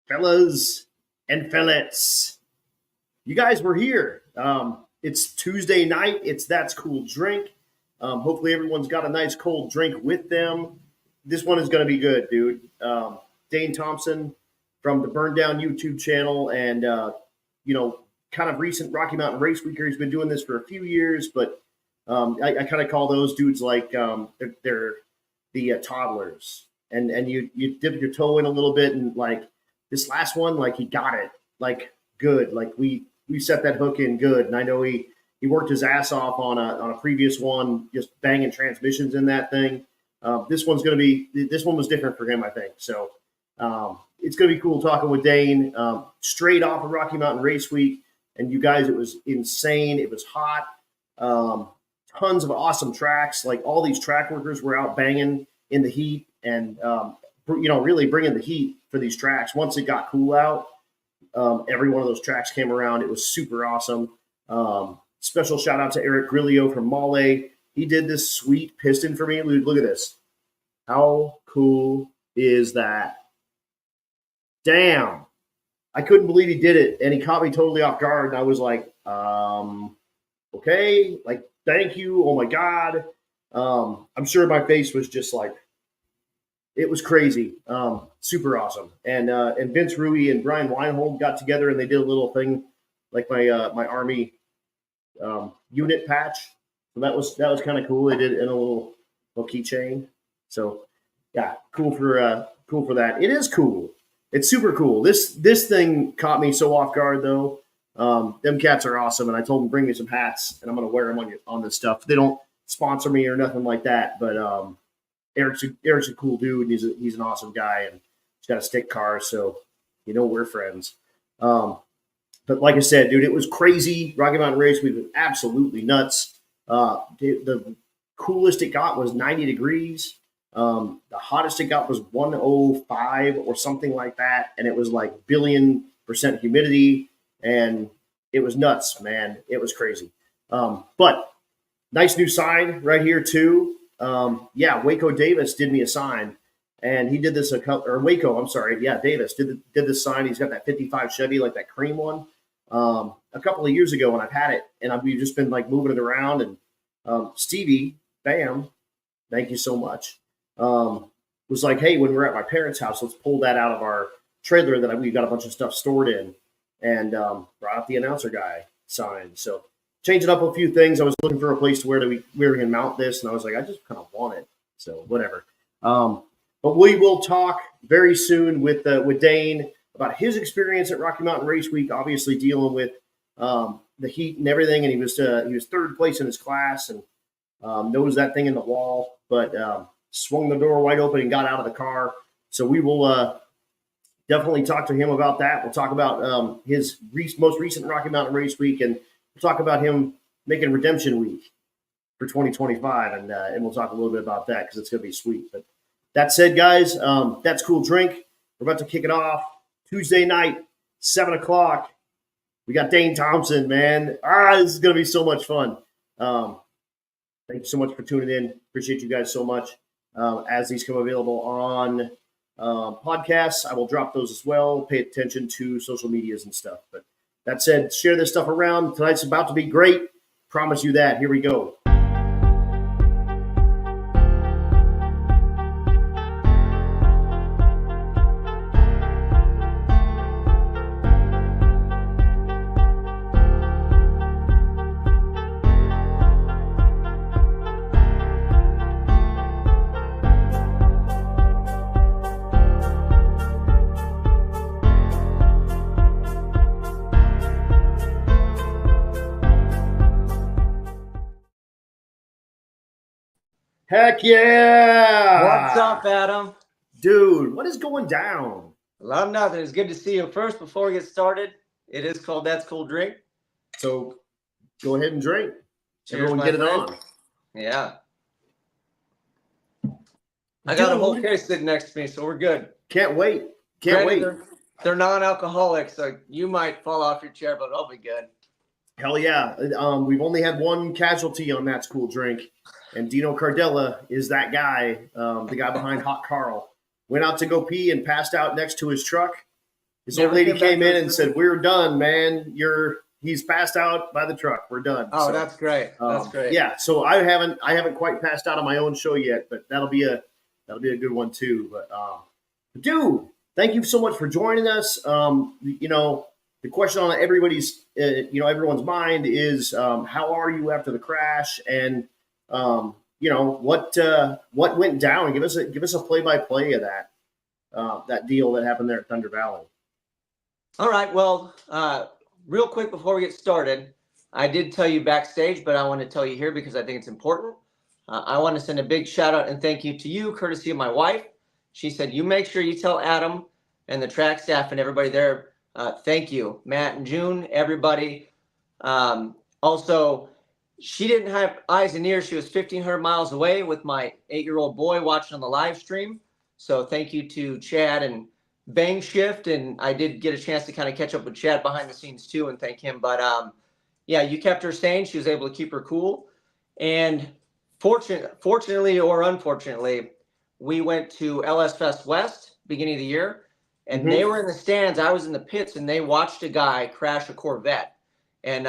Fellas and fellets, you guys were here. It's Tuesday night. It's That's Cool Drink. Hopefully everyone's got a nice cold drink with them. This one is going to be good, dude. Dane Thompson from the Burndown YouTube channel and, kind of recent Rocky Mountain Race Weeker. He's been doing this for a few years, but I kind of call those dudes like they're the toddlers. And you dip your toe in a little bit, and like this last one, like he got it like good. Like we set that hook in good, and I know he worked his ass off on a previous one, just banging transmissions in that thing. This one was different for him, I think. So it's gonna be cool talking with Dane straight off of Rocky Mountain Race Week. And you guys, it was insane. It was hot. Tons of awesome tracks. Like all these track workers were out banging in the heat and, really bringing the heat for these tracks. Once it got cool out, every one of those tracks came around. It was super awesome. Special shout out to Eric Grillo from Male. He did this sweet piston for me. Look at this. How cool is that? Damn. I couldn't believe he did it, and he caught me totally off guard. And I was like, okay, like, thank you. Oh my God. I'm sure my face was just like, it was crazy. Super awesome. And Vince Rui and Brian Weinhold got together and they did a little thing like my Army unit patch. So that was kind of cool. They did it in a little keychain. So yeah, cool for that. It is cool. It's super cool. This thing caught me so off guard though. Them cats are awesome, and I told them bring me some hats, and I'm gonna wear them on this stuff. They don't sponsor me or nothing like that, but Eric's a cool dude, and he's an awesome guy, and he's got a stick car, so we're friends. But like I said, dude, it was crazy. Rocky Mountain Race Week was absolutely nuts. The coolest it got was 90 degrees. The hottest it got was 105 or something like that, and it was like billion% humidity. And it was nuts, man. It was crazy. But nice new sign right here too. Waco Davis did me a sign, and he did this Davis did this sign. He's got that 55 Chevy, like that cream one, a couple of years ago, and I've had it, and we've just been like moving it around. And Stevie, bam, thank you so much. Was like, hey, when we're at my parents' house, let's pull that out of our trailer that we've got a bunch of stuff stored in. And brought out the announcer guy sign. So changing up a few things. I was looking for a place to where we can mount this, and I was like, I just kind of want it. So whatever. But we will talk very soon with Dane about his experience at Rocky Mountain Race Week. Obviously dealing with the heat and everything, and he was third place in his class and nosed that thing in the wall, but swung the door wide open and got out of the car. So we will. Definitely talk to him about that. We'll talk about his most recent Rocky Mountain Race Week, and we'll talk about him making Redemption Week for 2025, and we'll talk a little bit about that because it's going to be sweet. But that said, guys, That's Cool Drink. We're about to kick it off Tuesday night, 7 o'clock. We got Dane Thompson, man. This is going to be so much fun. Thank you so much for tuning in. Appreciate you guys so much. As these come available on podcasts, I will drop those as well. Pay attention to social medias and stuff. But that said, share this stuff around. Tonight's about to be great. Promise you that. Here we go. Heck yeah! What's up, Adam? Dude, what is going down? A lot of nothing. It's good to see you. First, before we get started, it is called That's Cool Drink. So go ahead and drink. Cheers, everyone get it on. Yeah. I got a whole case sitting next to me, so we're good. Can't wait. Can't wait. They're non-alcoholic, so you might fall off your chair, but I'll be good. Hell yeah. We've only had one casualty on That's Cool Drink. And Dino Cardella is that guy, the guy behind Hot Carl. Went out to go pee and passed out next to his truck. His Never old lady came back came to in his and room? said, "We're done, man. He's passed out by the truck. We're done." Oh, So, that's great. That's great. yeah. So I haven't quite passed out on my own show yet, but that'll be a good one too. But dude, thank you so much for joining us. The question on everyone's mind is, how are you after the crash, and what went down? Give us a play by play of that deal that happened there at Thunder Valley. All right. Well, real quick before we get started, I did tell you backstage, but I want to tell you here because I think it's important. I want to send a big shout out and thank you to you, courtesy of my wife. She said, you make sure you tell Adam and the track staff and everybody there, thank you, Matt and June, everybody. Also, she didn't have eyes and ears. She was 1,500 miles away with my 8-year-old boy watching on the live stream. So thank you to Chad and Bang Shift. And I did get a chance to kind of catch up with Chad behind the scenes too and thank him. But yeah, you kept her sane. She was able to keep her cool. And fortunately or unfortunately, we went to LS Fest West beginning of the year, and they were in the stands. I was in the pits, and they watched a guy crash a Corvette. And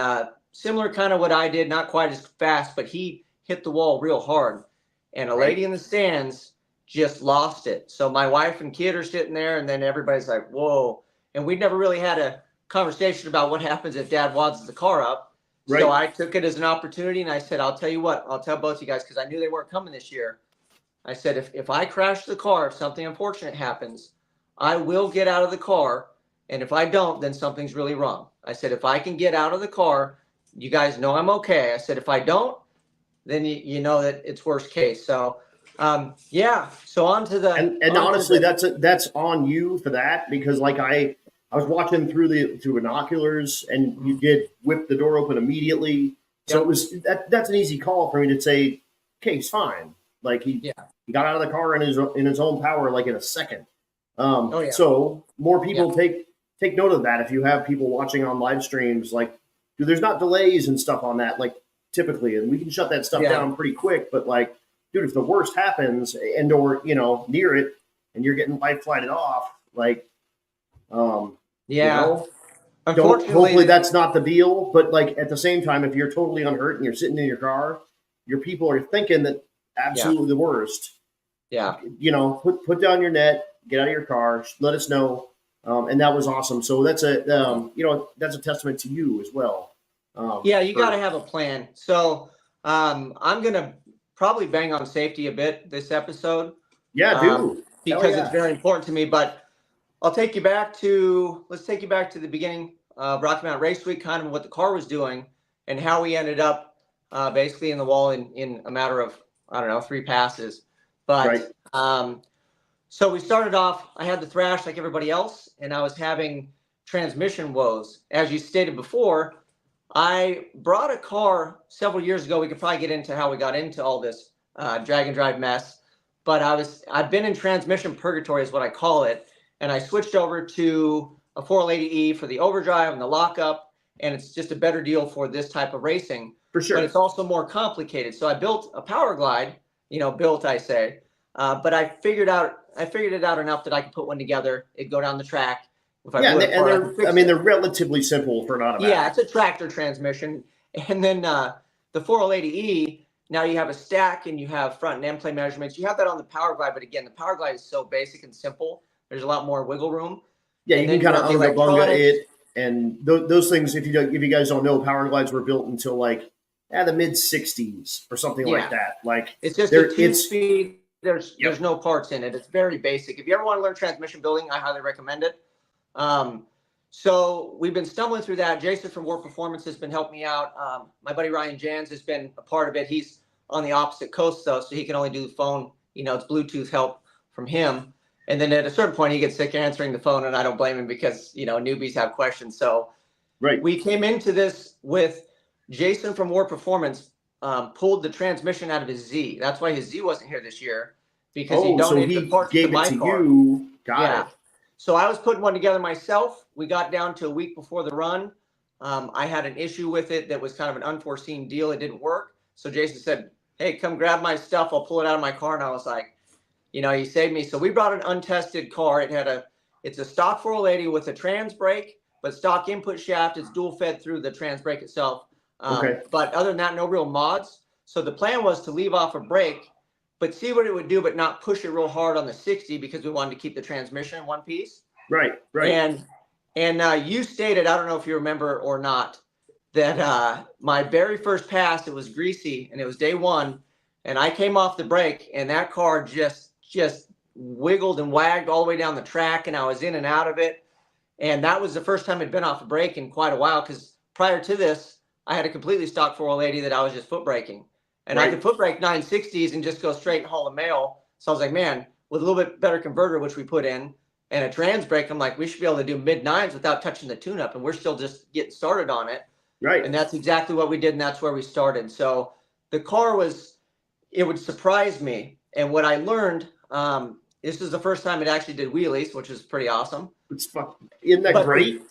similar kind of what I did, not quite as fast, but he hit the wall real hard. And a lady in the stands just lost it. So my wife and kid are sitting there, and then everybody's like, whoa. And we'd never really had a conversation about what happens if dad wads the car up. Right. So I took it as an opportunity, and I said, I'll tell you what, I'll tell both of you guys, because I knew they weren't coming this year. I said, if I crash the car, if something unfortunate happens, I will get out of the car. And if I don't, then something's really wrong. I said, if I can get out of the car, you guys know I'm okay. I said, if I don't, then you know that it's worst case. So, yeah. So on to the and honestly, that's on you for that, because like I was watching through binoculars, and you did whip the door open immediately. So it was that's an easy call for me to say, okay, he's fine. Like he got out of the car in his own power, like in a second. So more people take note of that. If you have people watching on live streams, like, dude, there's not delays and stuff on that, like typically, and we can shut that stuff down pretty quick. But like, dude, if the worst happens and or near it, and you're getting life flighted off, like, hopefully that's not the deal. But like at the same time, if you're totally unhurt and you're sitting in your car, your people are thinking that absolutely the worst. Put down your net, get out of your car, let us know. And that was awesome. So that's that's a testament to you as well. You got to have a plan. So I'm going to probably bang on safety a bit this episode. Because it's very important to me. But let's take you back to the beginning of Rocky Mountain Race Week, kind of what the car was doing and how we ended up basically in the wall in a matter of, 3 passes. But so we started off, I had the thrash like everybody else, and I was having transmission woes. As you stated before, I brought a car several years ago. We could probably get into how we got into all this drag and drive mess. But I've been in transmission purgatory is what I call it. And I switched over to a 480E for the overdrive and the lockup. And it's just a better deal for this type of racing. For sure. But it's also more complicated. So I built a Power Glide, I say. But I figured it out enough that I could put one together. It'd go down the track. They're relatively simple for an automatic. Yeah, it's a tractor transmission. And then the 480E, now you have a stack and you have front and end plate measurements. You have that on the Power Glide, but again, the Power Glide is so basic and simple. There's a lot more wiggle room. Yeah, you can kind of unga bunga it, and those things. If you guys don't know, Power Glides were built until like the mid '60s or something like that. Like it's just a 2-speed. There's no parts in it. It's very basic. If you ever want to learn transmission building, I highly recommend it. So we've been stumbling through that. Jason from Warr Performance has been helping me out. My buddy Ryan Jans has been a part of it. He's on the opposite coast though, so he can only do the phone. It's Bluetooth help from him. And then at a certain point, he gets sick of answering the phone, and I don't blame him because newbies have questions. So we came into this with Jason from Warr Performance pulled the transmission out of his Z. That's why his Z wasn't here this year, because he donated the parts to my car. You. Got it. So I was putting one together myself. We got down to a week before the run. I had an issue with it that was kind of an unforeseen deal. It didn't work. So Jason said, hey, come grab my stuff. I'll pull it out of my car. And I was like, you saved me. So we brought an untested car. It had a It's a stock 480 with a trans brake, but stock input shaft. It's dual fed through the trans brake itself. Okay. But other than that, no real mods. So the plan was to leave off a brake, but see what it would do, but not push it real hard on the 60 because we wanted to keep the transmission in one piece. Right. And you stated, I don't know if you remember or not, that my very first pass, it was greasy and it was day one, and I came off the brake and that car just wiggled and wagged all the way down the track, and I was in and out of it. And that was the first time I'd been off a brake in quite a while, because prior to this, I had a completely stock 480 that I was just foot braking. And I could foot brake 960s and just go straight and haul a mail. So I was like, man, with a little bit better converter, which we put in, and a trans brake, I'm like, we should be able to do mid-9s without touching the tune-up, and we're still just getting started on it. Right. And that's exactly what we did, and that's where we started. So the car it would surprise me. And what I learned, this is the first time it actually did wheelies, which is pretty awesome. Isn't that great?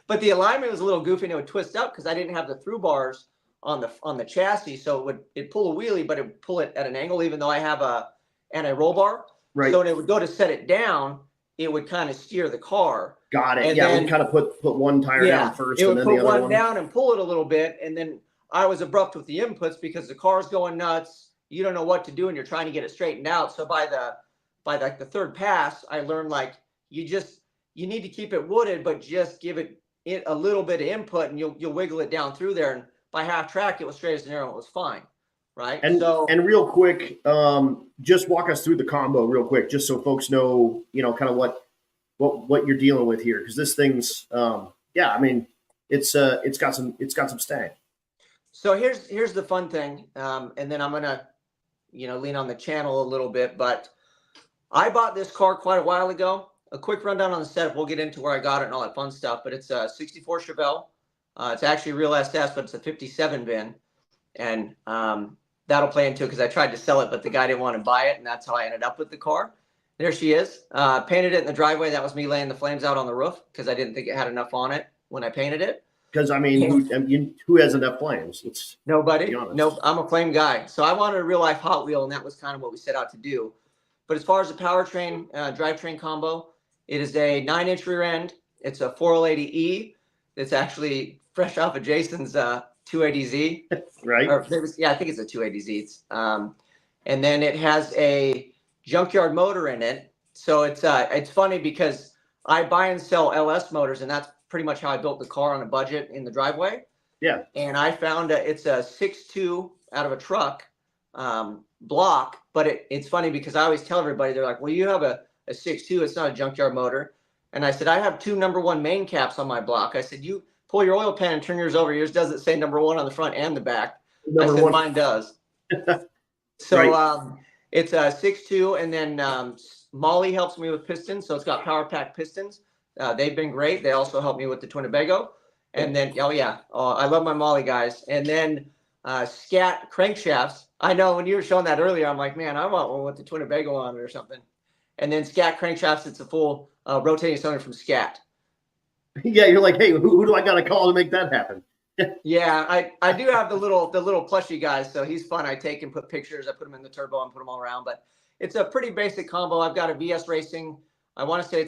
But the alignment was a little goofy, and it would twist up because I didn't have the through bars on the chassis. So it'd pull a wheelie, but it would pull it at an angle, even though I have a anti-roll bar. Right. So when it would go to set it down, it would kind of steer the car. Got it. And it would kind of put one tire down first, it and would then put the other one down and pull it a little bit. And then I was abrupt with the inputs because the car's going nuts. You don't know what to do, and you're trying to get it straightened out. So by like the third pass, I learned like you need to keep it wooded, but just give it a little bit of input, and you'll wiggle it down through there. And by half track, it was straight as an arrow. It was fine. Right. And real quick, just walk us through the combo real quick, just so folks know, kind of what you're dealing with here. Cause this thing's, I mean, it's got some stank. So here's the fun thing. And then I'm going to, lean on the channel a little bit, but I bought this car quite a while ago. A quick rundown on the setup. We'll get into where I got it and all that fun stuff, but it's a 64 Chevelle. It's actually a real SS, but it's a 57 bin. And, that'll play into it because I tried to sell it, but the guy didn't want to buy it, and that's how I ended up with the car. There she is. Painted it in the driveway. That was me laying the flames out on the roof because I didn't think it had enough on it when I painted it. Because, I mean, who has enough flames? It's nobody. No, I'm a flame guy. So I wanted a real-life Hot Wheel, and that was kind of what we set out to do. But as far as the powertrain, drivetrain combo, it is a 9-inch rear end. It's a 480E. It's actually fresh off of Jason's 280Z. Right. I think it's a 280Z. And then it has a junkyard motor in it. So it's funny because I buy and sell LS motors, and that's pretty much how I built the car on a budget in the driveway. Yeah. And I found it's a 6.2 out of a truck block, but it's funny because I always tell everybody, they're like, well, you have a 6.2, it's not a junkyard motor. And I said, I have 2 #1 main caps on my block. I said, you pull your oil pan and turn yours over. Yours doesn't say #1 on the front and the back. I said, mine does. So right. It's a 6.2, and then Molly helps me with pistons. So it's got power pack pistons. They've been great. They also help me with the Twinnebago. And then, I love my Molly guys. And then Scat crankshafts. I know when you were showing that earlier, I'm like, man, I want one with the Twinnebago on it or something. And then Scat crankshafts, it's a full rotating cylinder from Scat. Yeah, you're like, hey, who do I got to call to make that happen? Yeah, I do have the little plushie guys, so he's fun. I take and put pictures. I put them in the turbo and put them all around. But it's a pretty basic combo. I've got a VS Racing. I want to say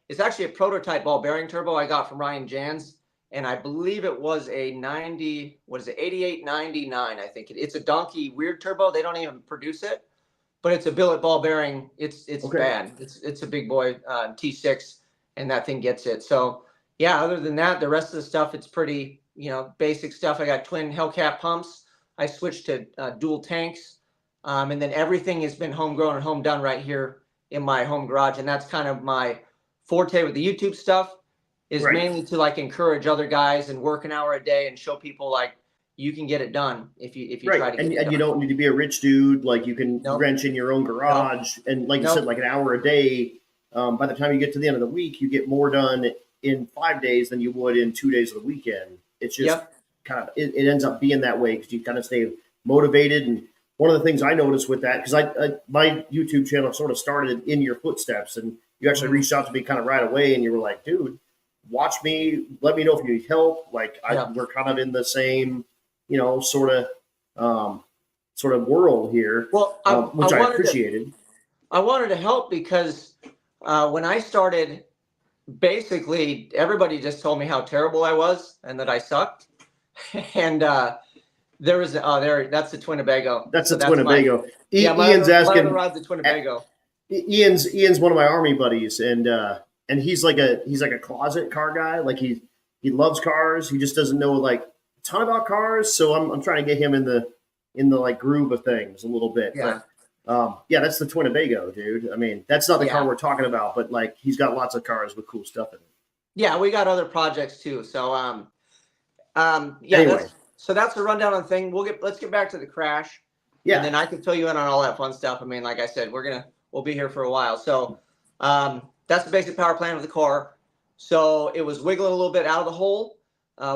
it's actually a prototype ball bearing turbo I got from Ryan Jans, and I believe it was a 8899. I think it's a donkey weird turbo. They don't even produce it, but it's a billet ball bearing. It's okay. Bad. It's a big boy T6, and that thing gets it. So yeah, other than that, the rest of the stuff, it's pretty, basic stuff. I got twin Hellcat pumps. I switched to dual tanks. And then everything has been homegrown and home done right here in my home garage. And that's kind of my forte with the YouTube stuff, is right. Mainly to like encourage other guys and work an hour a day and show people like you can get it done if you right. Try to get it done. And you don't need to be a rich dude. Like you can wrench in your own garage. And like you said, like an hour a day. By the time you get to the end of the week, you get more done in 5 days than you would in 2 days of the weekend. It's just kind of, it ends up being that way because you kind of stay motivated. And one of the things I noticed with that, because my YouTube channel sort of started in your footsteps, and you actually reached out to me kind of right away, and you were like, dude, watch me, let me know if you need help. Like we're kind of in the same, sort of world here, well, which I appreciated. I wanted to help because when I started, basically everybody just told me how terrible I was and that I sucked. And there was that's the Twinnebago. That's the Twinnebago. Ian's asking. My other ride's the Twinnebago. Ian's one of my Army buddies, and he's like a closet car guy. Like he loves cars. He just doesn't know like a ton about cars. So I'm trying to get him in the like groove of things a little bit. Yeah. But, that's the Twinnebago, dude. I mean, that's not the car we're talking about, but like he's got lots of cars with cool stuff in it. Yeah, we got other projects too. So anyway. So that's a rundown on the thing. Let's get back to the crash. Yeah. And then I can fill you in on all that fun stuff. I mean, like I said, we'll be here for a while. So that's the basic power plan of the car. So it was wiggling a little bit out of the hole.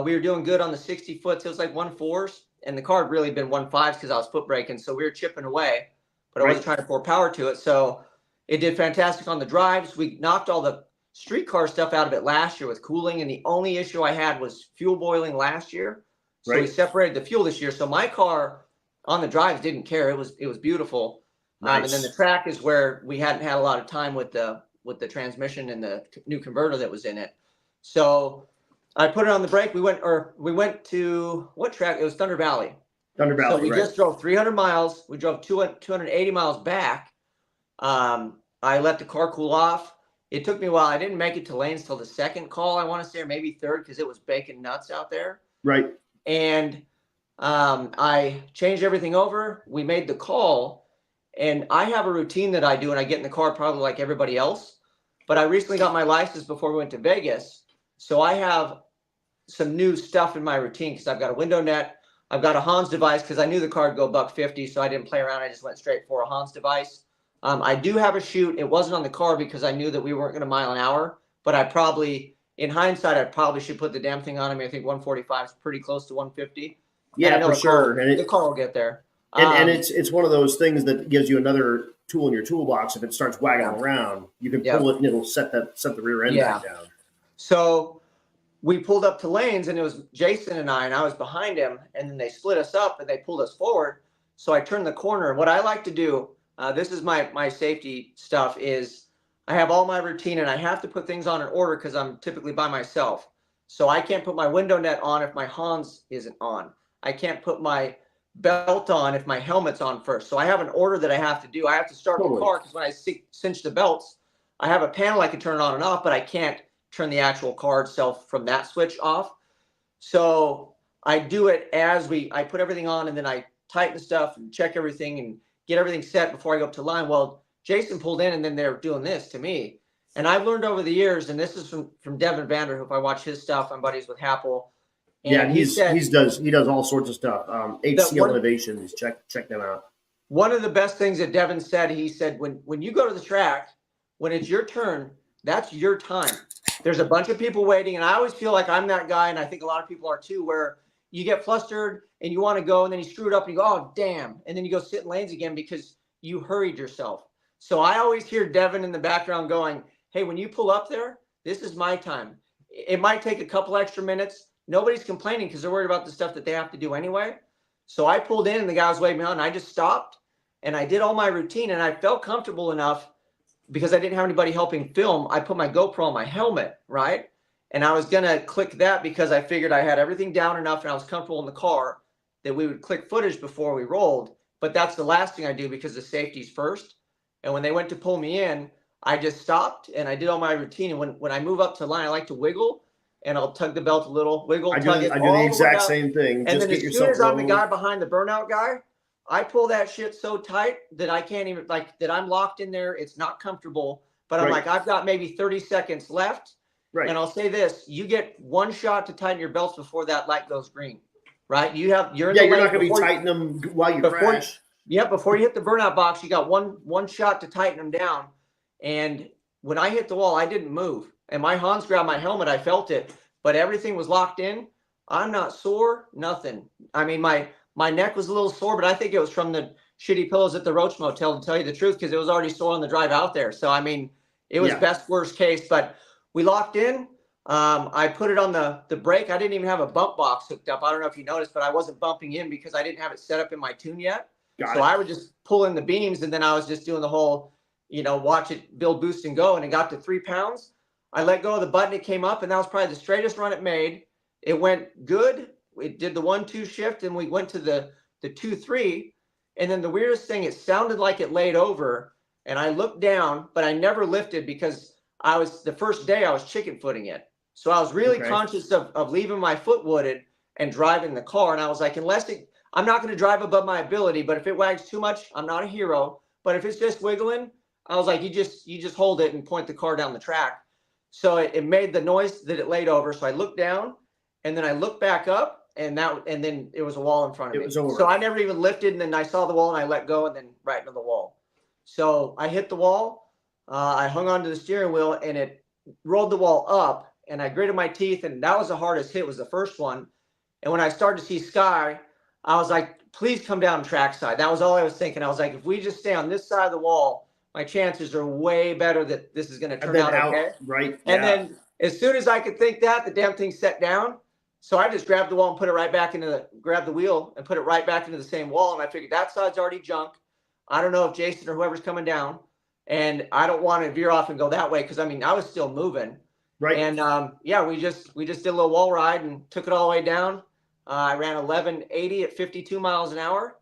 We were doing good on the 60 foot. So it was like 1.4s, and the car had really been 1.5s because I was foot braking. So we were chipping away, but I wasn't trying to pour power to it. So it did fantastic on the drives. We knocked all the street car stuff out of it last year with cooling. And the only issue I had was fuel boiling last year. So we separated the fuel this year. So my car on the drives didn't care. It was beautiful. Nice. And then the track is where we hadn't had a lot of time with the transmission and the new converter that was in it. So I put it on the brake. We went to what track? It was Thunder Valley. Thunder Valley. So we just drove 300 miles. We drove 280 miles back. I let the car cool off. It took me a while. I didn't make it to lanes till the second call, I want to say, or maybe third, because it was baking nuts out there. Right. And I changed everything over. We made the call, and I have a routine that I do, and I get in the car probably like everybody else. But I recently got my license before we went to Vegas, so I have some new stuff in my routine because I've got a window net. I've got a Hans device because I knew the car would go $150, so I didn't play around. I just went straight for a Hans device. I do have a chute. It wasn't on the car because I knew that we weren't going to mile an hour, but in hindsight, I probably should put the damn thing on. I mean, I think 145 is pretty close to 150. Yeah, for sure. And the car will get there. And it's one of those things that gives you another tool in your toolbox. If it starts wagging around, you can pull it and it'll set the rear end back down. So we pulled up to lanes, and it was Jason and I was behind him, and then they split us up and they pulled us forward. So I turned the corner. And what I like to do, this is my safety stuff, is I have all my routine, and I have to put things on in order because I'm typically by myself. So I can't put my window net on if my Hans isn't on. I can't put my belt on if my helmet's on first. So I have an order that I have to do. I have to start the car because when I cinch the belts, I have a panel I can turn it on and off, but I can't turn the actual car itself from that switch off. So I do it as I put everything on, and then I tighten stuff and check everything and get everything set before I go up to line. Well, Jason pulled in, and then they're doing this to me. And I've learned over the years, and this is from Devin Vanderhoof. I watch his stuff. I'm buddies with Happel. And he does all sorts of stuff. HCL Innovations, check them out. One of the best things that Devin said, he said, when you go to the track, when it's your turn, that's your time. There's a bunch of people waiting, and I always feel like I'm that guy, and I think a lot of people are too, where you get flustered and you want to go, and then you screw it up and you go, oh, damn. And then you go sit in lanes again because you hurried yourself. So I always hear Devin in the background going, hey, when you pull up there, this is my time. It might take a couple extra minutes. Nobody's complaining because they're worried about the stuff that they have to do anyway. So I pulled in, and the guy was waiting behind, and I just stopped, and I did all my routine, and I felt comfortable enough because I didn't have anybody helping film. I put my GoPro on my helmet, right? And I was going to click that because I figured I had everything down enough and I was comfortable in the car that we would click footage before we rolled. But that's the last thing I do because the safety's first. And when they went to pull me in, I just stopped and I did all my routine. And when I move up to line, I like to wiggle, and I'll tug the belt a little, wiggle, tug it. I do the exact same thing. And then as soon as I'm the guy behind the burnout guy, I pull that shit so tight that I can't even, that I'm locked in there. It's not comfortable, but I'm like, I've got maybe 30 seconds left. Right. And I'll say this, you get one shot to tighten your belts before that light goes green, right? You're in the you're not going to be tightening them while you crash. Before you hit the burnout box, you got one shot to tighten them down. And when I hit the wall, I didn't move. And my Hans grabbed my helmet. I felt it, but everything was locked in. I'm not sore, nothing. I mean, my neck was a little sore, but I think it was from the shitty pillows at the Roach Motel, to tell you the truth, because it was already sore on the drive out there. So, I mean, it was best worst case, but we locked in. I put it on the brake. I didn't even have a bump box hooked up. I don't know if you noticed, but I wasn't bumping in because I didn't have it set up in my tune yet. I would just pull in the beams, and then I was just doing the whole, watch it build, boost, and go. And it got to 3 pounds. I let go of the button. It came up, and that was probably the straightest run it made. It went good. It did the 1-2 shift, and we went to the 2-3. And then the weirdest thing, it sounded like it laid over. And I looked down, but I never lifted because the first day I was chicken footing it. So I was really conscious of leaving my foot wooded and driving the car. And I was like, I'm not going to drive above my ability, but if it wags too much, I'm not a hero. But if it's just wiggling, I was like, you just hold it and point the car down the track. So it made the noise that it laid over. So I looked down, and then I looked back up, and then it was a wall in front of me. So I never even lifted, and then I saw the wall, and I let go, and then right into the wall. So I hit the wall. I hung onto the steering wheel, and it rolled the wall up, and I gritted my teeth, and that was the hardest hit, was the first one. And when I started to see sky, I was like, please come down trackside. That was all I was thinking. I was like, if we just stay on this side of the wall, my chances are way better that this is going to turn out okay. Right. And then as soon as I could think that, the damn thing set down. So I just grabbed the wall and put it right back grabbed the wheel and put it right back into the same wall. And I figured that side's already junk. I don't know if Jason or whoever's coming down, and I don't want to veer off and go that way. Cause I was still moving. Right. And we just did a little wall ride and took it all the way down. I ran 1180 at 52 miles an hour.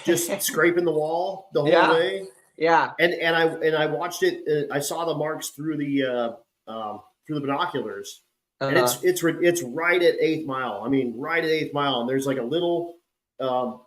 Just scraping the wall the whole way. Yeah. And I watched it. I saw the marks through the binoculars, and it's right at 8th mile. Right at 8th mile, and there's like a little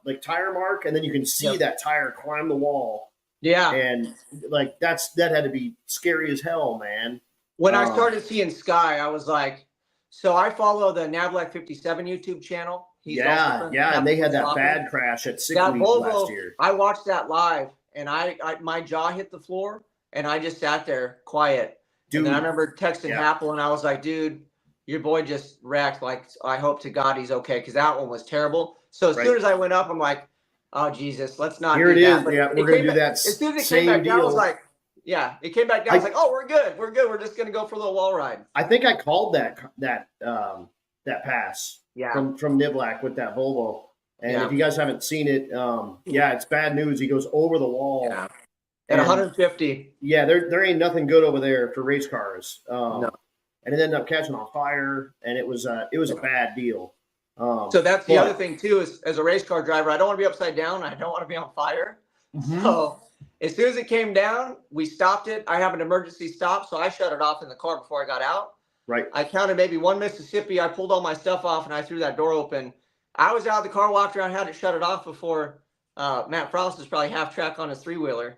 like tire mark, and then you can see that tire climb the wall. Yeah. And like that had to be scary as hell, man. When I started seeing sky, I was like, so I follow the Navlac 57 YouTube channel. And they had that bad crash at 6 weeks last year. I watched that live, and my jaw hit the floor, and I just sat there quiet. Dude, and then I remember texting Apple, and I was like, dude, your boy just wrecked. Like, I hope to God he's okay, because that one was terrible. So as soon as I went up, I'm like, oh, Jesus, let's not do that. But yeah, we're going to do that. As soon as it came back down, I was like, it came back down. I was like, oh, we're good. We're just going to go for a little wall ride. I think I called that pass from Niblack with that Volvo. And if you guys haven't seen it, it's bad news. He goes over the wall. Yeah. At 150. Yeah, there ain't nothing good over there for race cars. No. And it ended up catching on fire, and it was a bad deal. So that's the other thing too, is as a race car driver, I don't want to be upside down. I don't want to be on fire. Mm-hmm. So as soon as it came down, we stopped it. I have an emergency stop, so I shut it off in the car before I got out. Right. I counted maybe one Mississippi. I pulled all my stuff off, and I threw that door open. I was out of the car, walked around, had to shut it off before Matt Frost was probably half track on his 3-wheeler.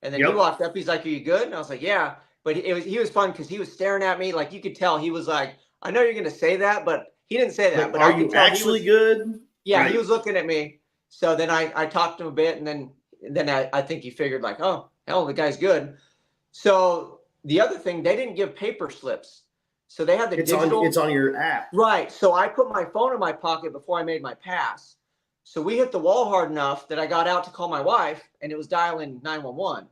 And then he walked up. He's like, are you good? And I was like, yeah. But he was fun because he was staring at me. Like, you could tell he was like, I know you're going to say that, but he didn't say that. But are you actually good? Yeah, right. He was looking at me. So then I talked to him a bit, and then I think he figured like, oh, hell, the guy's good. So the other thing, they didn't give paper slips. So they had the digital. It's on your app. Right. So I put my phone in my pocket before I made my pass. So we hit the wall hard enough that I got out to call my wife, and it was dialing 911.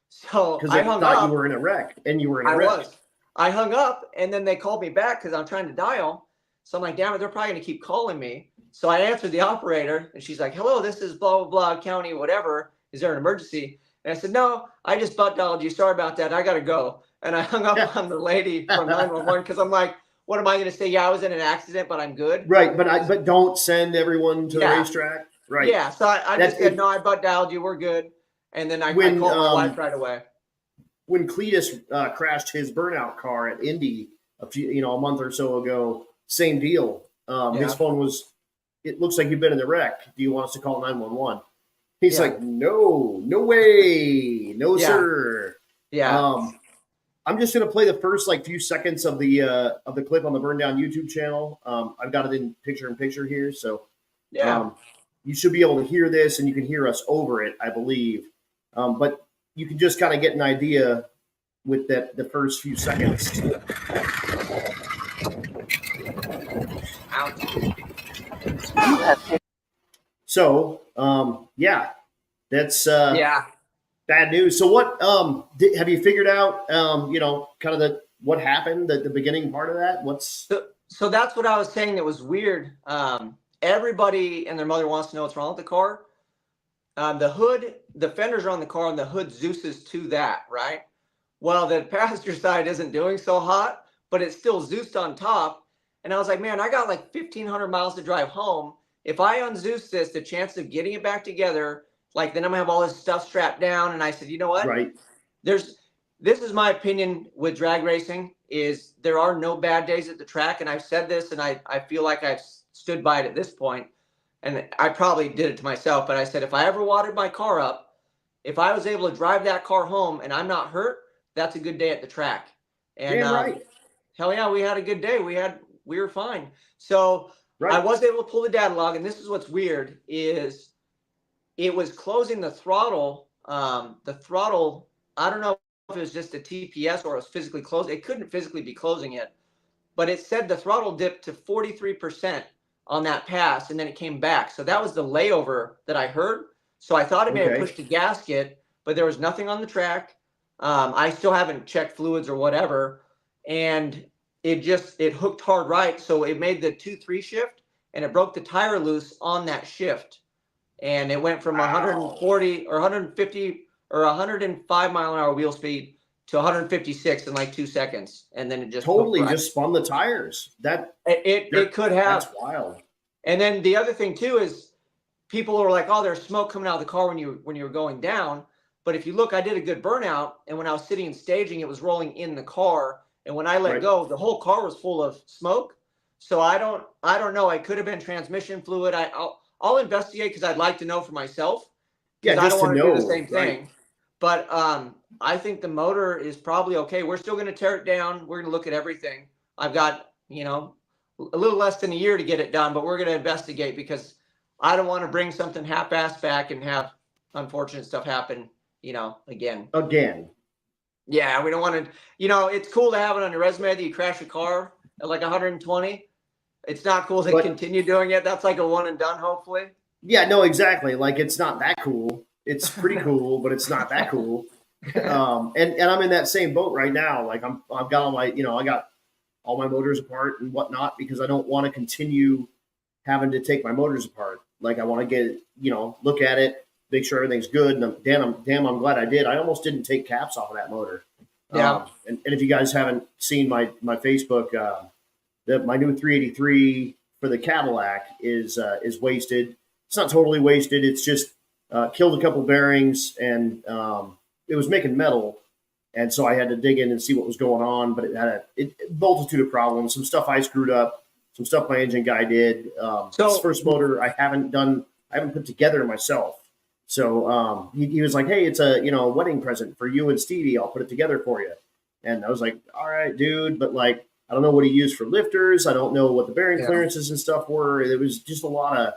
So I hung up. You were in a wreck, and you were in a wreck. I hung up, and then they called me back because I'm trying to dial. So I'm like, damn it, they're probably going to keep calling me. So I answered the operator, and she's like, hello, this is blah, blah, blah, county, whatever. Is there an emergency? And I said, no, I just butt dialed you. Sorry about that. I got to go. And I hung up on the lady from 911 because I'm like, what am I going to say? Yeah, I was in an accident, but I'm good. Right, but don't send everyone to the racetrack. Right. Yeah, so I just said, no, I butt dialed you. We're good. And then I called my wife right away. When Cletus crashed his burnout car at Indy a month or so ago, same deal. His phone was, it looks like you've been in the wreck. Do you want us to call 911? He's like, no way. No, sir. Yeah. I'm just going to play the first few seconds of the clip on the Burndown YouTube channel. I've got it in picture here. So you should be able to hear this, and you can hear us over it, I believe. But you can just kind of get an idea with the first few seconds. So, that's bad news. So what have you figured out, kind of what happened, the beginning part of that? So that's what I was saying that was weird. Everybody and their mother wants to know what's wrong with the car. the hood, the fenders are on the car and the hood Zeus's to that, right? Well, the passenger side isn't doing so hot, but it's still Zeused on top. And I was like, man, I got like 1,500 miles to drive home. If I unzeus this, the chance of getting it back together, like then I'm gonna have all this stuff strapped down. And I said, you know what? Right. This is my opinion with drag racing, is there are no bad days at the track. And I've said this, and I feel like I've stood by it at this point. And I probably did it to myself, but I said, if I ever watered my car up, if I was able to drive that car home and I'm not hurt, that's a good day at the track. And right. Hell yeah, we had a good day. We were fine. So Right. I was able to pull the data log, and this is what's weird is it was closing the throttle. The throttle, I don't know if it was just a TPS or it was physically closed. It couldn't physically be closing it, but it said the throttle dipped to 43% on that pass, and then it came back. So that was the layover that I heard. So I thought it may have pushed the gasket, but there was nothing on the track. I still haven't checked fluids or whatever, and it hooked hard right. So it made the 2-3 shift, and it broke the tire loose on that shift, and it went from 140 or 150 or 105 mile an hour wheel speed to 156 in like 2 seconds, and then it just totally just spun the tires. It could have. That's wild. And then the other thing too is people are like, oh, there's smoke coming out of the car when you were going down. But if you look, I did a good burnout, and when I was sitting and staging, it was rolling in the car. And when I let go, the whole car was full of smoke. So I don't know. It could have been transmission fluid. I'll investigate because I'd like to know for myself. Yeah, I don't want to do the same right. thing. But I think the motor is probably okay. We're still going to tear it down. We're going to look at everything. I've got, a little less than a year to get it done, but we're going to investigate because I don't want to bring something half-assed back and have unfortunate stuff happen, again. Yeah, we don't want to, it's cool to have it on your resume that you crash a car at like 120. It's not cool to continue doing it. That's like a one and done, hopefully. Yeah, no, exactly. Like, it's not that cool. It's pretty cool, but it's not that cool. And I'm in that same boat right now. Like I've got all my, I got all my motors apart and whatnot because I don't want to continue having to take my motors apart. Like I want to get, look at it, make sure everything's good. And I'm glad I did. I almost didn't take caps off of that motor. Yeah. And if you guys haven't seen my Facebook, my new 383 for the Cadillac is wasted. It's not totally wasted. It's just killed a couple bearings, and it was making metal. And so I had to dig in and see what was going on, but it had a multitude of problems. Some stuff I screwed up, some stuff my engine guy did. This first motor I haven't put together myself. So he was like, hey, it's a wedding present for you and Stevie. I'll put it together for you. And I was like, all right, dude, but like I don't know what he used for lifters. I don't know what the bearing clearances and stuff were. It was just a lot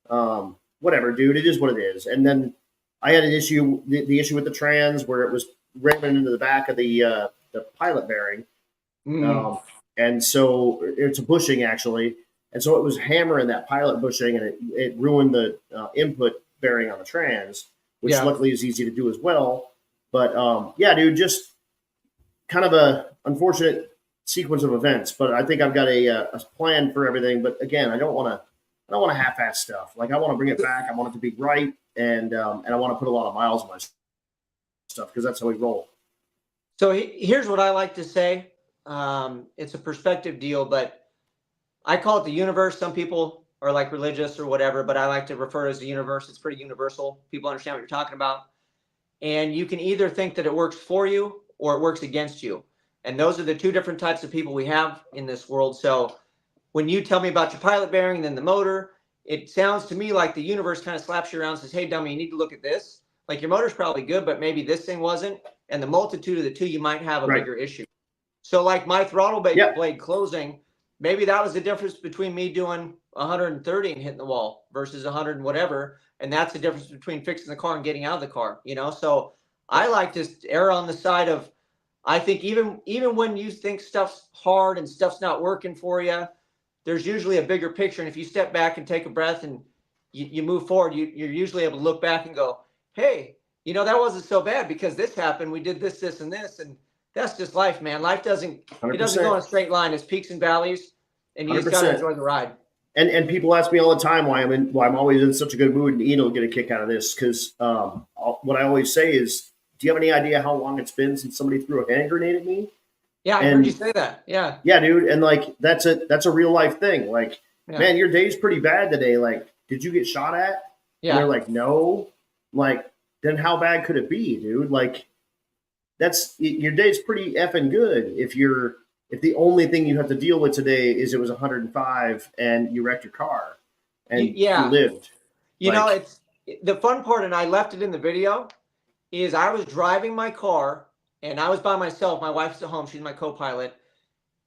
of whatever, dude. It is what it is. And then I had an issue, the issue with the trans where it was ramming into the back of the pilot bearing. And so it's a bushing actually. And so it was hammering that pilot bushing, and it ruined the input bearing on the trans, which luckily is easy to do as well. But dude, just kind of a unfortunate sequence of events. But I think I've got a plan for everything. But again, I don't want to half-ass stuff. Like I want to bring it back. I want it to be right, and I want to put a lot of miles on my stuff because that's how we roll. So here's what I like to say. It's a perspective deal, but I call it the universe. Some people are like religious or whatever, but I like to refer as the universe. It's pretty universal. People understand what you're talking about. And you can either think that it works for you or it works against you. And those are the two different types of people we have in this world. So when you tell me about your pilot bearing and then the motor, it sounds to me like the universe kind of slaps you around and says, hey, dummy, you need to look at this. Like your motor's probably good, but maybe this thing wasn't. And the multitude of the two, you might have a bigger issue. So like my throttle blade closing, maybe that was the difference between me doing 130 and hitting the wall versus 100 and whatever. And that's the difference between fixing the car and getting out of the car, So I like to err on the side of, I think even when you think stuff's hard and stuff's not working for you, there's usually a bigger picture. And if you step back and take a breath and you move forward, you're usually able to look back and go, hey, that wasn't so bad because this happened. We did this, this, and this. And that's just life, man. Life doesn't 100%. It doesn't go in a straight line. It's peaks and valleys, and you just got to enjoy the ride. And people ask me all the time why I'm always in such a good mood, and Ian will get a kick out of this because what I always say is, do you have any idea how long it's been since somebody threw a hand grenade at me? Yeah, I heard you say that. Yeah. Yeah, dude. And like that's a real life thing. Like, Yeah. man, your day's pretty bad today. Like, did you get shot at? Yeah. And they're like, no. Like, then how bad could it be, dude? Like, your day's pretty effing good if the only thing you have to deal with today is it was 105 and you wrecked your car and you lived. You know, it's the fun part, and I left it in the video, is I was driving my car and I was by myself. My wife's at home. She's my co-pilot.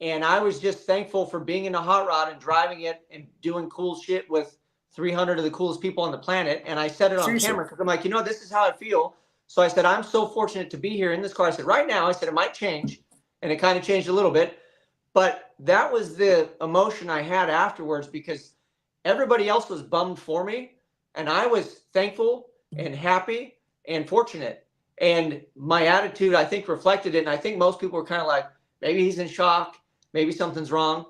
And I was just thankful for being in a hot rod and driving it and doing cool shit with 300 of the coolest people on the planet. And I said it on camera because I'm like, this is how I feel. So I said, I'm so fortunate to be here in this car. I said, right now, I said, it might change. And it kind of changed a little bit. But that was the emotion I had afterwards because everybody else was bummed for me. And I was thankful and happy and fortunate. And my attitude, I think, reflected it. And I think most people were kind of like, maybe he's in shock. Maybe something's wrong.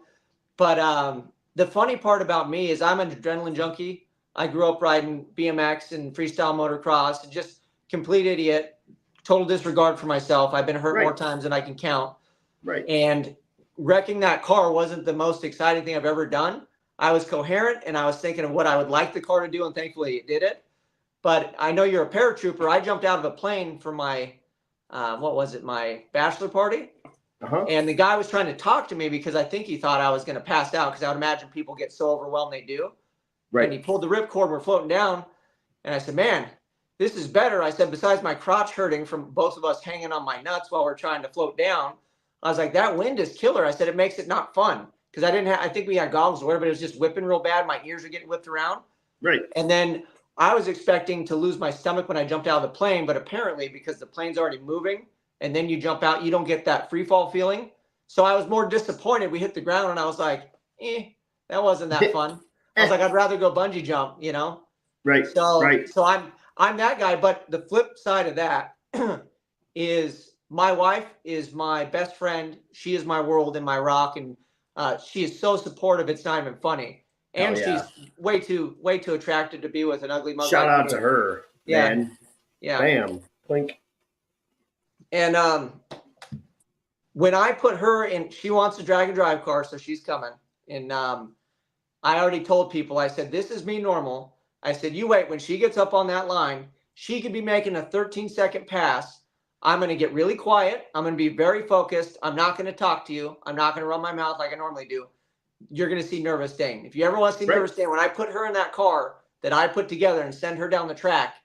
But the funny part about me is I'm an adrenaline junkie. I grew up riding BMX and freestyle motocross and just complete idiot, total disregard for myself. I've been hurt more times than I can count. Right. And wrecking that car wasn't the most exciting thing I've ever done. I was coherent and I was thinking of what I would like the car to do, and thankfully it did it. But I know you're a paratrooper. I jumped out of a plane for my, my bachelor party. And the guy was trying to talk to me because I think he thought I was going to pass out because I would imagine people get so overwhelmed they do. Right. And he pulled the ripcord. We're floating down. And I said, man, this is better. I said, besides my crotch hurting from both of us hanging on my nuts while we're trying to float down, I was like, that wind is killer. I said, it makes it not fun because I think we had goggles or whatever, but it was just whipping real bad. My ears are getting whipped around. Right. And then I was expecting to lose my stomach when I jumped out of the plane, but apparently because the plane's already moving and then you jump out, you don't get that free fall feeling. So I was more disappointed. We hit the ground and I was like, that wasn't that fun. I was like, I'd rather go bungee jump, Right. So I'm that guy. But the flip side of that is my wife is my best friend. She is my world and my rock. And she is so supportive. It's not even funny. And she's way too attractive to be with an ugly mother. Shout out to her. Yeah. Man. Yeah. Bam. Clink. And when I put her in, she wants a drag and drive car, so she's coming. And I already told people, I said, this is me normal. I said, you wait, when she gets up on that line, she could be making a 13-second pass. I'm going to get really quiet. I'm going to be very focused. I'm not going to talk to you. I'm not going to run my mouth like I normally do. You're going to see nervous Dane. If you ever want to see nervous Dane, when I put her in that car that I put together and send her down the track,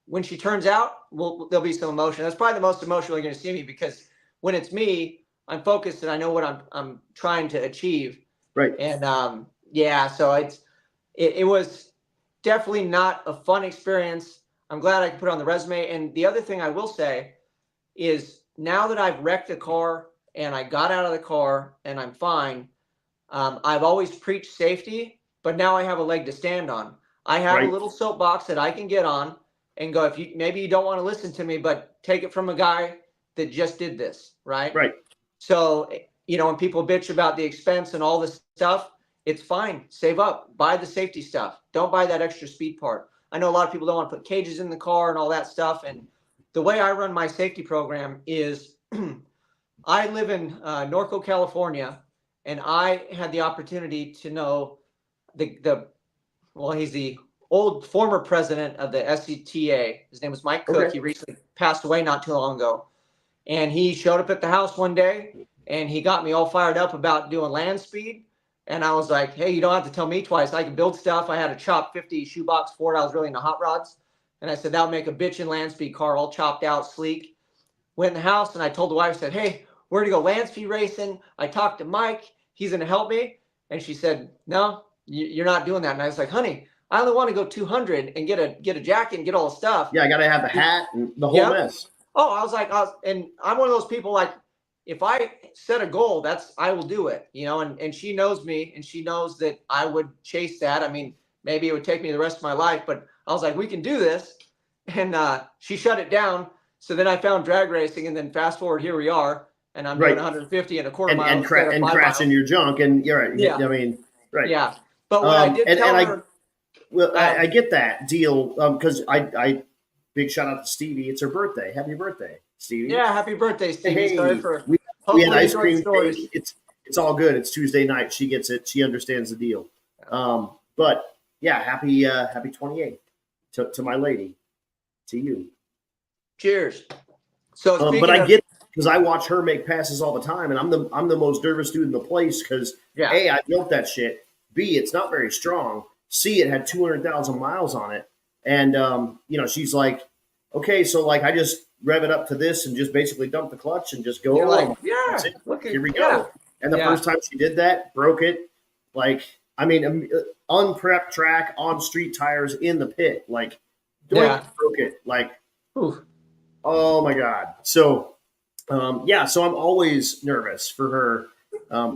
when she turns out, there'll be some emotion. That's probably the most emotional you're going to see me because when it's me, I'm focused and I know what I'm trying to achieve. Right. And so it was definitely not a fun experience. I'm glad I could put it on the resume. And the other thing I will say is now that I've wrecked the car and I got out of the car and I'm fine, I've always preached safety, but now I have a leg to stand on. I have a little soapbox that I can get on and go, maybe you don't want to listen to me, but take it from a guy that just did this, right? Right. So, when people bitch about the expense and all this stuff, it's fine. Save up. Buy the safety stuff. Don't buy that extra speed part. I know a lot of people don't want to put cages in the car and all that stuff. And the way I run my safety program is I live in Norco, California, and I had the opportunity to know he's the old former president of the SCTA. His name was Mike Cook. Okay. He recently passed away not too long ago. And he showed up at the house one day and he got me all fired up about doing land speed. And I was like, hey, you don't have to tell me twice. I can build stuff. I had a chop 50 shoebox Ford. I was really into hot rods. And I said, that'll make a bitchin' land speed car all chopped out, sleek. Went in the house and I told the wife, I said, hey, we're going to go land speed racing. I talked to Mike. He's going to help me. And she said, no, you're not doing that. And I was like, honey, I only want to go 200 and get a jacket and get all the stuff. Yeah, I got to have the hat and the whole mess. Oh, and I'm one of those people like, if I set a goal, I will do it, and she knows me and she knows that I would chase that. I mean, maybe it would take me the rest of my life, but I was like, we can do this. And she shut it down. So then I found drag racing and then fast forward, here we are. And I'm doing 150 and a quarter mile. And crashing your junk. And you're right. Yeah. I mean, right. Yeah. But what I did tell her, I get that deal because I big shout out to Stevie. It's her birthday. Happy birthday, Stevie. yeah, happy birthday, Stevie. Hey, Sorry for we had hopefully ice enjoyed cream stories. day. It's all good. It's Tuesday night. She gets it. She understands the deal. But yeah, happy 28th to my lady, to you. Cheers. So, but I get, because I watch her make passes all the time, and I'm the most nervous dude in the place because A, I built that shit. B, it's not very strong. C, it had 200,000 miles on it, and she's like, okay, so like I just rev it up to this and just basically dump the clutch and just go. You're like, that's it. Here we go. And the first time she did that, broke it. Like, I mean, unprepped track on street tires in the pit, like, broke it. Like, oof. Oh my God. So, so I'm always nervous for her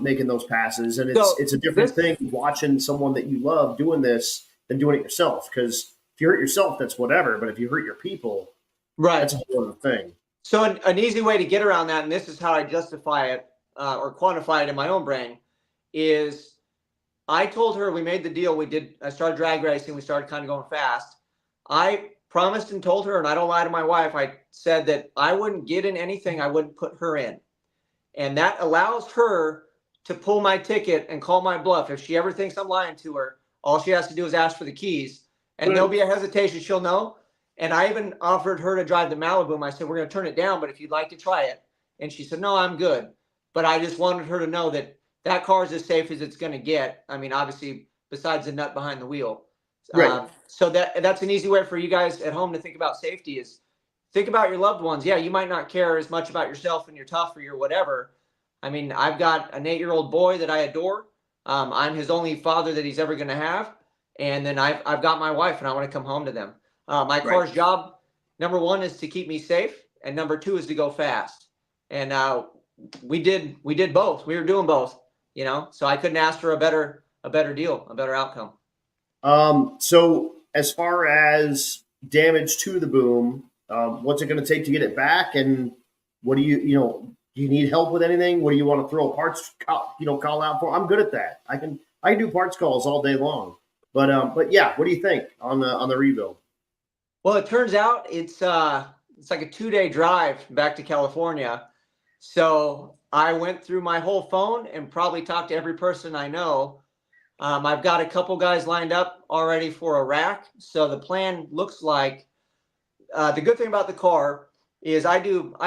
making those passes. And it's a different thing watching someone that you love doing this than doing it yourself. Because if you hurt yourself, that's whatever. But if you hurt your people, that's a whole other thing. So an easy way to get around that, and this is how I justify it or quantify it in my own brain, is I told her we made the deal. I started drag racing. We started kind of going fast. I promised and told her, and I don't lie to my wife, I said that I wouldn't get in anything I wouldn't put her in. And that allows her to pull my ticket and call my bluff. If she ever thinks I'm lying to her, all she has to do is ask for the keys. And there'll be a hesitation. She'll know. And I even offered her to drive the Malibu. I said, we're going to turn it down, but if you'd like to try it. And she said, no, I'm good. But I just wanted her to know that that car is as safe as it's going to get. I mean, obviously, besides the nut behind the wheel. Right. So that's an easy way for you guys at home to think about safety is think about your loved ones. Yeah, you might not care as much about yourself and you're tough or you're whatever. I mean, I've got an 8-year-old boy that I adore. I'm his only father that he's ever going to have. And then I've got my wife and I want to come home to them. My car's job, number one, is to keep me safe. And number two is to go fast. And we did both. We were doing both, so I couldn't ask for a better deal, a better outcome. So as far as damage to the boom, what's it going to take to get it back? And what do do you need help with anything? What do you want to throw parts, call out for? I'm good at that. I can do parts calls all day long, but yeah, what do you think on the rebuild? Well, it turns out it's like a 2-day drive back to California. So I went through my whole phone and probably talked to every person I know. I've got a couple guys lined up already for a rack. So the plan looks like the good thing about the car is I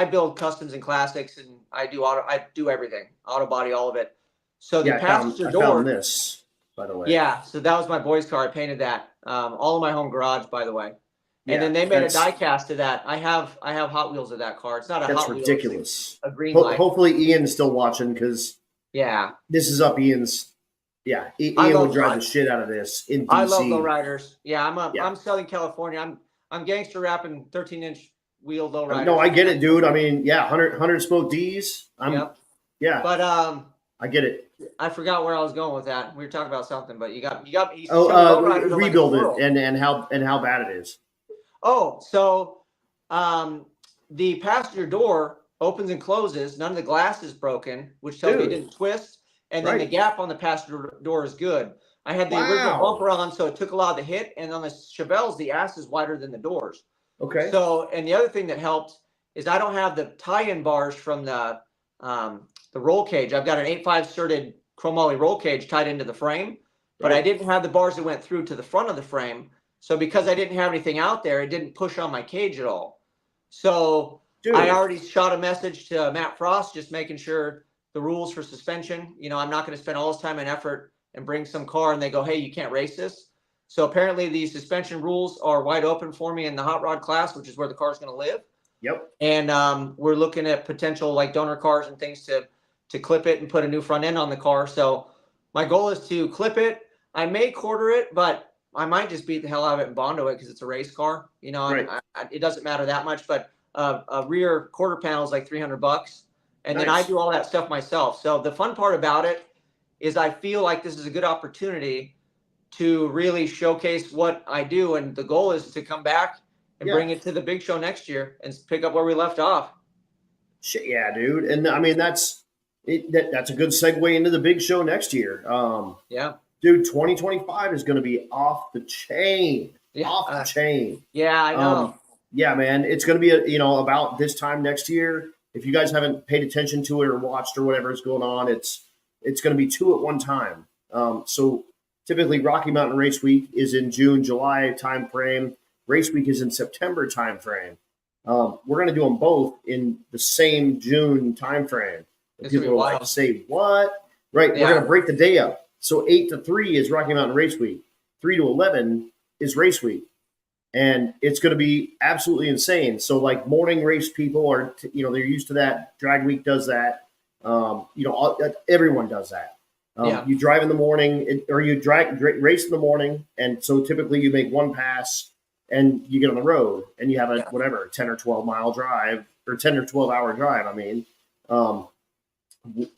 build customs and classics, and I do everything, auto body, all of it. So the passenger door. I found this, by the way. Yeah, so that was my boy's car. I painted that all in my home garage, by the way. And then they made a die cast of that. I have Hot Wheels of that car. It's not a Hot Wheels. That's ridiculous. A green light. Hopefully Ian's still watching because this is up Ian's. Yeah, Ian will drive the shit out of this in DC. I love lowriders. Yeah, I'm Southern California. I'm gangster rapping 13-inch wheel lowriders. No, I get it, dude. I mean, 100 spoke D's. Yeah, but I get it. I forgot where I was going with that. We were talking about something, but you got. Rebuild it and how bad it is. Oh, so the passenger door opens and closes. None of the glass is broken, which tells me it didn't twist. And then the gap on the passenger door is good. I had the original bumper on, so it took a lot of the hit. And on the Chevelles, the ass is wider than the doors. Okay. So, and the other thing that helped is I don't have the tie-in bars from the roll cage. I've got an 8.5 serted chromoly roll cage tied into the frame, but I didn't have the bars that went through to the front of the frame. So because I didn't have anything out there, it didn't push on my cage at all. So I already shot a message to Matt Frost, just making sure the rules for suspension. I'm not going to spend all this time and effort and bring some car and they go, hey, you can't race this. So apparently the suspension rules are wide open for me in the hot rod class, which is where the car is going to live. Yep. And we're looking at potential like donor cars and things to clip it and put a new front end on the car. So my goal is to clip it. I may quarter it, but I might just beat the hell out of it and Bondo it because it's a race car. It doesn't matter that much, but a rear quarter panel is like $300. And then I do all that stuff myself. So the fun part about it is I feel like this is a good opportunity to really showcase what I do. And the goal is to come back and bring it to the big show next year and pick up where we left off. Shit, yeah, dude. And I mean, that's a good segue into the big show next year. Dude, 2025 is going to be off the chain. Yeah, Off the chain. Yeah, I know. Yeah, man. It's going to be, about this time next year. If you guys haven't paid attention to it or watched or whatever is going on, it's going to be two at one time. So typically Rocky Mountain Race Week is in June, July time frame. Race Week is in September time frame. We're going to do them both in the same June time frame. People are like, say, what? Right. Yeah. We're going to break the day up. So 8 to 3 is Rocky Mountain Race Week. 3 to 11 is Race Week. And it's going to be absolutely insane. So like morning race people are, they're used to that. Drag Week does that. Everyone does that. You drive in the morning or you race in the morning. And so typically you make one pass and you get on the road and you have a 10 or 12 mile drive or 10 or 12 hour drive. I mean,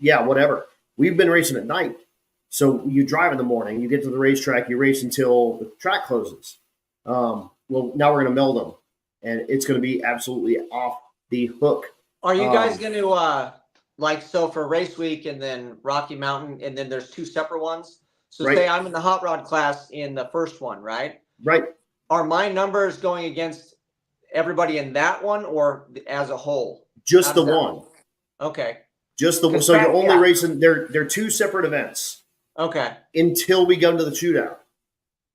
whatever. We've been racing at night. So you drive in the morning, you get to the racetrack, you race until the track closes. Well, now we're going to meld them, and it's going to be absolutely off the hook. Are you guys going to so for Race Week and then Rocky Mountain, and then there's two separate ones? So say I'm in the hot rod class in the first one, right? Right. Are my numbers going against everybody in that one or as a whole? Just the one. Okay. Just the one. So you're only racing. They're two separate events. Okay. Until we go to the shootout.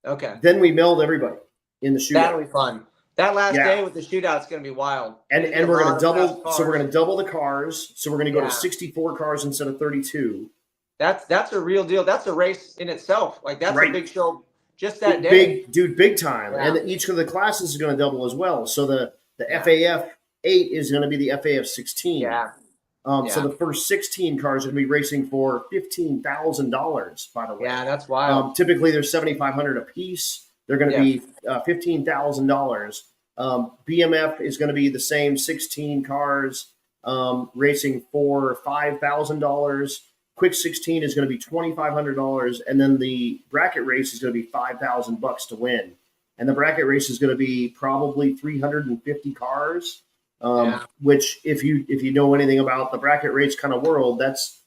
Okay. Then we meld everybody in the shootout. That'll be fun. That last day with the shootout is going to be wild. And we're going to double. So we're going to double the cars. So we're going to go to 64 cars instead of 32. That's a real deal. That's a race in itself. Like that's a big show. Just that day. Big time. Yeah. And each of the classes is going to double as well. So the FAF 8 is going to be the FAF 16. Yeah. So the first 16 cars are going to be racing for $15,000, by the way. Yeah, that's wild. Typically, they're $7,500 a piece. They're going to be $15,000. BMF is going to be the same 16 cars racing for $5,000. Quick 16 is going to be $2,500, and then the bracket race is going to be $5,000 to win. And the bracket race is going to be probably 350 cars. Which if you know anything about the bracket race kind of world, that's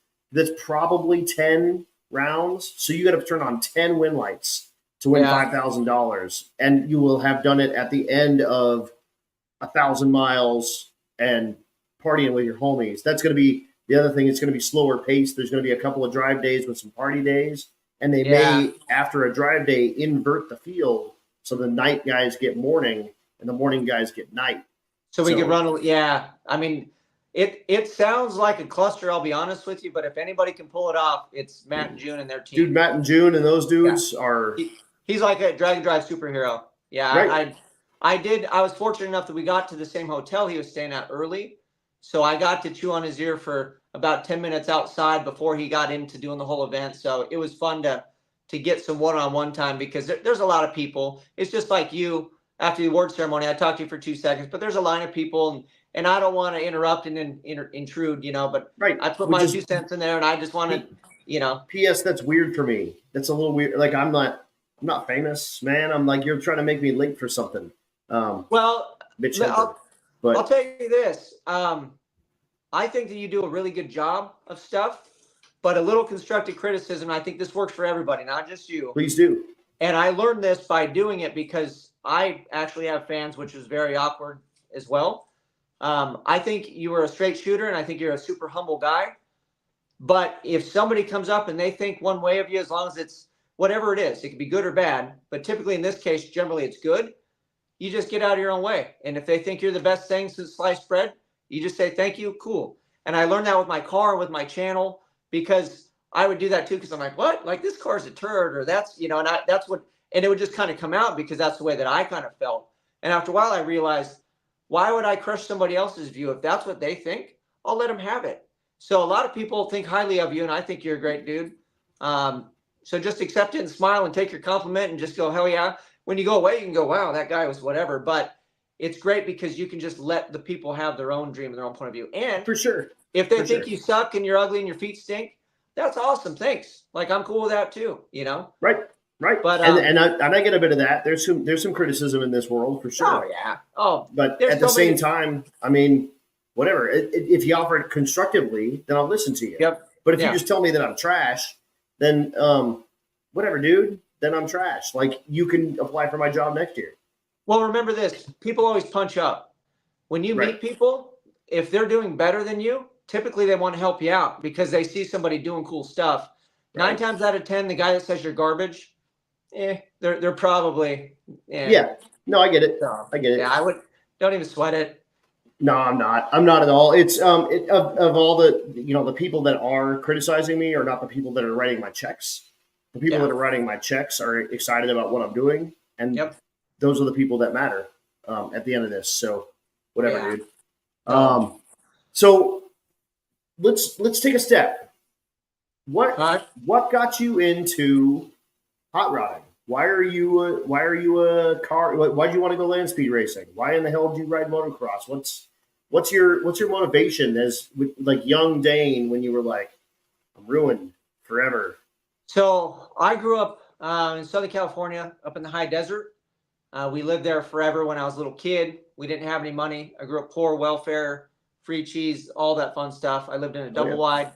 probably 10 rounds. So you got to turn on 10 win lights to win $5,000, and you will have done it at the end of 1,000 miles and partying with your homies. That's going to be the other thing. It's going to be slower pace. There's going to be a couple of drive days with some party days, and they may after a drive day invert the field so the night guys get morning and the morning guys get night. So we could run. Yeah. I mean, it sounds like a cluster, I'll be honest with you, but if anybody can pull it off, it's Matt and June and their team. Dude, Matt and June and those dudes are. He's like a drag and drive superhero. Yeah. I was fortunate enough that we got to the same hotel he was staying at early. So I got to chew on his ear for about 10 minutes outside before he got into doing the whole event. So it was fun to get some one-on-one time because there's a lot of people. It's just like you. After the award ceremony, I talked to you for 2 seconds, but there's a line of people, and I don't want to interrupt and intrude, but I put my 2 cents in there, and I just want to, P.S. That's weird for me. That's a little weird. Like I'm not famous, man. I'm like, you're trying to make me late for something. Well, I'll tell you this. I think that you do a really good job of stuff, but a little constructive criticism. I think this works for everybody, not just you. Please do. And I learned this by doing it because I actually have fans, which is very awkward as well. I think you are a straight shooter, and I think you're a super humble guy. But if somebody comes up and they think one way of you, as long as it's whatever it is, it could be good or bad. But typically in this case, generally it's good. You just get out of your own way. And if they think you're the best thing since sliced bread, you just say, thank you, cool. And I learned that with my car, with my channel, because I would do that too. Because I'm like, what? Like this car's a turd, or that's, and that's what. And it would just kind of come out because that's the way that I kind of felt. And after a while, I realized, why would I crush somebody else's view? If that's what they think, I'll let them have it. So a lot of people think highly of you, and I think you're a great dude. So just accept it and smile and take your compliment and just go, hell yeah. When you go away, you can go, wow, that guy was whatever. But it's great because you can just let the people have their own dream and their own point of view. And for sure, if they think you suck and you're ugly and your feet stink, that's awesome. Thanks. Like I'm cool with that too, Right. Right, but and I get a bit of that. There's some criticism in this world for sure. Oh yeah. But at the same time, I mean, whatever. If you offer it constructively, then I'll listen to you. Yep. But if you just tell me that I'm trash, then whatever, dude, then I'm trash. Like, you can apply for my job next year. Well, remember this, people always punch up. When you meet people, if they're doing better than you, typically they want to help you out because they see somebody doing cool stuff. Right. 9 times out of 10, the guy that says you're garbage, they're probably, yeah. No, I get it. So, I get it. Yeah, don't even sweat it. No, I'm not. I'm not at all. It's of all the the people that are criticizing me are not the people that are writing my checks. The people that are writing my checks are excited about what I'm doing, and those are the people that matter at the end of this. So whatever, dude. So let's take a step. What got you into hot rodding? Why are you a car? Why'd you want to go land speed racing? Why in the hell did you ride motocross? What's your motivation as like young Dane when you were like, I'm ruined forever? So I grew up in Southern California, up in the high desert. We lived there forever when I was a little kid. We didn't have any money. I grew up poor, welfare, free cheese, all that fun stuff. I lived in a double wide.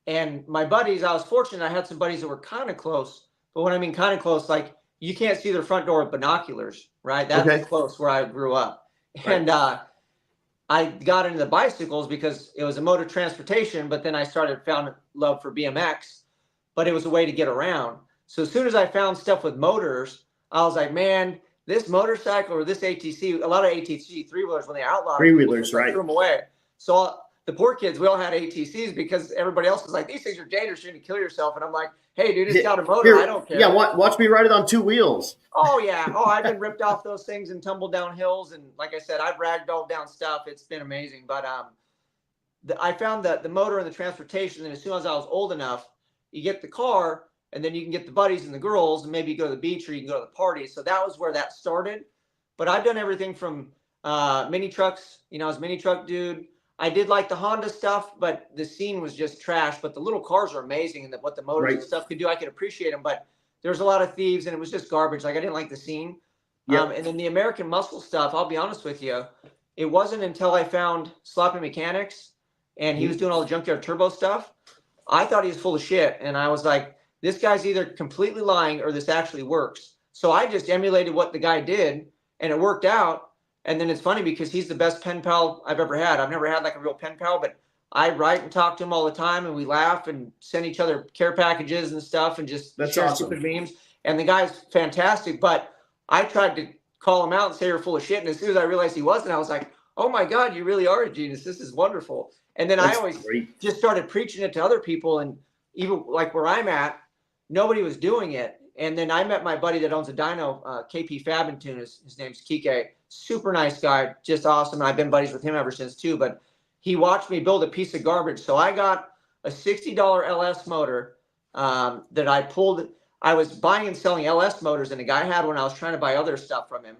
And my buddies, I was fortunate. I had some buddies that were kind of close. But when I mean kind of close, like you can't see their front door with binoculars, right? That's close where I grew up. Right. And I got into the bicycles because it was a mode of transportation, but then I found love for BMX, but it was a way to get around. So as soon as I found stuff with motors, I was like, man, this motorcycle or this ATC, a lot of ATC three-wheelers, when they outlawed three-wheelers, right? Threw them away. So the poor kids, we all had ATCs because everybody else was like, these things are dangerous, you're going to kill yourself. And I'm like, hey, dude, it's got a motor. I don't care. Yeah, watch me ride it on 2 wheels. Oh, yeah. Oh, I've been ripped off those things and tumbled down hills. And like I said, I've ragdolled down stuff. It's been amazing. But I found the motor and the transportation. And as soon as I was old enough, you get the car and then you can get the buddies and the girls and maybe you go to the beach or you can go to the party. So that was where that started. But I've done everything from mini trucks. I was a mini truck dude. I did like the Honda stuff, but the scene was just trash. But the little cars are amazing, and what the motors and stuff could do, I could appreciate them. But there's a lot of thieves, and it was just garbage. Like I didn't like the scene. Yep. And then the American Muscle stuff, I'll be honest with you, it wasn't until I found Sloppy Mechanics, and he was doing all the junkyard turbo stuff. I thought he was full of shit, and I was like, this guy's either completely lying or this actually works. So I just emulated what the guy did, and it worked out. And then it's funny because he's the best pen pal I've ever had. I've never had like a real pen pal, but I write and talk to him all the time, and we laugh and send each other care packages and stuff and just share stupid memes. And the guy's fantastic, but I tried to call him out and say you're full of shit. And as soon as I realized he wasn't, I was like, oh my God, you really are a genius. This is wonderful. And then I always just started preaching it to other people. And even like where I'm at, nobody was doing it. And then I met my buddy that owns a dyno, KP Fab and Tune. His name's Kike. Super nice guy, just awesome. And I've been buddies with him ever since too. But he watched me build a piece of garbage. So I got a $60 LS motor that I pulled. I was buying and selling LS motors, and the guy had one. I was trying to buy other stuff from him.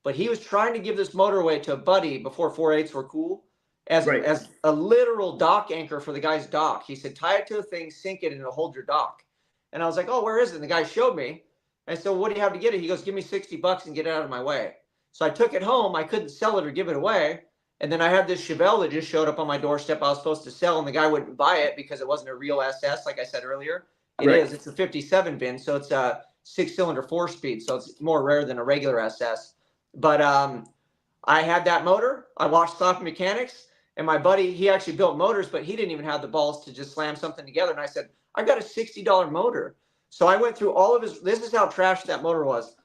But he was trying to give this motor away to a buddy before 4.8s were cool as a literal dock anchor for the guy's dock. He said, tie it to a thing, sink it, and it'll hold your dock. And I was like, oh, where is it? And the guy showed me. I said, what do you have to get it? He goes, give me $60 and get it out of my way. So I took it home. I couldn't sell it or give it away. And then I had this Chevelle that just showed up on my doorstep I was supposed to sell, and the guy wouldn't buy it because it wasn't a real SS, like I said earlier. It is. It's a 57 bin, so it's a 6-cylinder 4-speed, so it's more rare than a regular SS. But I had that motor. I watched Sloppy Mechanics, and my buddy, he actually built motors, but he didn't even have the balls to just slam something together. And I said, I got a $60 motor. So I went through all of his – this is how trash that motor was.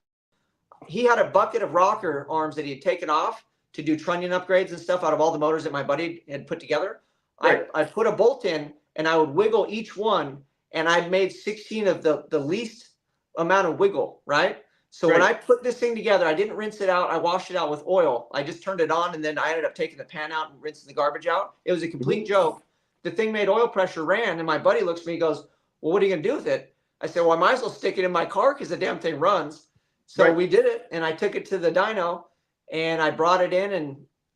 He had a bucket of rocker arms that he had taken off to do trunnion upgrades and stuff out of all the motors that my buddy had put together. I put a bolt in, and I would wiggle each one, and I made 16 of the least amount of wiggle, right? So when I put this thing together, I didn't rinse it out. I washed it out with oil. I just turned it on, and then I ended up taking the pan out and rinsing the garbage out. It was a complete joke. The thing made oil pressure ran, and my buddy looks at me and goes, well, what are you going to do with it? I said, well, I might as well stick it in my car because the damn thing runs. So we did it, and I took it to the dyno, and I brought it in,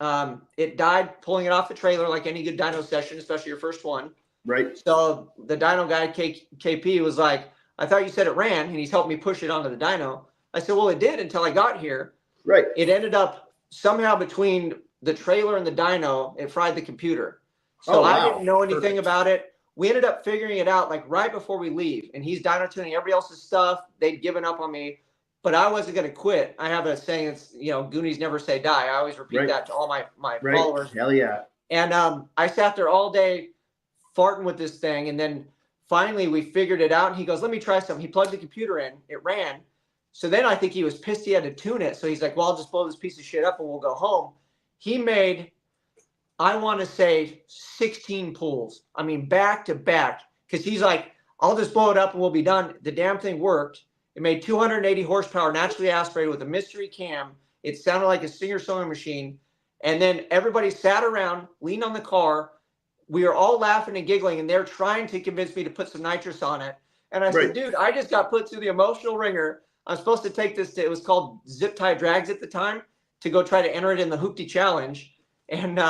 and it died pulling it off the trailer like any good dyno session, especially your first one. Right. So the dyno guy, KP, was like, I thought you said it ran, and he's helped me push it onto the dyno. I said, well, it did until I got here. Right. It ended up somehow between the trailer and the dyno, it fried the computer. So I didn't know anything about it. we ended up figuring it out like right before we leave. And he's dyno tuning everybody else's stuff. They'd given up on me, but I wasn't going to quit. I have a saying, it's, you know, Goonies never say die. I always repeat that to all my followers. Hell yeah. And I sat there all day farting with this thing. And then finally we figured it out. And he goes, let me try something. He plugged the computer in. It ran. So then I think he was pissed he had to tune it. So he's like, well, I'll just blow this piece of shit up and we'll go home. He made, I want to say 16 pulls. I mean, back to back. Because he's like, I'll just blow it up and we'll be done. The damn thing worked. It made 280 horsepower, naturally aspirated with a mystery cam. It sounded like a Singer sewing machine. And then everybody sat around, leaned on the car. We were all laughing and giggling, and they're trying to convince me to put some nitrous on it. And I said, dude, I just got put through the emotional ringer. I'm supposed to take this to, it was called Zip Tie Drags at the time, to go try to enter it in the Hoopty Challenge. And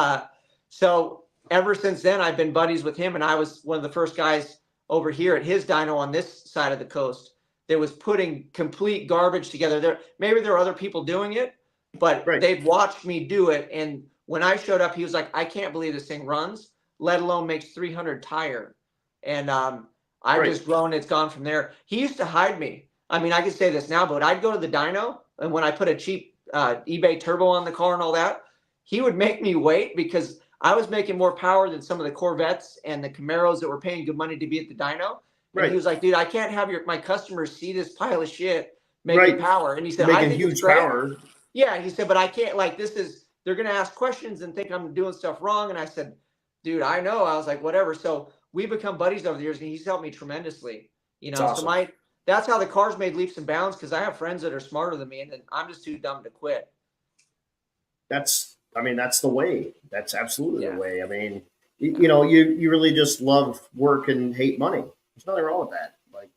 so ever since then, I've been buddies with him. And I was one of the first guys over here at his dyno on this side of the coast that was putting complete garbage together. Maybe there were other people doing it, but they'd watched me do it. And when I showed up, he was like, I can't believe this thing runs, let alone makes 300 tire. And I've just grown. It's gone from there. He used to hide me. I mean, I could say this now, but I'd go to the dyno, and when I put a cheap eBay turbo on the car and all that, he would make me wait because I was making more power than some of the Corvettes and the Camaros that were paying good money to be at the dyno. And he was like, dude, I can't have my customers see this pile of shit making power. And he said, I think it's great. Power. Yeah, he said, but I can't, like, they're going to ask questions and think I'm doing stuff wrong. And I said, dude, I know. I was like, whatever. So we become buddies over the years, and he's helped me tremendously. You know, awesome. So that's how the car's made leaps and bounds, because I have friends that are smarter than me, and I'm just too dumb to quit. That's the way. That's absolutely the way. I mean, you know, you really just love work and hate money. There's nothing wrong with that. Like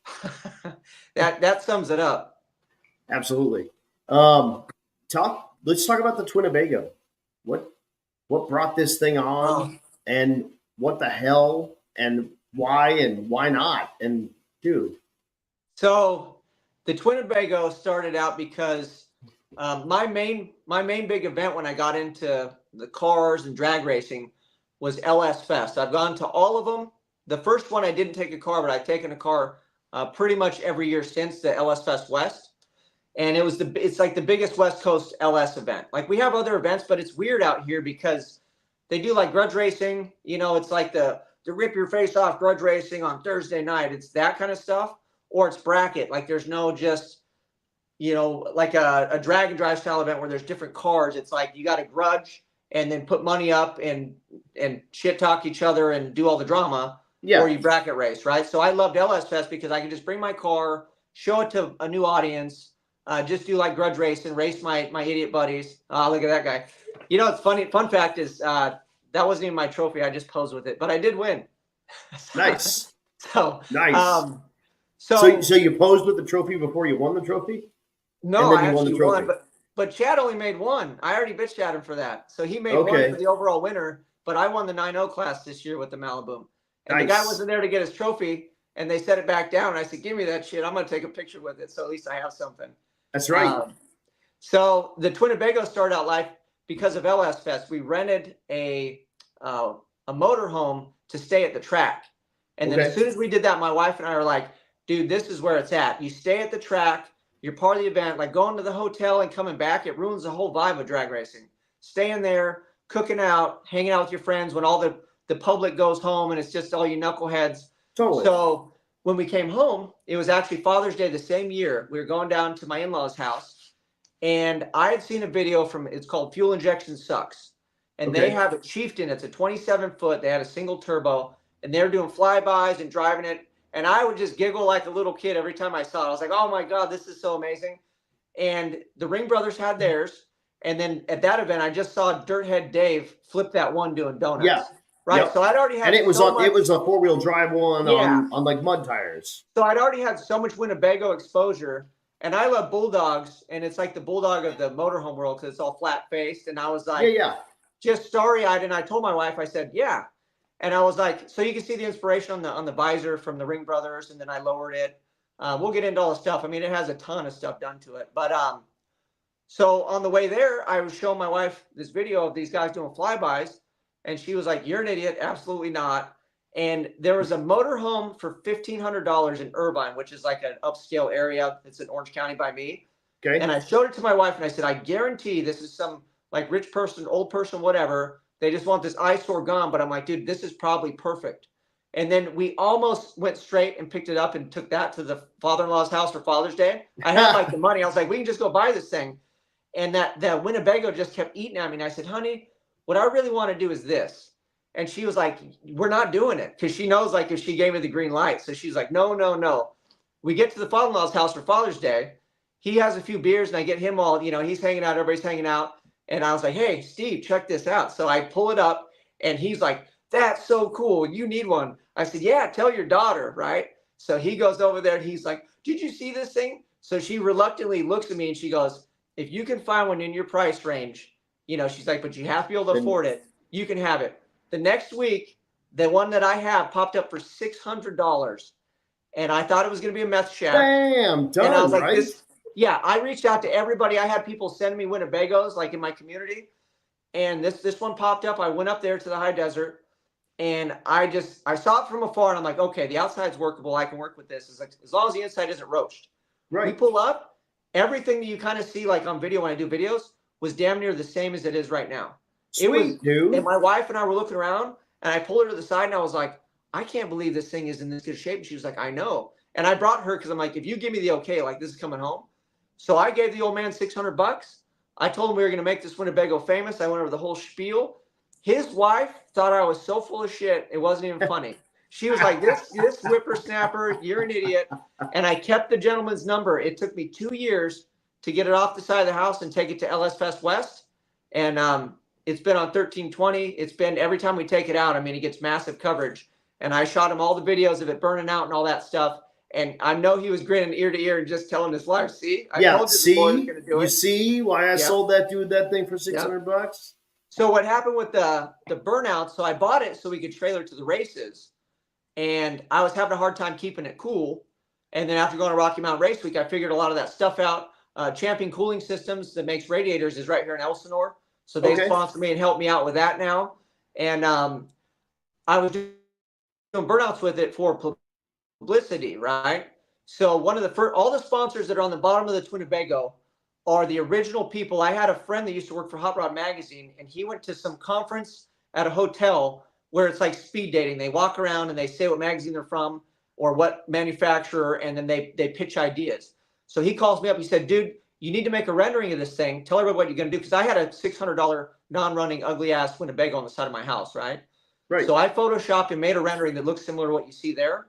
that sums it up. Absolutely. Let's talk about the Twin Abago. What brought this thing on, and what the hell, and why not? And dude. So the Twinnebago started out because my main big event when I got into the cars and drag racing was LS Fest. I've gone to all of them. The first one I didn't take a car, but I've taken a car pretty much every year since, the LS Fest West. And it's like the biggest West Coast LS event. Like, we have other events, but it's weird out here because they do like grudge racing. You know, it's like the rip your face off grudge racing on Thursday night. It's that kind of stuff. Or it's bracket. Like, there's no just, you know, like a drag and drive style event where there's different cars. It's like you got to grudge and then put money up and shit talk each other and do all the drama. Yeah. Or you bracket race, right? So I loved LS Fest because I could just bring my car, show it to a new audience, just do like grudge race and race my idiot buddies. Look at that guy. You know, it's funny. Fun fact is that wasn't even my trophy. I just posed with it, but I did win. Nice. Nice. So you posed with the trophy before you won the trophy? No, I actually won, but Chad only made one. I already bitched at him for that. So he made one for the overall winner, but I won the 9.0 class this year with the Maliboom. And the guy wasn't there to get his trophy, and they set it back down. And I said, give me that shit. I'm going to take a picture with it, so at least I have something. That's right. So the Twinnebago started out life because of LS Fest. We rented a motorhome to stay at the track. And then as soon as we did that, my wife and I were like, dude, this is where it's at. You stay at the track. You're part of the event. Like, going to the hotel and coming back, it ruins the whole vibe of drag racing. Staying there, cooking out, hanging out with your friends when all the public goes home and it's just all you knuckleheads. Totally. So when we came home, it was actually Father's Day the same year. We were going down to my in-laws' house, and I had seen a video it's called Fuel Injection Sucks. And they have a Chieftain. It's a 27-foot. They had a single turbo, and they're doing flybys and driving it. And I would just giggle like a little kid every time I saw it. I was like, oh my God, this is so amazing. And the Ring Brothers had theirs. And then at that event, I just saw Dirthead Dave flip that one doing donuts. Yeah. Right. Yep. So I'd already had, and it was a 4-wheel drive one on like mud tires. So I'd already had so much Winnebago exposure, and I love bulldogs, and it's like the bulldog of the motorhome world because it's all flat faced. And I was like, just starry eyed. And I told my wife, I said, yeah. And I was like, so you can see the inspiration on the visor from the Ring Brothers, and then I lowered it. We'll get into all the stuff. I mean, it has a ton of stuff done to it. But so on the way there, I was showing my wife this video of these guys doing flybys. And she was like, you're an idiot. Absolutely not. And there was a motorhome for $1,500 in Irvine, which is like an upscale area. It's in Orange County by me. Okay. And I showed it to my wife and I said, I guarantee this is some like rich person, old person, whatever. They just want this eyesore gone. But I'm like, dude, this is probably perfect. And then we almost went straight and picked it up and took that to the father-in-law's house for Father's Day. I had like the money. I was like, we can just go buy this thing. And that Winnebago just kept eating at me. And I said, honey, what I really want to do is this. And she was like, we're not doing it. Because she knows like if she gave me the green light. So she's like, no, no, no. We get to the father-in-law's house for Father's Day. He has a few beers and I get him all, he's hanging out, everybody's hanging out. And I was like, hey, Steve, check this out. So I pull it up and he's like, that's so cool. You need one. I said, yeah, tell your daughter, right? So he goes over there and he's like, did you see this thing? So she reluctantly looks at me and she goes, if you can find one in your price range, she's like, but you have to be able to afford it. You can have it. The next week, the one that I have popped up for $600. And I thought it was going to be a meth shack. Bam, done, and I was like, right? Yeah, I reached out to everybody. I had people send me Winnebagos like in my community. And this one popped up. I went up there to the high desert and I saw it from afar and I'm like, okay, the outside's workable. I can work with this. It's like, as long as the inside isn't roached. Right. We pull up, everything that you kind of see like on video when I do videos was damn near the same as it is right now. Sweet, dude. And my wife and I were looking around and I pulled her to the side and I was like, I can't believe this thing is in this good shape. And she was like, I know. And I brought her because I'm like, if you give me the okay, like this is coming home. So I gave the old man $600. I told him we were going to make this Winnebago famous. I went over the whole spiel. His wife thought I was so full of shit. It wasn't even funny. She was like, this whippersnapper, you're an idiot. And I kept the gentleman's number. It took me 2 years to get it off the side of the house and take it to LS Fest West. And it's been on 1320. It's been every time we take it out. I mean, it gets massive coverage. And I shot him all the videos of it burning out and all that stuff. And I know he was grinning ear to ear and just telling his wife, see, I told you the boy was going to do it. You see why I sold that dude that thing for $600? So what happened with the burnout? So I bought it so we could trailer to the races. And I was having a hard time keeping it cool. And then after going to Rocky Mountain Race Week, I figured a lot of that stuff out. Champion Cooling Systems that makes radiators is right here in Elsinore. So they sponsor me and help me out with that now. And I was doing burnouts with it for publicity, right? So one of the first, all the sponsors that are on the bottom of the Twinnebago are the original people. I had a friend that used to work for Hot Rod Magazine, and he went to some conference at a hotel where it's like speed dating. They walk around and they say what magazine they're from or what manufacturer, and then they pitch ideas. So he calls me up. He said, dude, you need to make a rendering of this thing. Tell everybody what you're going to do. Because I had a $600 non-running ugly-ass Winnebago on the side of my house, right? Right. So I photoshopped and made a rendering that looks similar to what you see there.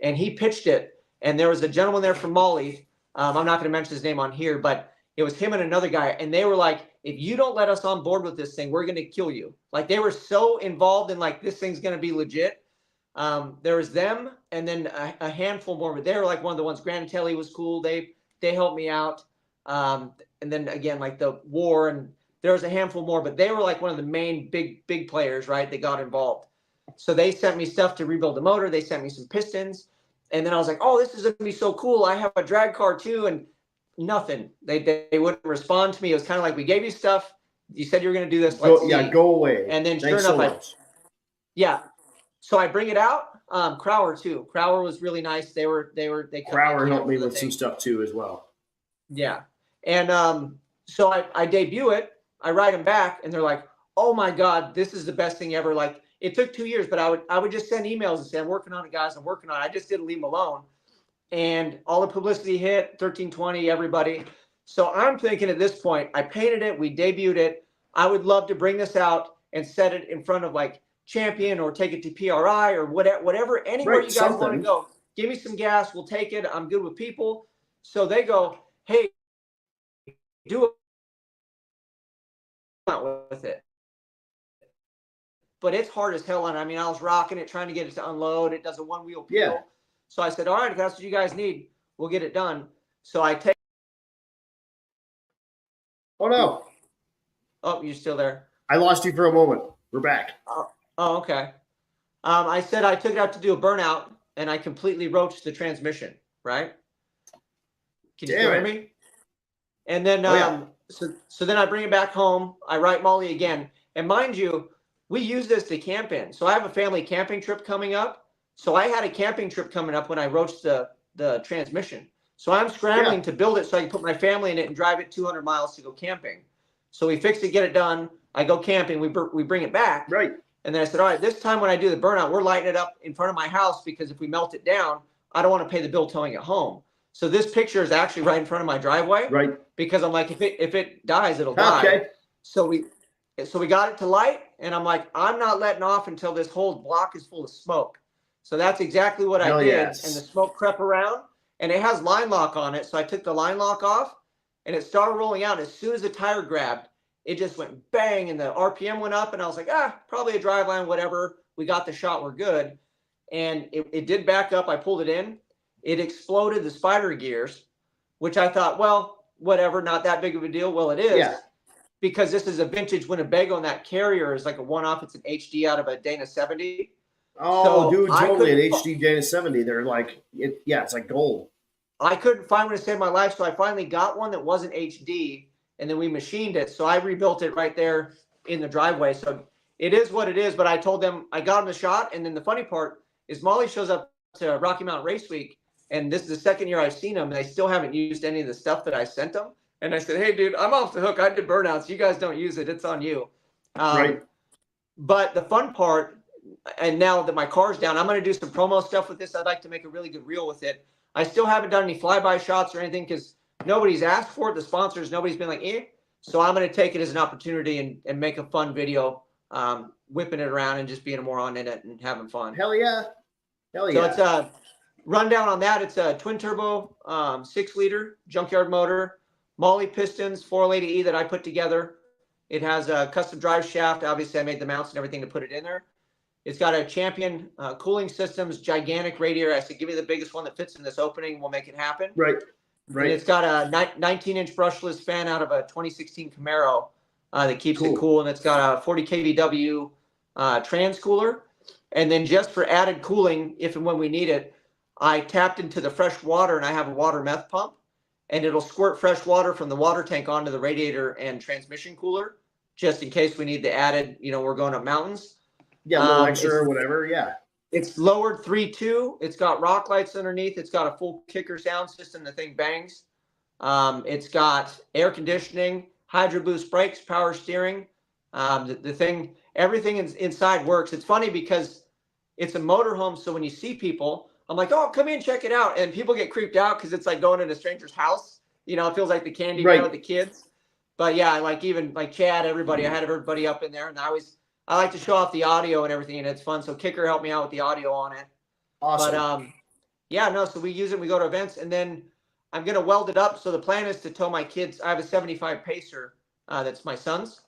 And he pitched it. And there was a gentleman there from Mali. I'm not going to mention his name on here, but it was him and another guy. And they were like, if you don't let us on board with this thing, we're going to kill you. Like they were so involved in like, this thing's going to be legit. There was them and then a handful more, but they were like one of the ones. Granatelli was cool. They helped me out. And then again, like the Warr, and there was a handful more, but they were like one of the main big players, right? They got involved. So they sent me stuff to rebuild the motor. They sent me some pistons. And then I was like, oh, this is going to be so cool. I have a drag car too. And nothing. They wouldn't respond to me. It was kind of like, we gave you stuff. You said you were going to do this. Let's see. Go away. And then Thanks sure enough, so so I bring it out. Crower too. Crower was really nice. They Crower helped me with some stuff too as well. Yeah. And so I debut it. I write them back and they're like, oh my God, this is the best thing ever. Like it took 2 years, but I would just send emails and say, I'm working on it, guys. I'm working on it. I just didn't leave them alone. And all the publicity hit, 1320, everybody. So I'm thinking at this point, I painted it. We debuted it. I would love to bring this out and set it in front of like Champion or take it to PRI or whatever, anywhere you guys want to go. Give me some gas. We'll take it. I'm good with people. So they go, hey, do it with it. But it's hard as hell. And I mean, I was rocking it, trying to get it to unload. It does a one-wheel peel. Yeah. So I said, all right, if that's what you guys need, we'll get it done. So I take. Oh, no. Oh, you're still there. I lost you for a moment. We're back. Oh, okay. I said I took it out to do a burnout, and I completely roached the transmission, right? Can you still hear me? And then, so then I bring it back home. I write Molly again. And mind you, we use this to camp in. So I have a family camping trip coming up. So I had a camping trip coming up when I roached the transmission. So I'm scrambling to build it so I can put my family in it and drive it 200 miles to go camping. So we fix it, get it done. I go camping. We bring it back. Right. And then I said, all right, this time when I do the burnout, we're lighting it up in front of my house because if we melt it down, I don't want to pay the bill towing it home. So this picture is actually right in front of my driveway. Right. Because I'm like, if it dies, it'll die. Okay. So we got it to light, and I'm like, I'm not letting off until this whole block is full of smoke. So that's exactly what I did. Yes. And the smoke crept around, and it has line lock on it. So I took the line lock off, and it started rolling out. As soon as the tire grabbed, it just went bang, and the RPM went up, and I was like, probably a drive line, whatever. We got the shot, we're good. And it did back up. I pulled it in. It exploded the spider gears, which I thought, well, whatever, not that big of a deal. Well, it is, because this is a vintage Winnebago, and that carrier is like a one-off. It's an HD out of a Dana 70. Oh, so dude, totally an HD Dana 70. They're like, it's like gold. I couldn't find one to save my life, so I finally got one that wasn't HD, and then we machined it. So I rebuilt it right there in the driveway. So it is what it is, but I told them, I got them the shot, and then the funny part is Molly shows up to Rocky Mountain Race Week, and this is the second year I've seen them, and they still haven't used any of the stuff that I sent them. And I said, hey, dude, I'm off the hook. I did burnouts. You guys don't use it. It's on you. Right. But the fun part, and now that my car's down, I'm going to do some promo stuff with this. I'd like to make a really good reel with it. I still haven't done any flyby shots or anything because nobody's asked for it. The sponsors, nobody's been like, So I'm going to take it as an opportunity and make a fun video, whipping it around and just being a moron in it and having fun. Hell yeah. So it's a rundown on that. It's a twin turbo, 6-liter junkyard motor, Molly pistons, 480E that I put together. It has a custom drive shaft. Obviously, I made the mounts and everything to put it in there. It's got a Champion cooling systems, gigantic radiator. I said, give me the biggest one that fits in this opening. We'll make it happen. Right. And it's got a 19-inch brushless fan out of a 2016 Camaro that keeps it cool. And it's got a 40 kVW trans cooler. And then just for added cooling, if and when we need it, I tapped into the fresh water, and I have a water meth pump. And it'll squirt fresh water from the water tank onto the radiator and transmission cooler, just in case we need the added, we're going up mountains. Yeah, a little extra or whatever, It's lowered 3.2. It's got rock lights underneath. It's got a full kicker sound system. The thing bangs. It's got air conditioning, Hydro Boost brakes, power steering. Everything inside works. It's funny because it's a motorhome, so when you see people, I'm like, oh, come in, check it out. And people get creeped out because it's like going in a stranger's house. It feels like the candy man with the kids. But yeah, even Chad, everybody, I had everybody up in there. And I like to show off the audio and everything, and it's fun. So Kicker helped me out with the audio on it. Awesome. But so we use it. We go to events, and then I'm going to weld it up. So the plan is to tow my kids. I have a 75 Pacer that's my son's.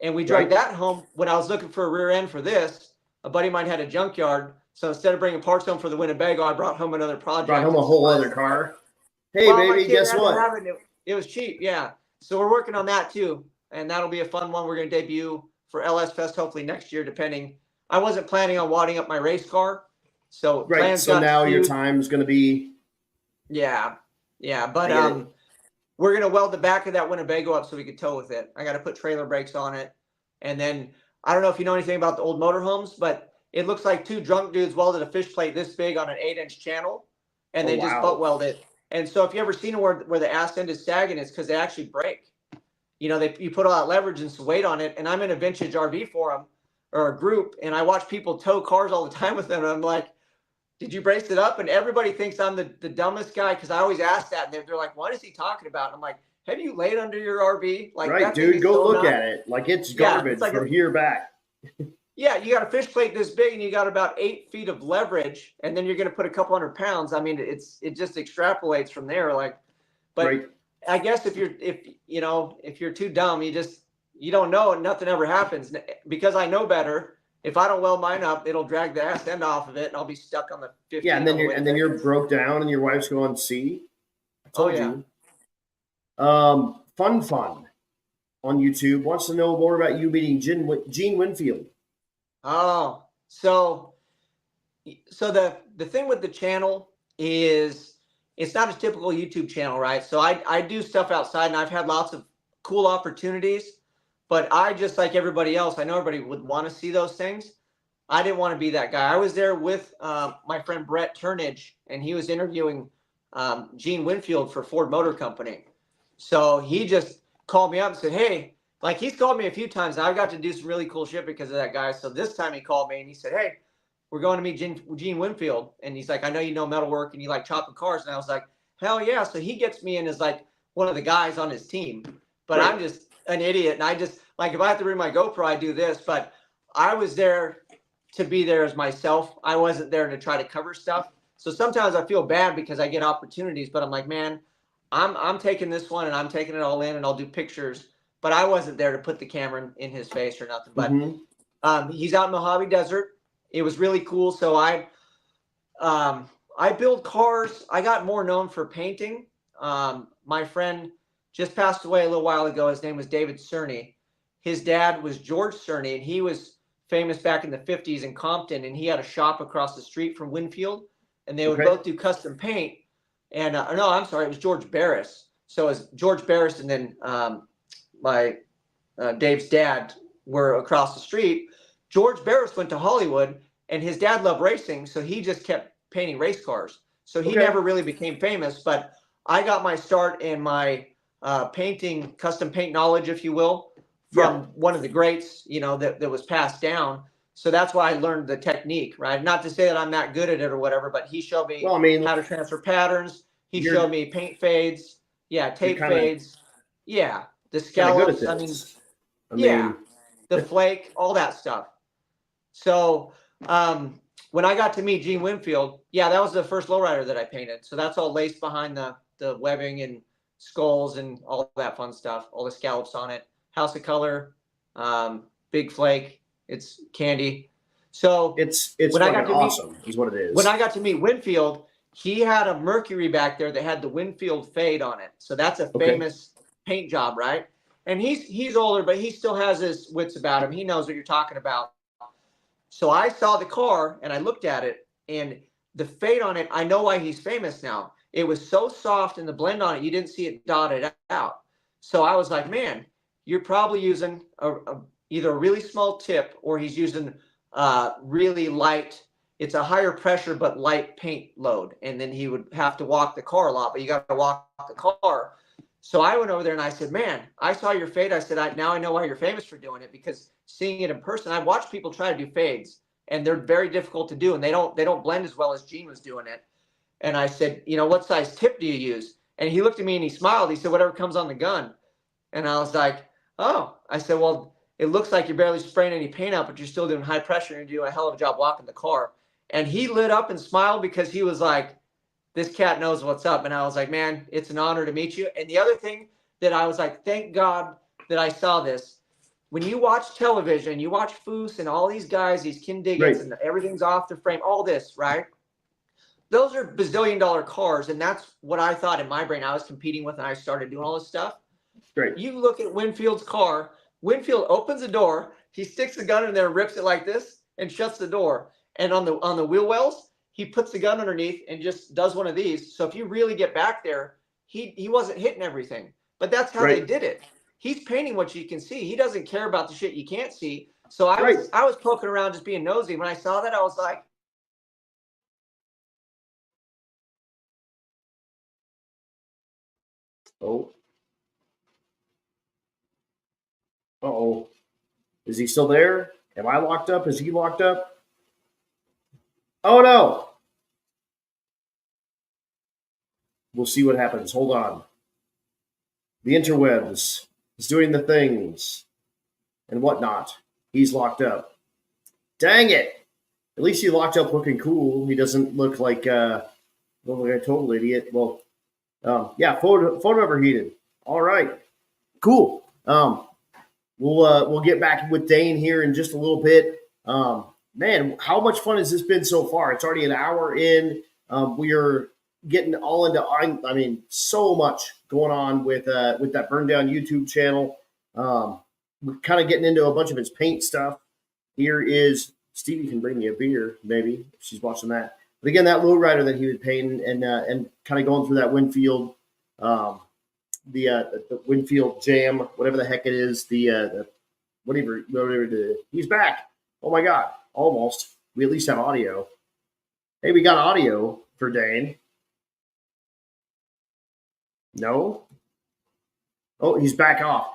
And we dragged that home when I was looking for a rear end for this. A buddy of mine had a junkyard. So instead of bringing parts home for the Winnebago, I brought home another project. Brought home a whole other car. Hey, baby, guess what? It was cheap, yeah. So we're working on that too. And that'll be a fun one. We're going to debut for LS Fest hopefully next year, depending. I wasn't planning on wadding up my race car. So so now your time's going to be. Yeah. But we're going to weld the back of that Winnebago up so we can tow with it. I got to put trailer brakes on it. And then I don't know if you know anything about the old motorhomes, but it looks like two drunk dudes welded a fish plate this big on an 8-inch channel, and they just butt weld it. And so if you ever seen where the ass end is sagging, it's because they actually break. You put all that leverage and some weight on it. And I'm in a vintage RV forum or a group, and I watch people tow cars all the time with them. And I'm like, did you brace it up? And everybody thinks I'm the dumbest guy because I always ask that. And they're like, what is he talking about? And I'm like, have you laid under your RV? Right, dude, go look at it. Like it's garbage from here back. Yeah, you got a fish plate this big, and you got about 8 feet of leverage, and then you're going to put a couple hundred pounds. I mean, it just extrapolates from there. I guess if you're too dumb, you don't know, and nothing ever happens. Because I know better. If I don't weld mine up, it'll drag the ass end off of it, and I'll be stuck on the 50. Yeah, and then you're broke down, and your wife's going, see, I told you. Fun on YouTube wants to know more about you meeting Gene Winfield. Oh, so the thing with the channel is it's not a typical YouTube channel, right? So I do stuff outside, and I've had lots of cool opportunities, But I, just like everybody else, I know everybody would want to see those things. I didn't want to be that guy. I was there with my friend Brett Turnage, and he was interviewing Gene Winfield for Ford Motor Company. So he just called me up and said, hey, like he's called me a few times. And I got to do some really cool shit because of that guy. So this time he called me and he said, hey, we're going to meet Gene Winfield. And he's like, I know you know metalwork and you like chopping cars. And I was like, hell yeah. So he gets me in as like one of the guys on his team. But right. I'm just an idiot. And I just, like, if I have to bring my GoPro, I do this. But I was there to be there as myself. I wasn't there to try to cover stuff. So sometimes I feel bad because I get opportunities, but I'm like, man, I'm taking this one and I'm taking it all in and I'll do pictures. But I wasn't there to put the camera in his face or nothing. But he's out in the Mojave Desert. It was really cool. So I build cars. I got more known for painting. My friend just passed away a little while ago. His name was David Cerny. His dad was George Cerny, and he was famous back in the 50s in Compton, and he had a shop across the street from Winfield, and they would both do custom paint. And no, I'm sorry, it was George Barris. So it was George Barris and then my Dave's dad were across the street. George Barris went to Hollywood, and his dad loved racing, so he just kept painting race cars. So he never really became famous, but I got my start in my painting, custom paint knowledge, if you will, from one of the greats, you know, that was passed down. So that's why I learned the technique, right? Not to say that I'm that good at it or whatever, but he showed me how to transfer patterns. He showed me paint fades, tape fades, the scallops. The flake, all that stuff. So when I got to meet Gene Winfield, that was the first lowrider that I painted. So that's all laced behind the webbing and skulls and all that fun stuff, all the scallops on it. House of Color, big flake, it's candy. So it's awesome is what it is. When I got to meet Winfield, he had a Mercury back there that had the Winfield fade on it. So that's a famous paint job, right? And he's older, but he still has his wits about him. He knows what you're talking about. So I saw the car and I looked at it, and the fade on it, I know why he's famous now. It was so soft, and the blend on it, you didn't see it dotted out. So I was like, man, you're probably using either a really small tip, or he's using really light. It's a higher pressure but light paint load, and then he would have to walk the car a lot. But you got to walk the car. So I went over there and I said, man, I saw your fade. I said, now I know why you're famous for doing it, because seeing it in person, I've watched people try to do fades, and they're very difficult to do, and they don't blend as well as Gene was doing it. And I said, what size tip do you use? And he looked at me and he smiled. He said, whatever comes on the gun. And I was like, oh. I said, well, it looks like you're barely spraying any paint out, but you're still doing high pressure and you're doing a hell of a job walking the car. And he lit up and smiled, because he was like, this cat knows what's up. And I was like, man, it's an honor to meet you. And the other thing that I was like, thank God that I saw this. When you watch television, you watch Foose and all these guys, these Ken Diggins, and everything's off the frame, all this, right? Those are bazillion-dollar cars, and that's what I thought in my brain I was competing with, and I started doing all this stuff. You look at Winfield's car. Winfield opens the door. He sticks the gun in there, rips it like this, and shuts the door. And on the wheel wells, he puts the gun underneath and just does one of these. So if you really get back there, he wasn't hitting everything. But that's how they did it. He's painting what you can see. He doesn't care about the shit you can't see. So I was poking around, just being nosy. When I saw that, I was like, Uh-oh. Is he still there? Am I locked up? Is he locked up? Oh, no. We'll see what happens. Hold on. The interwebs is doing the things and whatnot. He's locked up. Dang it. At least he locked up looking cool. He doesn't look like a total idiot. Well, photo overheated. All right. Cool. We'll get back with Dane here in just a little bit. Man, how much fun has this been so far? It's already an hour in. We are getting all into, so much going on with that Burndown YouTube channel. We're kind of getting into a bunch of his paint stuff. Here is Stevie can bring me a beer, maybe, if she's watching that. But again, that lowrider that he was painting and kind of going through that Winfield, the Winfield Jam, whatever the heck it is, the whatever it is. He's back. Oh my God. Almost. We at least have audio. Hey, we got audio for Dane. No? Oh, he's back off.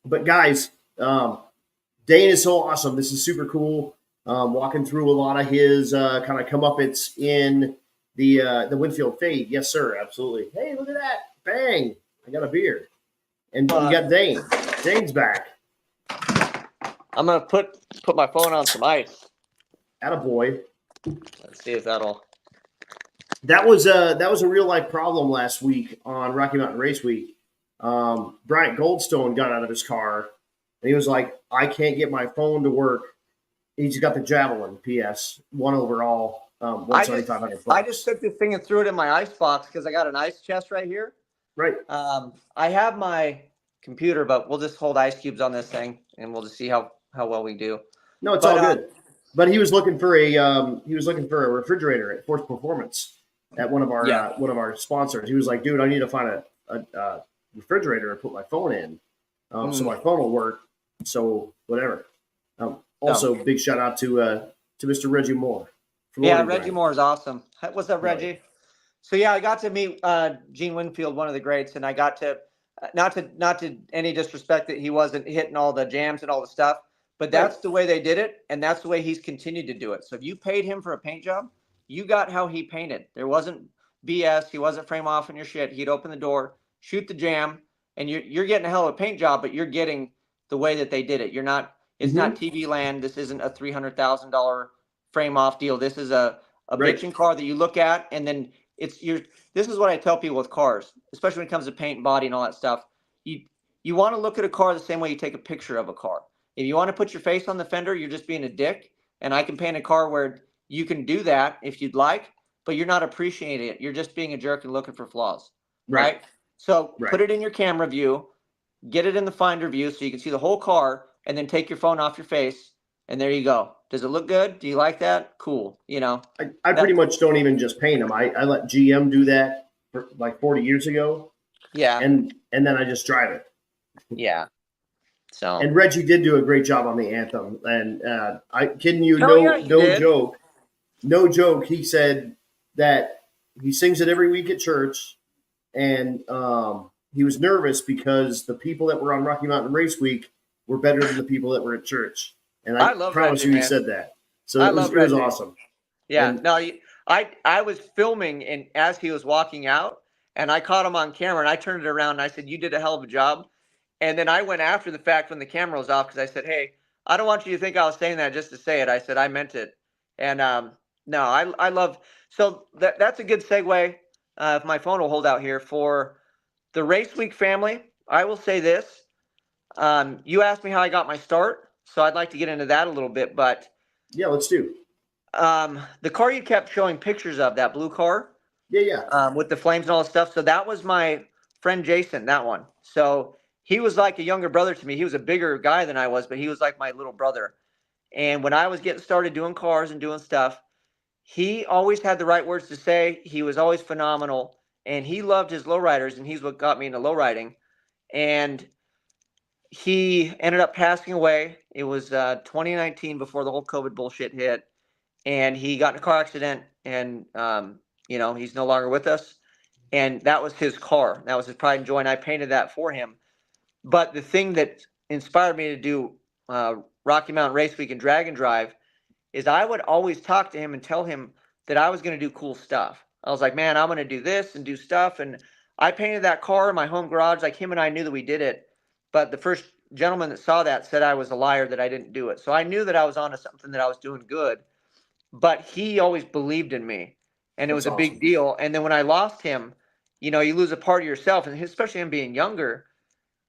But guys, Dane is so awesome. This is super cool. Walking through a lot of his kind of comeuppance in the Winfield fade. Yes, sir. Absolutely. Hey, look at that. Bang. I got a beard. And we got Dane. Dane's back. I'm gonna put my phone on some ice. Attaboy. Let's see if that'll. That was a real life problem last week on Rocky Mountain Race Week. Bryant Goldstone got out of his car and he was like, I can't get my phone to work. He's got the Javelin PS, one overall, 175 I just took this thing and threw it in my ice box because I got an ice chest right here. Right. I have my computer, but we'll just hold ice cubes on this thing and we'll just see how well we do. No, it's all good. But he was looking for a refrigerator at Warr Performance at one of our sponsors. He was like, dude, I need to find a refrigerator and put my phone in, so my phone will work. So whatever. Also, big shout out to Mr. Reggie Moore. Yeah, Reggie Moore is awesome. What's up, Reggie? Right. So yeah, I got to meet Gene Winfield, one of the greats, and I got to not to any disrespect that he wasn't hitting all the jams and all the stuff, but that's the way they did it, and that's the way he's continued to do it. So if you paid him for a paint job, you got how he painted. There wasn't BS. He wasn't frame off in your shit. He'd open the door, shoot the jam, and you're getting a hell of a paint job, but you're getting the way that they did it. You're not. It's not TV land. This isn't a $300,000 frame off deal. This is a bitching car that you look at, and then this is what I tell people with cars, especially when it comes to paint and body and all that stuff. You want to look at a car the same way you take a picture of a car. If you want to put your face on the fender, you're just being a dick. And I can paint a car where you can do that if you'd like, but you're not appreciating it. You're just being a jerk and looking for flaws. Right? So put it in your camera view, get it in the finder view so you can see the whole car, and then take your phone off your face, and there you go. Does it look good? Do you like that? Cool. You know, I pretty much don't even just paint them. I let GM do that for like 40 years ago. Yeah. And then I just drive it. Yeah. So. And Reggie did do a great job on the anthem. And I kidding you, no joke. He said that he sings it every week at church, and he was nervous because the people that were on Rocky Mountain Race Week were better than the people that were at church. And I promise you, he said that. So it was awesome. Yeah. I was filming and as he was walking out, and I caught him on camera, and I turned it around and I said, "You did a hell of a job." And then I went after the fact when the camera was off because I said, "Hey, I don't want you to think I was saying that just to say it." I said, "I meant it." And no, I love. So that's a good segue. If my phone will hold out here for the Race Week family, I will say this. You asked me how I got my start, so I'd like to get into that a little bit. But yeah, let's do. The car you kept showing pictures of, that blue car. Yeah. With the flames and all that stuff. So that was my friend Jason, that one. So he was like a younger brother to me. He was a bigger guy than I was, but he was like my little brother. And when I was getting started doing cars and doing stuff, he always had the right words to say. He was always phenomenal, and he loved his lowriders, and he's what got me into lowriding. And he ended up passing away. It was 2019 before the whole COVID bullshit hit, and he got in a car accident, and he's no longer with us. And that was his car. That was his pride and joy, and I painted that for him. But the thing that inspired me to do Rocky Mountain Race Week and Drag and Drive is I would always talk to him and tell him that I was going to do cool stuff. I was like, man, I'm going to do this and do stuff. And I painted that car in my home garage. Like, him and I knew that we did it. But the first gentleman that saw that said I was a liar, that I didn't do it. So I knew that I was onto something, that I was doing good. But he always believed in me. And it was a big deal. And then when I lost him, you lose a part of yourself, and especially him being younger.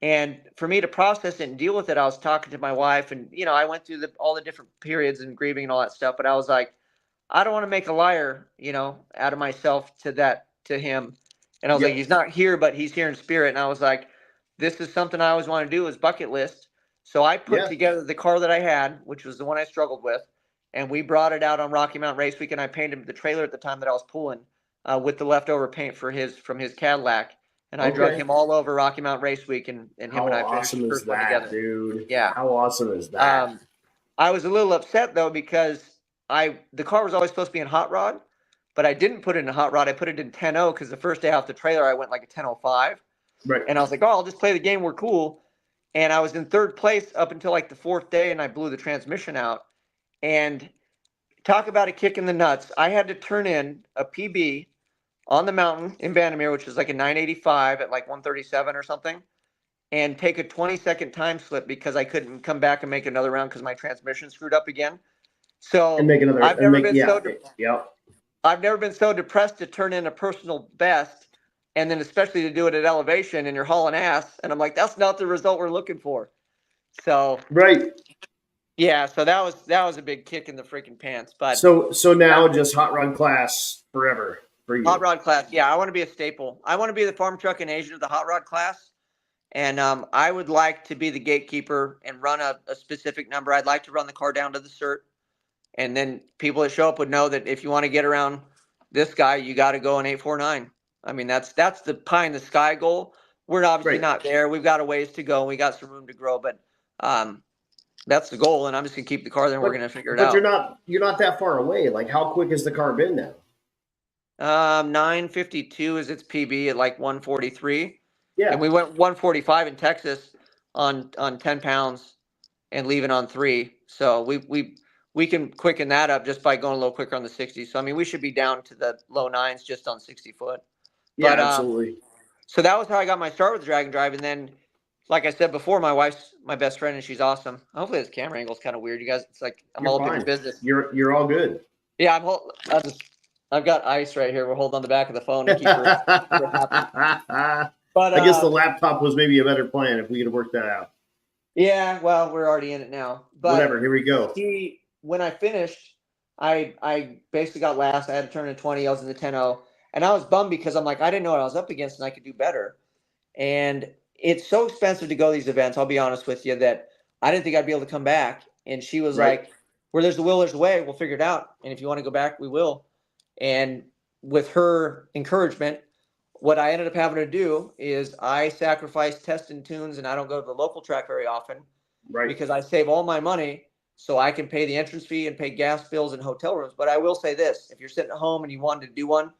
And for me to process it and deal with it, I was talking to my wife, and, I went through all the different periods and grieving and all that stuff. But I was like, I don't want to make a liar, out of myself to him. And I was like, he's not here, but he's here in spirit. And I was like, this is something I always want to do, is bucket list. So I put together the car that I had, which was the one I struggled with. And we brought it out on Rocky Mountain Race Week, and I painted the trailer at the time that I was pulling with the leftover paint from his Cadillac. and I drug him all over Rocky Mountain Race Week, and him and I finished the first one together. Dude? Yeah. How awesome is that? I was a little upset though because the car was always supposed to be in hot rod, but I didn't put it in a hot rod. I put it in 10.0 because the first day off the trailer I went like a 10.05. Right. And I was like, oh, I'll just play the game. We're cool. And I was in third place up until like the fourth day, and I blew the transmission out. And talk about a kick in the nuts. I had to turn in a PB on the mountain in Vandermeer, which was like a 985 at like 137 or something, and take a 20-second time slip because I couldn't come back and make another round because my transmission screwed up again. So and make another. I've never been I've never been so depressed to turn in a personal best, and then especially to do it at elevation and you're hauling ass. And I'm like, that's not the result we're looking for. So right. Yeah, so that was a big kick in the freaking pants. But so now just hot rod class forever for you. Hot rod class, yeah. I want to be a staple. I want to be the farm truck and Asian of the hot rod class. And I would like to be the gatekeeper and run a specific number. I'd like to run the car down to the cert. And then people that show up would know that if you want to get around this guy, you got to go in 849. I mean, that's the pie in the sky goal. We're obviously not there. We've got a ways to go. We got some room to grow, but that's the goal. And I'm just gonna keep the car there. And we're gonna figure it out. But you're not that far away. Like, how quick has the car been now? 952 is its PB at like 143. Yeah. And we went 145 in Texas on 10 pounds and leaving on 3. So we can quicken that up just by going a little quicker on the 60. So I mean, we should be down to the low 9s just on 60 foot. Yeah, absolutely. So that was how I got my start with the drag and drive. And then, like I said before, my wife's my best friend and she's awesome. Hopefully this camera angle is kind of weird. You guys, it's like I'm all up in your business. You're all good. Yeah, I've got ice right here. We're holding on the back of the phone to keep her happy. But I guess the laptop was maybe a better plan if we could have worked that out. Yeah, well, we're already in it now. But whatever, here we go. When I finished, I basically got last. I had to turn in 20. I was in the 10.0. And I was bummed because I'm like, I didn't know what I was up against and I could do better. And it's so expensive to go to these events, I'll be honest with you, that I didn't think I'd be able to come back. And she was like, where there's the will, there's the way. We'll figure it out. And if you want to go back, we will. And with her encouragement, what I ended up having to do is I sacrifice test and tunes, and I don't go to the local track very often because I save all my money so I can pay the entrance fee and pay gas bills and hotel rooms. But I will say this, if you're sitting at home and you wanted to do one,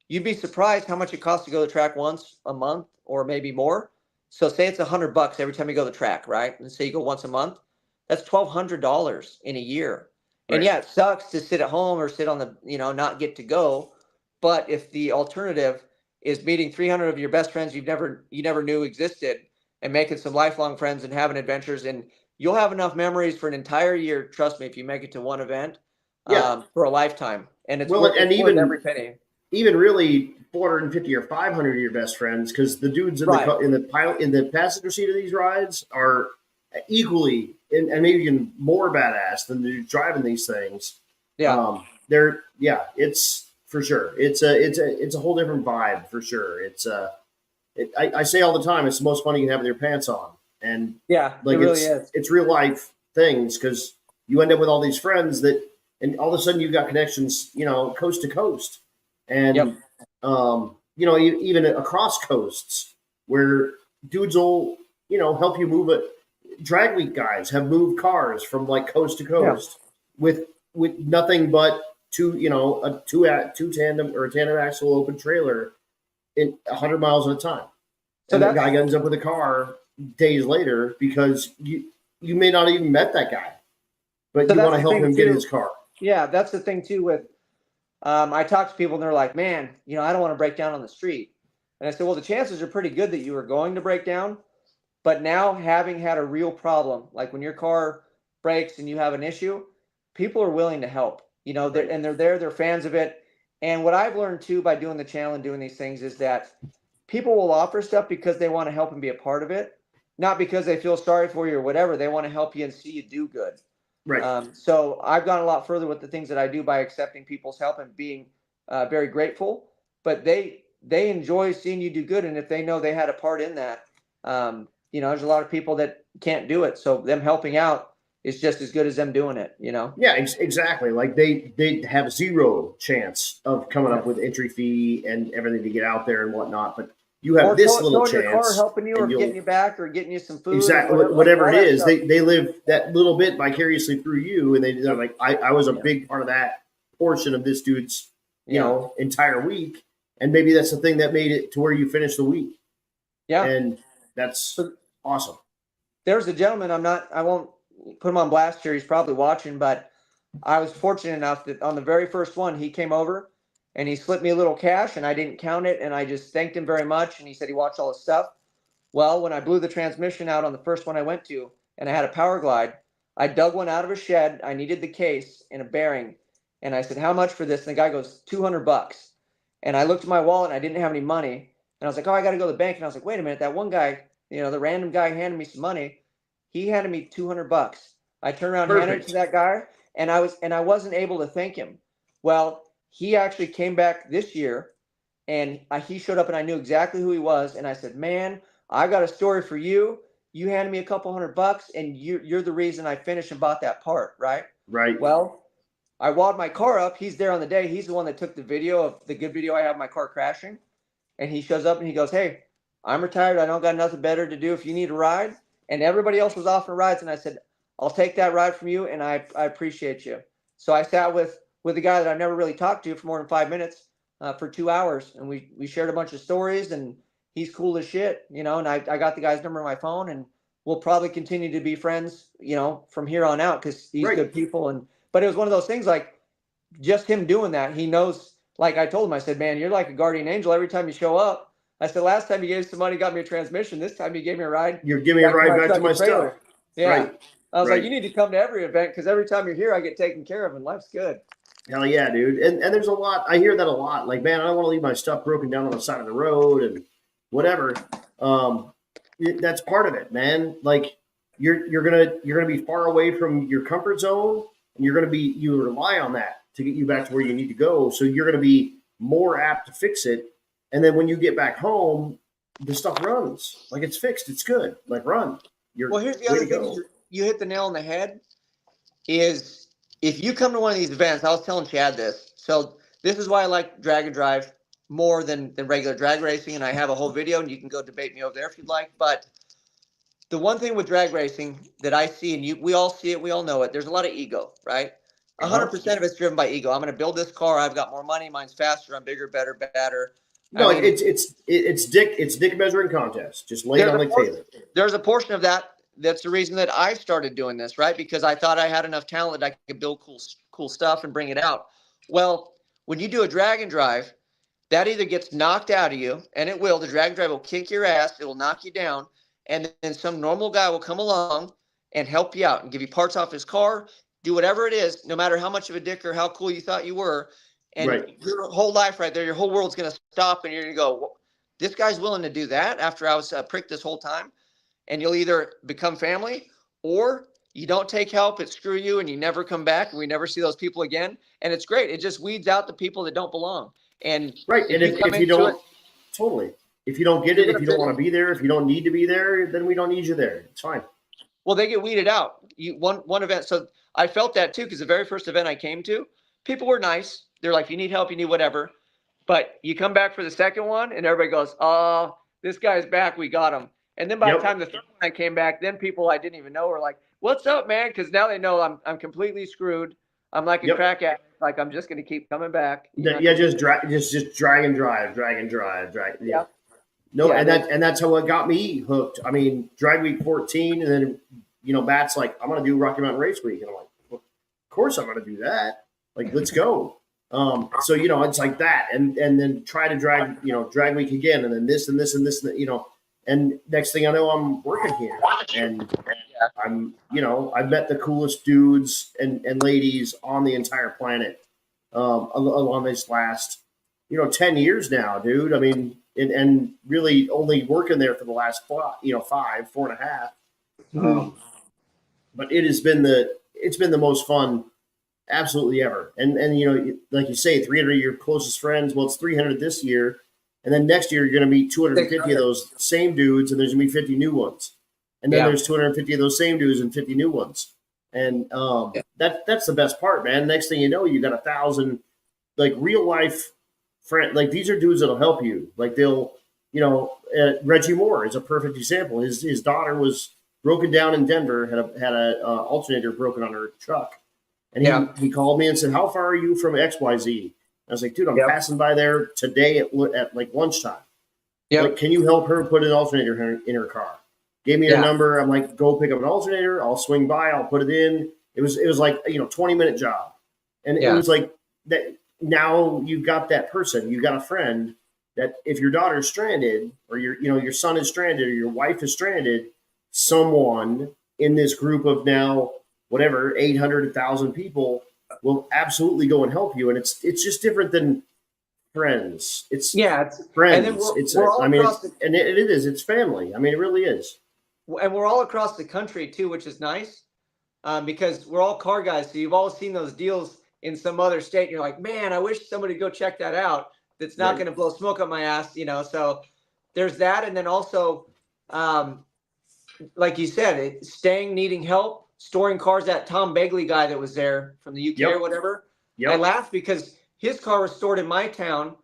you'd be surprised how much it costs to go to the track once a month or maybe more. So say it's $100 every time you go to the track, right? And say you go once a month, that's $1,200 in a year. Right. And yeah, it sucks to sit at home or sit on the, not get to go. But if the alternative is meeting 300 of your best friends you never knew existed and making some lifelong friends and having adventures, and you'll have enough memories for an entire year. Trust me, if you make it to one event, for a lifetime. And it's worth every penny. Even really 450 or 500 of your best friends, because the dudes in the passenger seat of these rides are equally and maybe even more badass than the dudes driving these things. Yeah, it's for sure. It's a whole different vibe for sure. I say all the time, it's the most fun you can have with your pants on, and it really is. It's real life things because you end up with all these friends and all of a sudden you've got connections, coast to coast. And, even across coasts where dudes will, help you move it. Drag week guys have moved cars from like coast to coast with nothing but a two tandem or a tandem axle open trailer in 100 miles at a time. So and that guy ends up with a car days later because you may not even met that guy, but you want to help him get his car. Yeah, that's the thing too with. I talk to people and they're like, man, I don't want to break down on the street. And I said, well, the chances are pretty good that you were going to break down. But now having had a real problem, like when your car breaks and you have an issue, people are willing to help, they're fans of it. And what I've learned too by doing the channel and doing these things is that people will offer stuff because they want to help and be a part of it, not because they feel sorry for you or whatever. They want to help you and see you do good. Right. So I've gone a lot further with the things that I do by accepting people's help and being very grateful. But they enjoy seeing you do good, and if they know they had a part in that, there's a lot of people that can't do it. So them helping out is just as good as them doing it. Yeah, exactly. Like they have zero chance of coming up with entry fee and everything to get out there and whatnot. But you have or this little towing your car, chance, helping you, or and getting you back, or getting you some food, exactly or whatever all it that is. stuff. They live that little bit vicariously through you, and they're like, I was a big part of that portion of this dude's entire week, and maybe that's the thing that made it to where you finish the week. Yeah, and that's awesome. There's a gentleman. I won't put him on blast here. He's probably watching, but I was fortunate enough that on the very first one, he came over and he slipped me a little cash, and I didn't count it, and I just thanked him very much. And he said he watched all his stuff. Well, when I blew the transmission out on the first one I went to, and I had a power glide, I dug one out of a shed. I needed the case and a bearing, and I said, "How much for this?" And the guy goes, $200. And I looked at my wallet, and I didn't have any money, and I was like, "Oh, I got to go to the bank." And I was like, "Wait a minute, that one guy, the random guy handed me some money. He handed me $200. I turned around, handed it to that guy, and I wasn't able to thank him. Well, he actually came back this year, and he showed up, and I knew exactly who he was. And I said, "Man, I got a story for you. You handed me a couple $100, and you're the reason I finished and bought that part, right?" Right. Well, I wad my car up. He's there on the day. He's the one that took the video of the good video I have of my car crashing. And he shows up and he goes, "Hey, I'm retired. I don't got nothing better to do if you need a ride." And everybody else was offering rides. And I said, "I'll take that ride from you, and I appreciate you." So I sat with a guy that I've never really talked to for more than 5 minutes for 2 hours. And we shared a bunch of stories, and he's cool as shit, and I got the guy's number on my phone, and we'll probably continue to be friends, from here on out, because he's good people. But it was one of those things, like, just him doing that, he knows. Like I told him, I said, "Man, you're like a guardian angel every time you show up." I said, "Last time you gave somebody, got me a transmission. This time you gave me a ride. You're giving me a ride back to my stuff." Yeah. Right. I was like, "You need to come to every event, because every time you're here, I get taken care of, and life's good." Hell yeah, dude. And there's a lot. I hear that a lot. Like, man, I don't want to leave my stuff broken down on the side of the road and whatever. That's part of it, man. Like, you're gonna be far away from your comfort zone, and you rely on that to get you back to where you need to go. So you're gonna be more apt to fix it. And then when you get back home, the stuff runs. Like, it's fixed. It's good. Like, run. Well, here's the other thing. You hit the nail on the head. Is if you come to one of these events, I was telling Chad this. So this is why I like drag and drive more than regular drag racing. And I have a whole video, and you can go debate me over there if you'd like. But the one thing with drag racing that I see, and we all see it, we all know it, there's a lot of ego, right? 100% of it's driven by ego. I'm going to build this car. I've got more money. Mine's faster. I'm bigger, better, better. No, it's dick measuring contest. Just lay it on the table. There's a portion of that. That's the reason that I started doing this, right? Because I thought I had enough talent that I could build cool stuff and bring it out. Well, when you do a drag and drive, that either gets knocked out of you, and it will. The drag and drive will kick your ass. It will knock you down. And then some normal guy will come along and help you out and give you parts off his car, do whatever it is, no matter how much of a dick or how cool you thought you were. And your whole life right there, your whole world's going to stop, and you're going to go, well, this guy's willing to do that after I was pricked this whole time. And you'll either become family, or you don't take help, it screw you, and you never come back, and we never see those people again. And it's great. It just weeds out the people that don't belong. And if you don't, totally. If you don't get it, if you don't want to be there, if you don't need to be there, then we don't need you there. It's fine. Well, they get weeded out. One event. So I felt that too, because the very first event I came to, people were nice. They're like, "If you need help, you need whatever." But you come back for the second one, and everybody goes, "Oh, this guy's back. We got him." And then by the time the third one I came back, then people I didn't even know were like, "What's up, man?" Because now they know I'm completely screwed. I'm like a crack addict. Like, I'm just going to keep coming back. Just drag and drive. Yeah. No, and that's how it got me hooked. I mean, drag week 14, and then Matt's like, "I'm going to do Rocky Mountain Race Week," and I'm like, well, "Of course I'm going to do that. Like, let's go." So it's like that, and then try to drag week again, and then this and this and this, and next thing I know, I'm working here, and I'm I've met the coolest dudes and ladies on the entire planet along this last 10 years now, dude. I mean, and really only working there for the last 4.5. But it's been the most fun absolutely ever. And like you say, 300 of your closest friends. Well, it's 300 this year, and then next year you're going to meet 250 of those same dudes, and there's going to be 50 new ones, and then there's 250 of those same dudes and 50 new ones, and that's the best part, man. Next thing you know, you got 1,000 like real life friends. Like, these are dudes that'll help you. Like, they'll Reggie Moore is a perfect example. His daughter was broken down in Denver, had a alternator broken on her truck, and he called me and said, "How far are you from XYZ?" I was like, "Dude, I'm passing by there today at like lunchtime. Like, can you help her put an alternator in her car?" Gave me her number. I'm like, "Go pick up an alternator. I'll swing by. I'll put it in." It was like 20-minute job, and it was like that. Now you've got that person. You've got a friend that if your daughter's stranded, or your son is stranded, or your wife is stranded, someone in this group of now whatever 800, 1,000 people will absolutely go and help you. And it's just different than friends. It's friends. And then it is. It's family. I mean, it really is. And we're all across the country too, which is nice because we're all car guys. So you've all seen those deals in some other state. And you're like, man, I wish somebody would go check that out. That's not going to blow smoke up my ass, So there's that, and then also, like you said, needing help, storing cars. That Tom Begley guy that was there from the UK or whatever. I laughed because his car was stored in my town,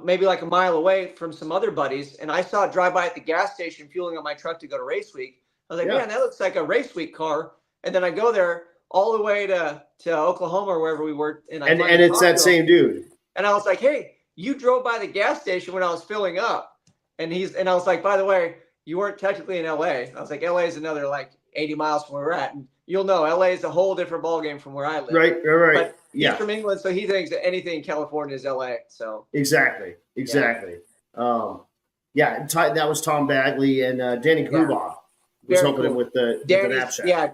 maybe like a mile away from some other buddies, and I saw it drive by at the gas station, fueling up my truck to go to race week. I was like, man, that looks like a race week car. And then I go there all the way to Oklahoma or wherever we were, and it's that same dude. And I was like, hey, you drove by the gas station when I was filling up. And I was like, by the way, you weren't technically in LA. I was like, LA is another like 80 miles from where we're at. And you'll know LA is a whole different ballgame from where I live. Right. But he's from England, so he thinks that anything in California is LA. So Exactly. That was Tom Bagley, and Danny Grubaugh was helping him with the knapsack. Yeah,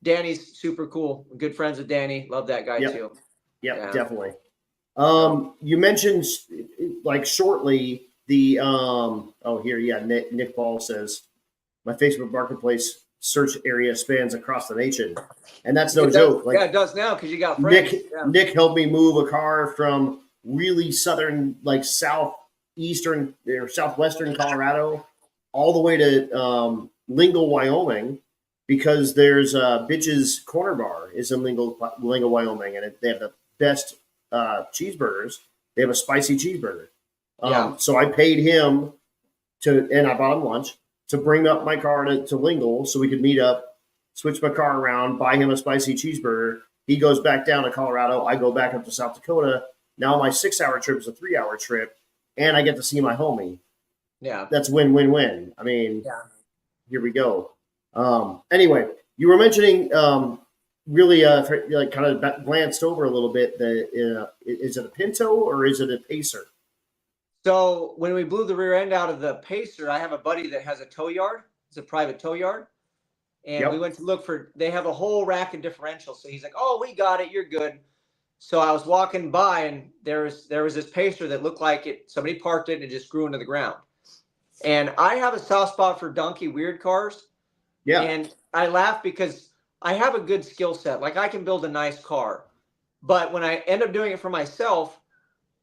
Danny's super cool. Good friends with Danny. Love that guy too. Yep, definitely. You mentioned like shortly the Nick Ball says my Facebook Marketplace search area spans across the nation, and that's no joke. Like, it does now because you got friends. Nick helped me move a car from really southern, like southeastern or southwestern Colorado, all the way to Lingle, Wyoming, because there's Bitch's Corner Bar is in Lingle, Wyoming, and they have the best cheeseburgers. They have a spicy cheeseburger. So I paid him and I bought him lunch to bring up my car to Lingle so we could meet up, switch my car around, buy him a spicy cheeseburger. He goes back down to Colorado. I go back up to South Dakota. Now my 6-hour trip is a 3-hour trip, and I get to see my homie. Yeah. That's win-win-win. I mean, here we go. Anyway, you were mentioning really like kind of glanced over a little bit. Is it a Pinto or is it a Pacer? So when we blew the rear end out of the Pacer, I have a buddy that has a tow yard. It's a private tow yard. And we went to look they have a whole rack of differentials. So he's like, oh, we got it. You're good. So I was walking by, and there was this Pacer that looked like somebody parked it and it just grew into the ground. And I have a soft spot for donkey weird cars. Yeah. And I laugh because I have a good skill set. Like, I can build a nice car. But when I end up doing it for myself,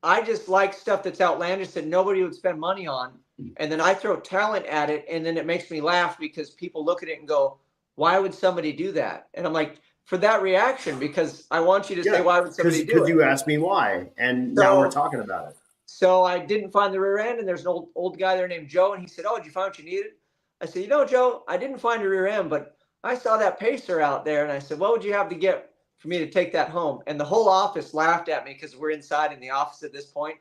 I just like stuff that's outlandish that nobody would spend money on. And then I throw talent at it, and then it makes me laugh because people look at it and go, why would somebody do that? And I'm like, for that reaction, because I want you to say, why would somebody do it? Because you asked me why, and now we're talking about it. So I didn't find the rear end, and there's an old guy there named Joe, and he said, oh, did you find what you needed? I said, Joe, I didn't find a rear end, but I saw that Pacer out there, and I said, what would you have to get for me to take that home? And the whole office laughed at me because we're inside in the office at this point.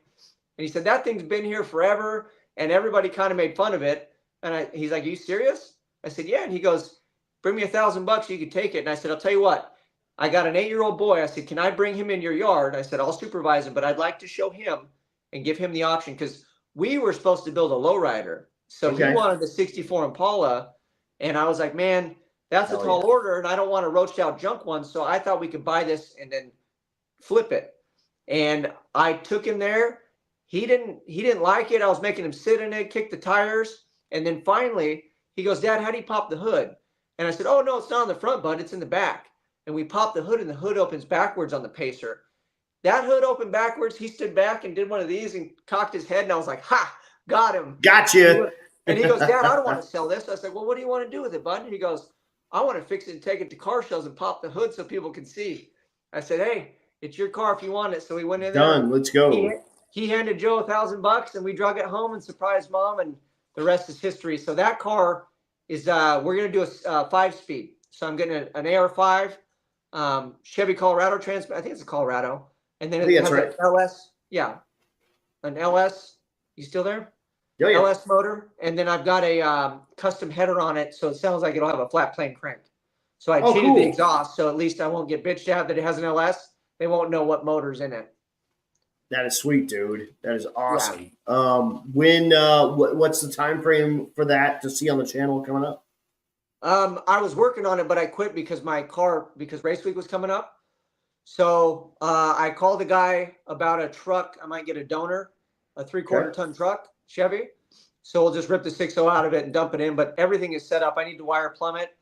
And he said, that thing's been here forever, and everybody kind of made fun of it. And he's like, are you serious? I said, yeah. And he goes, bring me $1,000, you can take it. And I said, I'll tell you what, I got an 8-year-old boy. I said, can I bring him in your yard? I said, I'll supervise him, but I'd like to show him and give him the option, because we were supposed to build a lowrider. So he wanted the 64 Impala. And I was like, man, that's a tall order, and I don't want a roached out junk one. So I thought we could buy this and then flip it. And I took him there. He didn't like it. I was making him sit in it, kick the tires. And then finally he goes, Dad, how do you pop the hood? And I said, oh, no, it's not on the front, bud. It's in the back. And we popped the hood, and the hood opens backwards on the Pacer. That hood opened backwards. He stood back and did one of these and cocked his head. And I was like, ha, got him. Gotcha. And he goes, Dad, I don't want to sell this. I said, well, what do you want to do with it, bud? And he goes, I want to fix it and take it to car shows and pop the hood so people can see. I said, hey, it's your car if you want it. So we went in there. Done. Let's go. he handed Joe $1,000 and we drug it home and surprised mom, and the rest is history. So that car is, we're going to do a 5-speed. So I'm getting an AR5, Chevy Colorado transmission. I think it's a Colorado. And then it has an LS. Yeah. An LS. You still there? Oh, yeah. LS motor. And then I've got a custom header on it. So it sounds like it'll have a flat plane crank. So I cheated the exhaust. So at least I won't get bitched out that it has an LS. They won't know what motor's in it. That is sweet, dude. That is awesome. Yeah. What's the time frame for that to see on the channel coming up? I was working on it, but I quit because because race week was coming up. So I called the guy about a truck. I might get a donor, a 3/4 ton truck, Chevy. So we'll just rip the 6.0 out of it and dump it in. But everything is set up. I need to wire plumb it.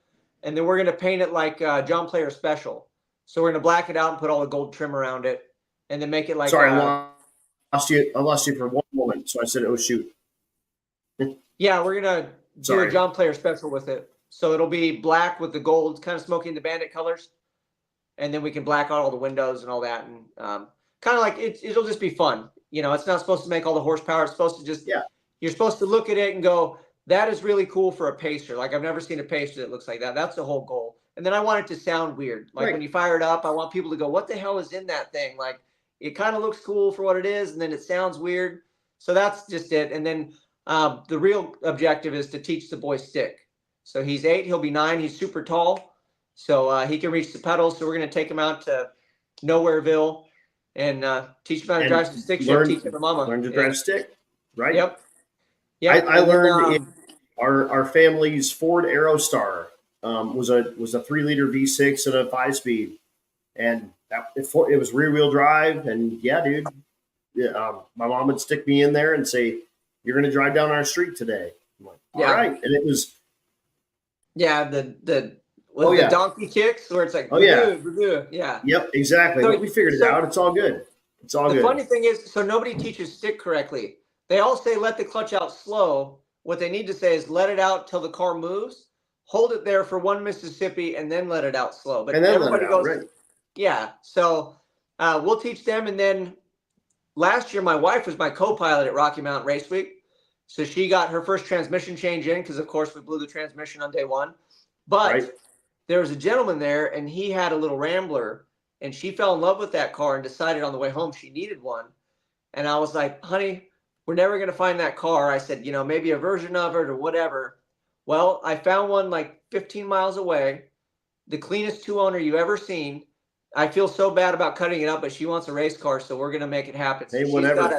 And then we're going to paint it like John Player Special. So we're going to black it out and put all the gold trim around it. And then make it like. Sorry, I lost you for one moment. So I said, oh, shoot. Yeah, we're going to do a John Player Special with it. So it'll be black with the gold, kind of Smokey and the Bandit colors. And then we can black out all the windows and all that. And kind of like it'll just be fun. You know, it's not supposed to make all the horsepower. It's supposed to just, you're supposed to look at it and go, that is really cool for a pacer. Like I've never seen a pacer that looks like that. That's the whole goal. And then I want it to sound weird. Like when you fire it up, I want people to go, what the hell is in that thing? Like it kind of looks cool for what it is. And then it sounds weird. So that's just it. And then the real objective is to teach the boy stick. So he's 8, he'll be 9. He's super tall. So he can reach the pedals. So we're going to take him out to Nowhereville and teach him how to drive some stick shift. Teach him to mama. Learn to drive stick, right? Yep. Yeah. I learned in our family's Ford Aerostar was a 3-liter V6 and a 5-speed. And it was rear wheel drive. And yeah, dude, my mom would stick me in there and say, you're going to drive down our street today. I'm like, all right. And it was. Yeah, the donkey kicks where it's like, yeah. Yep, exactly. So, we figured it out. It's all good. It's all good. The funny thing is, so nobody teaches stick correctly. They all say let the clutch out slow. What they need to say is let it out till the car moves, hold it there for 1 Mississippi, and then let it out slow. But everybody goes, yeah. So we'll teach them. And then last year, my wife was my co-pilot at Rocky Mountain Race Week. So she got her first transmission change in because, of course, we blew the transmission on day 1. But there was a gentleman there, and he had a little Rambler, and she fell in love with that car and decided on the way home she needed one. And I was like, honey, we're never going to find that car. I said, maybe a version of it or whatever. Well, I found one like 15 miles away, the cleanest 2-owner you ever seen. I feel so bad about cutting it up, but she wants a race car, so we're going to make it happen. So she's got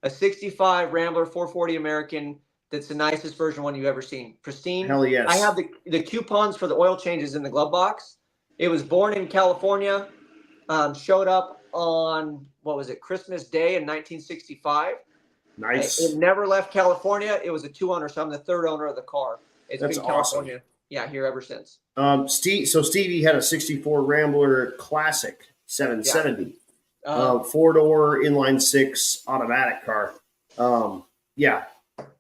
a 65 Rambler 440 American that's the nicest version one you've ever seen. Pristine. Hell yes. I have the coupons for the oil changes in the glove box. It was born in California, showed up on, Christmas Day in 1965. Nice. It never left California. It was a 2-owner, so I'm the 3rd owner of the car. It's been California. Awesome. Yeah, here ever since. Stevie had a 64 Rambler Classic 770. 4-door inline 6 automatic car.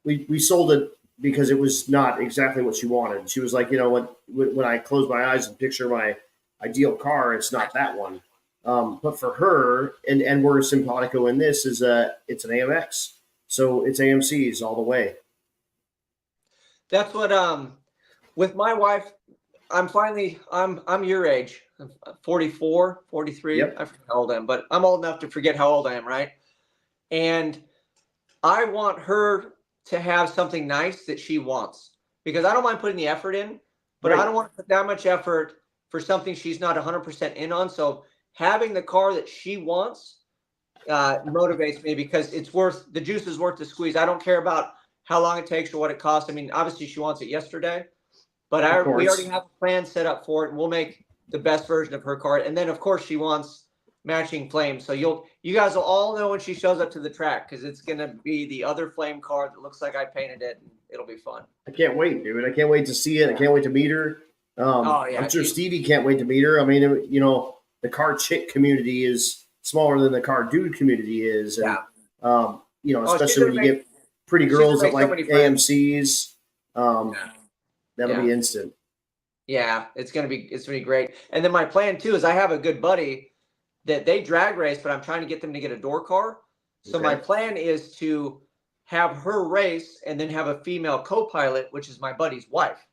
We sold it because it was not exactly what she wanted. She was like, when I close my eyes and picture my ideal car, it's not that one. But for her, and we're simpatico in this, it's an AMX. So it's AMCs all the way. That's what with my wife, I'm your age. I'm 44, 43. Yep. I forget how old I am, but I'm old enough to forget how old I am, right? And I want her to have something nice that she wants, because I don't mind putting the effort in, but I don't want to put that much effort for something she's not 100% in on. So having the car that she wants motivates me, because the juice is worth the squeeze. I don't care about how long it takes or what it costs. I mean, obviously she wants it yesterday, but we already have a plan set up for it, and we'll make the best version of her car. And then of course she wants matching flames. So you guys will all know when she shows up to the track, because it's going to be the other flame car that looks like I painted it, and it'll be fun. I can't wait, dude. I can't wait to see it. I can't wait to meet her. I'm sure Stevie can't wait to meet her. I mean, the car chick community is smaller than the car dude community is. And, especially when you get pretty girls that like AMCs, that'll be instant. Yeah, it's gonna be great. And then my plan too is I have a good buddy that they drag race, but I'm trying to get them to get a door car. So my plan is to have her race and then have a female co-pilot, which is my buddy's wife.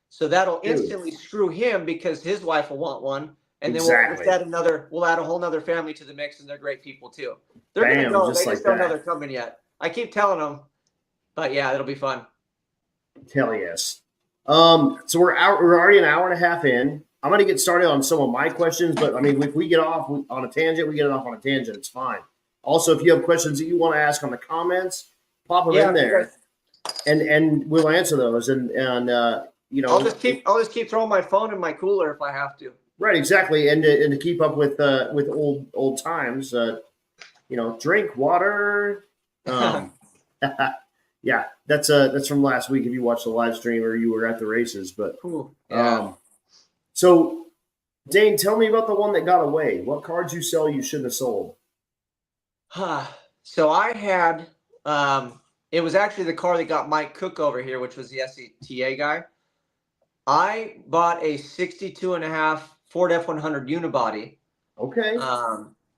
So that'll instantly screw him because his wife will want one. And then we'll add a whole nother family to the mix, and they're great people too. They're going to go. They just don't know they're coming yet. I keep telling them, but yeah, it'll be fun. Hell yes. So we're already an hour and a half in. I'm going to get started on some of my questions, but I mean, if we get off on a tangent, we get it off on a tangent. It's fine. Also, if you have questions that you want to ask on the comments, pop them in there, and we'll answer those. And you know, I'll just keep throwing my phone in my cooler if I have to. Right, exactly, and to keep up with old times, you know, drink water. Yeah, that's from last week if you watched the live stream or you were at the races. But so Dane, tell me about the one that got away. What cards you sell you shouldn't have sold? So I had it was actually the car that got Mike Cook over here, which was the SCTA guy. I bought a 62.5 Ford F100 unibody. Okay.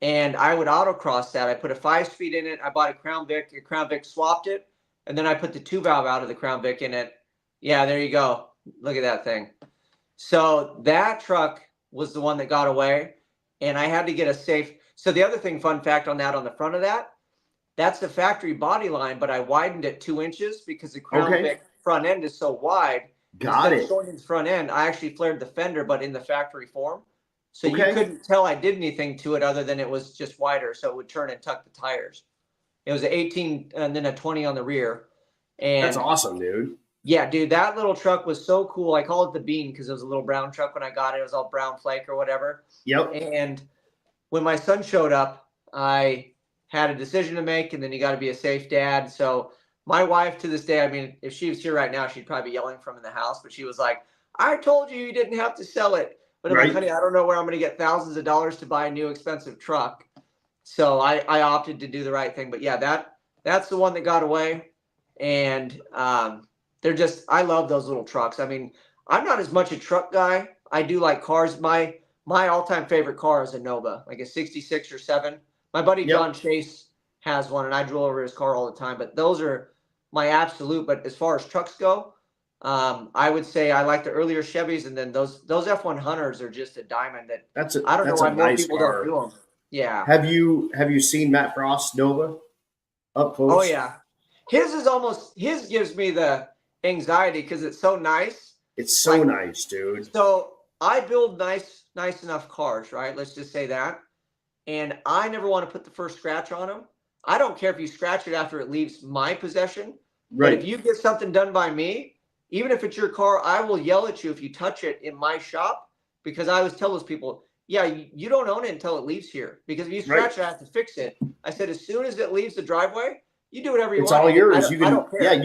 And I would autocross that. I put a 5-speed in it. I bought a Crown Vic. A Crown Vic swapped it. And then I put the 2-valve out of the Crown Vic in it. Yeah, there you go. Look at that thing. So that truck was the one that got away. And I had to get a safe. So the other thing, fun fact on that, on the front of that, that's the factory body line, but I widened it 2 inches because the Crown Vic front end is so wide. Got it. Shortening the front end, I actually flared the fender, but in the factory form. So you couldn't tell I did anything to it other than it was just wider, so it would turn and tuck the tires. It was an 18 and then a 20 on the rear. And that's awesome, dude. Yeah, dude, that little truck was so cool. I call it the Bean because it was a little brown truck when I got it. It was all brown flake or whatever. Yep. And when my son showed up, I had a decision to make, and then you got to be a safe dad. So my wife, to this day, I mean, if she was here right now, she'd probably be yelling from in the house. But she was like, I told you didn't have to sell it. But I'm like, honey, I don't know where I'm going to get thousands of dollars to buy a new expensive truck. So I opted to do the right thing. But yeah, that's the one that got away. And they're just, I love those little trucks. I mean, I'm not as much a truck guy. I do like cars. My all-time favorite car is a Nova, like a 66 or 7. My buddy John Chase has one, and I drill over his car all the time. But those are my absolute. But as far as trucks go, I would say I like the earlier Chevys, and then those F100s are just a diamond. I don't know why more people don't do them. Yeah. Have you seen Matt Frost's Nova up close? Oh yeah, his gives me the anxiety because it's so nice. It's so nice, dude. So I build nice enough cars, right? Let's just say that. And I never want to put the first scratch on them. I don't care if you scratch it after it leaves my possession. Right. But if you get something done by me, even if it's your car, I will yell at you if you touch it in my shop, because I always tell those people, yeah, you don't own it until it leaves here. Because if you scratch it, I have to fix it. I said, as soon as it leaves the driveway, you do whatever you want. It's all yours. You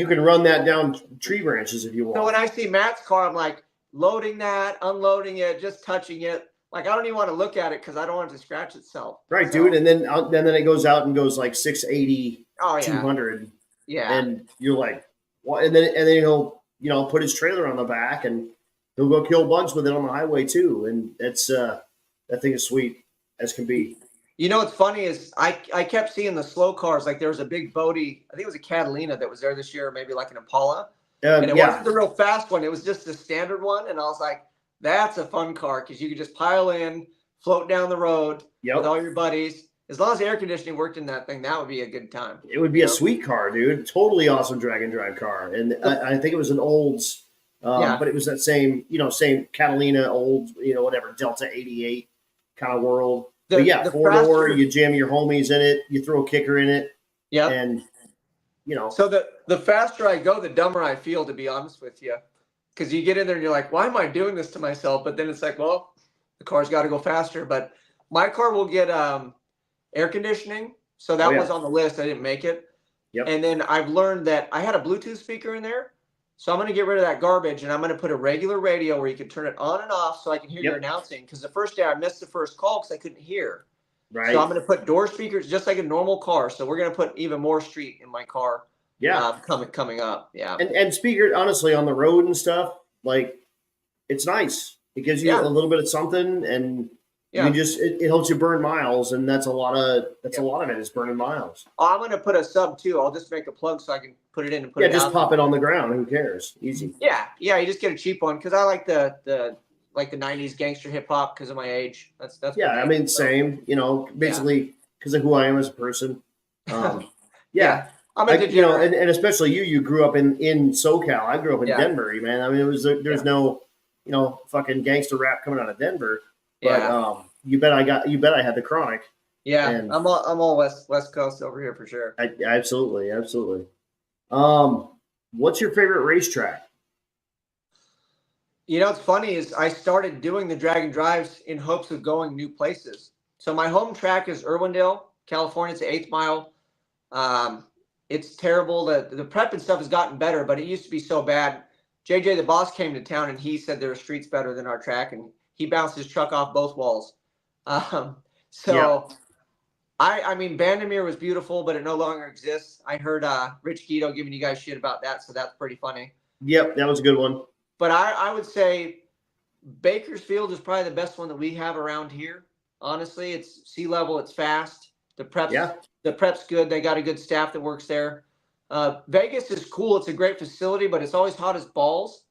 can run that down tree branches if you want. So when I see Matt's car, I'm like loading that, unloading it, just touching it. Like, I don't even want to look at it because I don't want it to scratch itself. Right, dude. And then it goes out and goes like 680, 200. Yeah. And you're like, what? And then he'll, put his trailer on the back and he'll go kill bugs with it on the highway too. And it's that thing is sweet as can be. You know what's funny is I kept seeing the slow cars. Like there was a big Bodie, I think it was a Catalina that was there this year, or maybe like an Impala. And it wasn't the real fast one. It was just the standard one. And I was like, that's a fun car because you could just pile in, float down the road with all your buddies. As long as the air conditioning worked in that thing, that would be a good time. It would be a sweet car, dude. Totally awesome drag and drive car. And I think it was an Olds, but it was that same Catalina, Olds, whatever, Delta 88 kind of world. But yeah, 4-door, you jam your homies in it, you throw a kicker in it. Yeah. And, So the faster I go, the dumber I feel, to be honest with you. Because you get in there and you're like, why am I doing this to myself? But then it's like, well, the car's got to go faster. But my car will get air conditioning. So that was on the list. I didn't make it. Yep. And then I've learned that I had a Bluetooth speaker in there. So I'm going to get rid of that garbage, and I'm going to put a regular radio where you can turn it on and off so I can hear your announcing. Because the first day I missed the first call because I couldn't hear. Right. So I'm going to put door speakers just like a normal car. So we're going to put even more street in my car. Yeah. Coming up. Yeah. And speaker, honestly, on the road and stuff, like, it's nice. It gives you a little bit of something, and I mean, just it helps you burn miles, and that's a lot of a lot of it is burning miles. Oh, I'm gonna put a sub too. I'll just make a plug so I can put it in and put it out. Yeah, just pop it on the ground. Who cares? Easy. Yeah, you just get a cheap one because I like the 90s gangster hip hop because of my age. That's yeah. I mean, same. You know, basically because of who I am as a person. Yeah. I'm a you know, and especially you grew up in SoCal. I grew up in Denver, man. I mean, there's no, you know, fucking gangster rap coming out of Denver. But you bet I had the chronic. Yeah, and I'm all West Coast over here for sure. Absolutely. What's your favorite racetrack? You know, what's funny is I started doing the drag and drives in hopes of going new places. So my home track is Irwindale, California. It's the 8th mile. It's terrible. The prep and stuff has gotten better, but it used to be so bad. JJ, the boss, came to town and he said there were streets better than our track, and he bounced his truck off both walls. I mean, Vandermeer was beautiful, but it no longer exists. I heard Rich Guido giving you guys shit about that, so that's pretty funny. Yep, that was a good one. But I would say Bakersfield is probably the best one that we have around here. Honestly, it's sea level, it's fast. The prep's good. They got a good staff that works there. Vegas is cool. It's a great facility, but it's always hot as balls.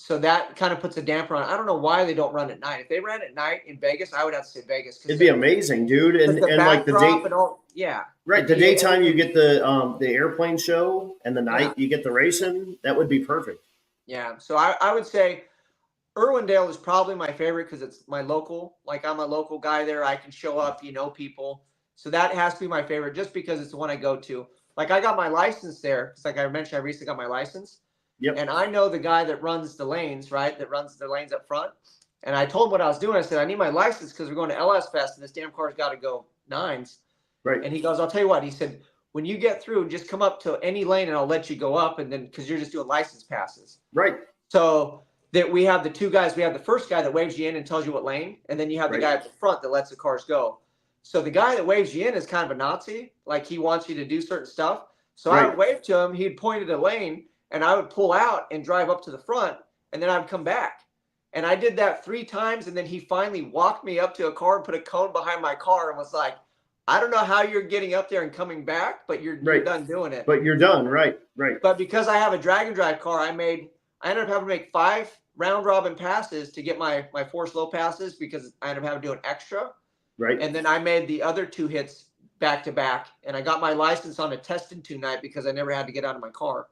So that kind of puts a damper on it. I don't know why they don't run at night. If they ran at night in Vegas, I would have to say Vegas. It'd be amazing, dude. And like the day, right? The daytime you get the airplane show, and the night you get the racing. That would be perfect. Yeah. So I would say Irwindale is probably my favorite because it's my local. Like, I'm a local guy there. I can show up, you know, people. So that has to be my favorite just because it's the one I go to. Like, I got my license there because, like I mentioned, I recently got my license. Yep. And I know the guy that runs the lanes, right? That runs the lanes up front. And I told him what I was doing. I said, I need my license because we're going to LS Fest and this damn car's got to go 9s. Right. And he goes, I'll tell you what. He said, when you get through, just come up to any lane and I'll let you go up. And then, because you're just doing license passes. Right. So that we have the two guys. We have the first guy that waves you in and tells you what lane. And then you have the guy at the front that lets the cars go. So the guy that waves you in is kind of a Nazi. Like, he wants you to do certain stuff. So I would wave to him. He'd point at a lane. And I would pull out and drive up to the front, and then I'd come back. And I did that 3 times, and then he finally walked me up to a car and put a cone behind my car and was like, I don't know how you're getting up there and coming back, but you're done doing it. But you're done, right. But because I have a drag and drive car, I ended up having to make 5 round-robin passes to get my 4 slow passes because I ended up having to do an extra. Right. And then I made the other 2 hits back-to-back, and I got my license on a test and tune night because I never had to get out of my car.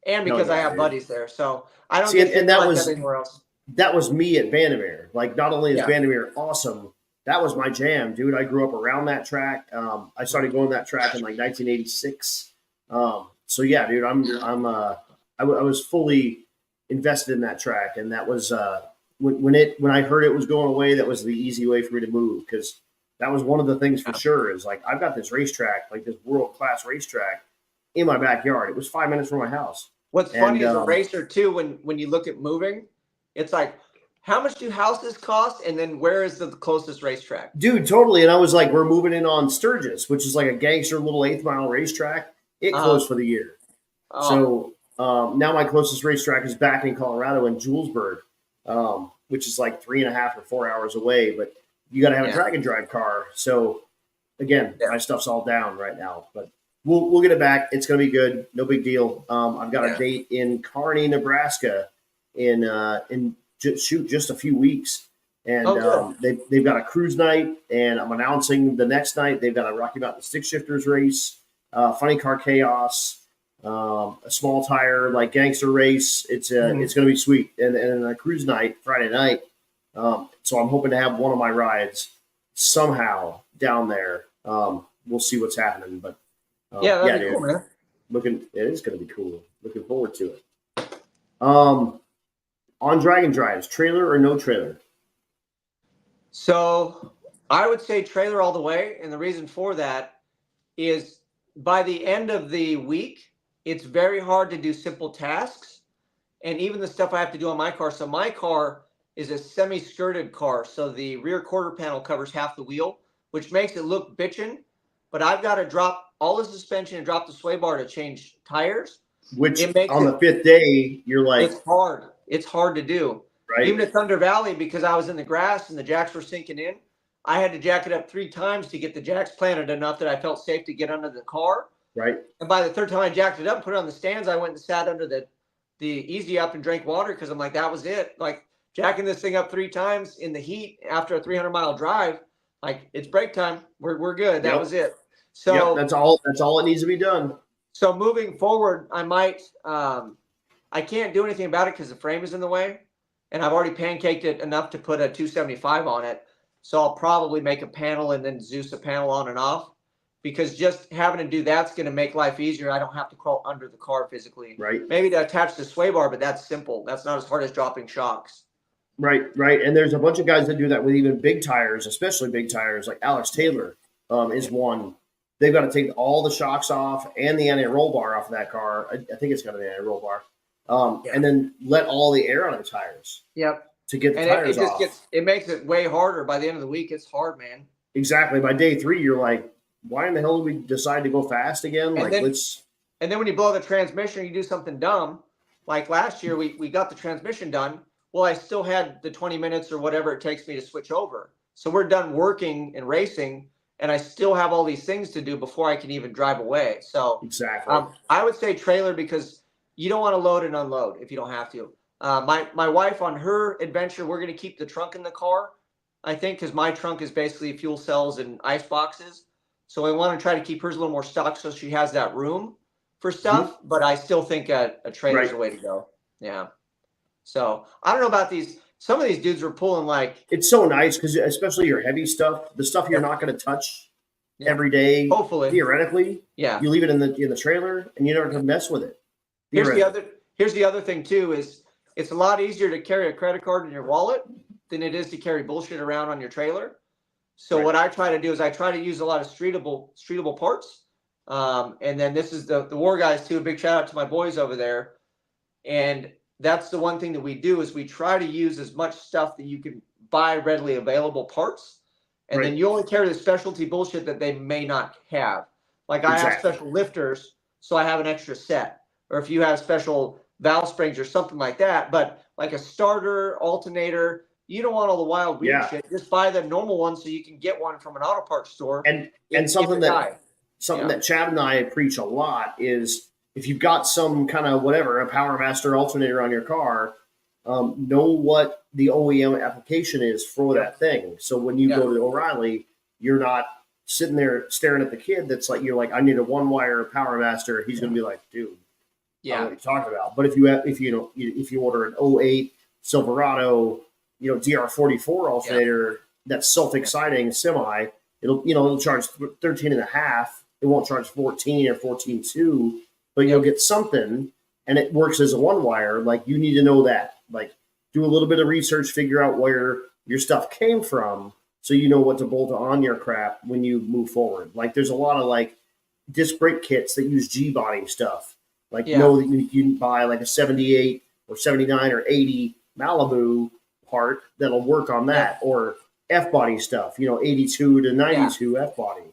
And because I have buddies there. So I don't get and that like was that anywhere else. That was me at Vandermeer. Like, not only is Vandermeer awesome, that was my jam, dude. I grew up around that track. I started going that track in like 1986. So yeah, dude, I was fully invested in that track, and that was when I heard it was going away, that was the easy way for me to move, because that was one of the things for sure is like, I've got this racetrack, like this world-class racetrack in my backyard. It was 5 minutes from my house. What's funny as a racer too, when you look at moving, it's like, how much do houses cost? And then where is the closest racetrack? Dude, totally. And I was like, we're moving in on Sturgis, which is like a gangster little 8th mile racetrack. It closed for the year. So now my closest racetrack is back in Colorado in Julesburg, which is like 3.5 or 4 hours away. But you got to have a drag and drive car. So again, my stuff's all down right now, but we'll get it back. It's going to be good. No big deal. I've got a date in Kearney, Nebraska in just a few weeks. And they've got a cruise night, and I'm announcing the next night they've got a Rocky Mountain Stick Shifters race, Funny Car Chaos, a small tire like gangster race. It's going to be sweet. And a cruise night Friday night. So I'm hoping to have one of my rides somehow down there. We'll see what's happening, but that'd be cool, man. It is going to be cool. Looking forward to it. On drag and drives, trailer or no trailer? So I would say trailer all the way. And the reason for that is by the end of the week, it's very hard to do simple tasks. And even the stuff I have to do on my car. So my car is a semi-skirted car. So the rear quarter panel covers half the wheel, which makes it look bitchin'. But I've got to drop all the suspension and drop the sway bar to change tires. Which on the 5th day, you're like... It's hard. It's hard to do. Right. Even at Thunder Valley, because I was in the grass and the jacks were sinking in, I had to jack it up 3 times to get the jacks planted enough that I felt safe to get under the car. Right. And by the 3rd time I jacked it up, put it on the stands, I went and sat under the easy up and drank water because I'm like, that was it. Like jacking this thing up 3 times in the heat after a 300-mile drive, like it's break time. We're good. That was it. So that's all it needs to be done. So moving forward, I might I can't do anything about it because the frame is in the way, and I've already pancaked it enough to put a 275 on it. So I'll probably make a panel and then Zeus a panel on and off, because just having to do that's going to make life easier. I don't have to crawl under the car physically. Right. Maybe to attach the sway bar, but that's simple. That's not as hard as dropping shocks. Right. And there's a bunch of guys that do that with even big tires, especially big tires. Like Alex Taylor is one. They've got to take all the shocks off and the anti-roll bar off of that car. I think it's got an anti-roll bar. And then let all the air out of the tires. Yep. To get the tires off. It makes it way harder. By the end of the week, it's hard, man. Exactly. By day 3, you're like, why in the hell did we decide to go fast again? And then when you blow the transmission, you do something dumb. Like last year, we got the transmission done. Well, I still had the 20 minutes or whatever it takes me to switch over. So we're done working and racing, and I still have all these things to do before I can even drive away. So exactly. I would say trailer, because you don't want to load and unload if you don't have to. My wife, on her adventure, we're going to keep the trunk in the car, I think, because my trunk is basically fuel cells and ice boxes. So I want to try to keep hers a little more stocked so she has that room for stuff. But I still think a trailer is the way to go. Yeah. So I don't know about these. Some of these dudes were pulling like. It's so nice because especially your heavy stuff, the stuff you're not going to touch every day. Hopefully, theoretically, you leave it in the trailer and you never have to mess with it. Here's the other thing too, is it's a lot easier to carry a credit card in your wallet than it is to carry bullshit around on your trailer. So what I try to do is I try to use a lot of streetable parts. And then this is the Warr guys too. A big shout out to my boys over there. And that's the one thing that we do is we try to use as much stuff that you can buy readily available parts. And then you only carry the specialty bullshit that they may not have. Like I have special lifters, so I have an extra set. Or if you have special valve springs or something like that. But like a starter, alternator, you don't want all the wild weird shit. Just buy the normal one so you can get one from an auto parts store. And something that Chad and I preach a lot is if you've got some kind of whatever, a Power Master alternator on your car, know what the OEM application is for that thing. So when you go to O'Reilly, you're not sitting there staring at the kid that's like, you're like, I need a 1-wire Power Master. He's going to be like, dude, I don't know what you're talking about. But if you order an 08 Silverado, DR44 alternator, that's self-exciting semi, it'll charge 13.5. It won't charge 14 or 14.2, but you'll get something, and it works as a 1-wire. Like, you need to know that. Like, do a little bit of research, figure out where your stuff came from, so you know what to bolt on your crap when you move forward. Like, there's a lot of like disc brake kits that use G-body stuff. Like, know that you can buy like a 78 or 79 or 80 Malibu part that'll work on that, or F-body stuff, 82 to 92 F-body.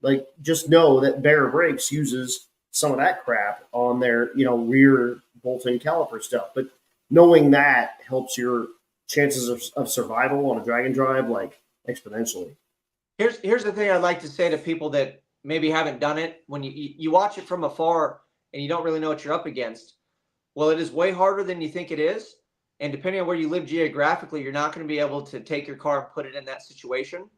Like, just know that Bear Brakes uses some of that crap on their, rear bolting caliper stuff. But knowing that helps your chances of survival on a drag and drive, like, exponentially. Here's the thing I'd like to say to people that maybe haven't done it. When you watch it from afar and you don't really know what you're up against, well, it is way harder than you think it is. And depending on where you live geographically, you're not going to be able to take your car and put it in that situation.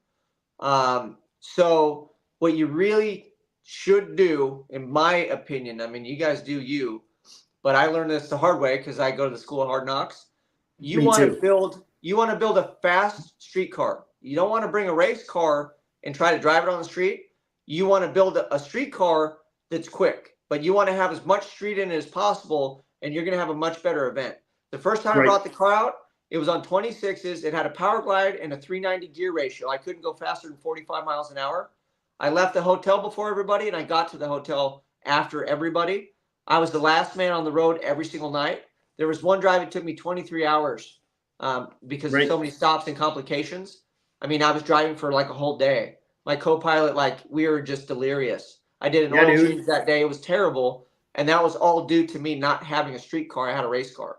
So what you really should do, in my opinion, I mean, you guys do you, but I learned this the hard way because I go to the school of hard knocks. You want to build a fast street car. You don't want to bring a race car and try to drive it on the street. You want to build a street car that's quick, but you want to have as much street in it as possible, and you're going to have a much better event. The first time I brought the car out, it was on 26s. It had a power glide and a 390 gear ratio. I couldn't go faster than 45 miles an hour. I left the hotel before everybody, and I got to the hotel after everybody. I was the last man on the road every single night. There was one drive that took me 23 hours because of so many stops and complications. I mean, I was driving for like a whole day. My co-pilot, we were just delirious. I did an oil change that day. It was terrible. And that was all due to me not having a street car. I had a race car.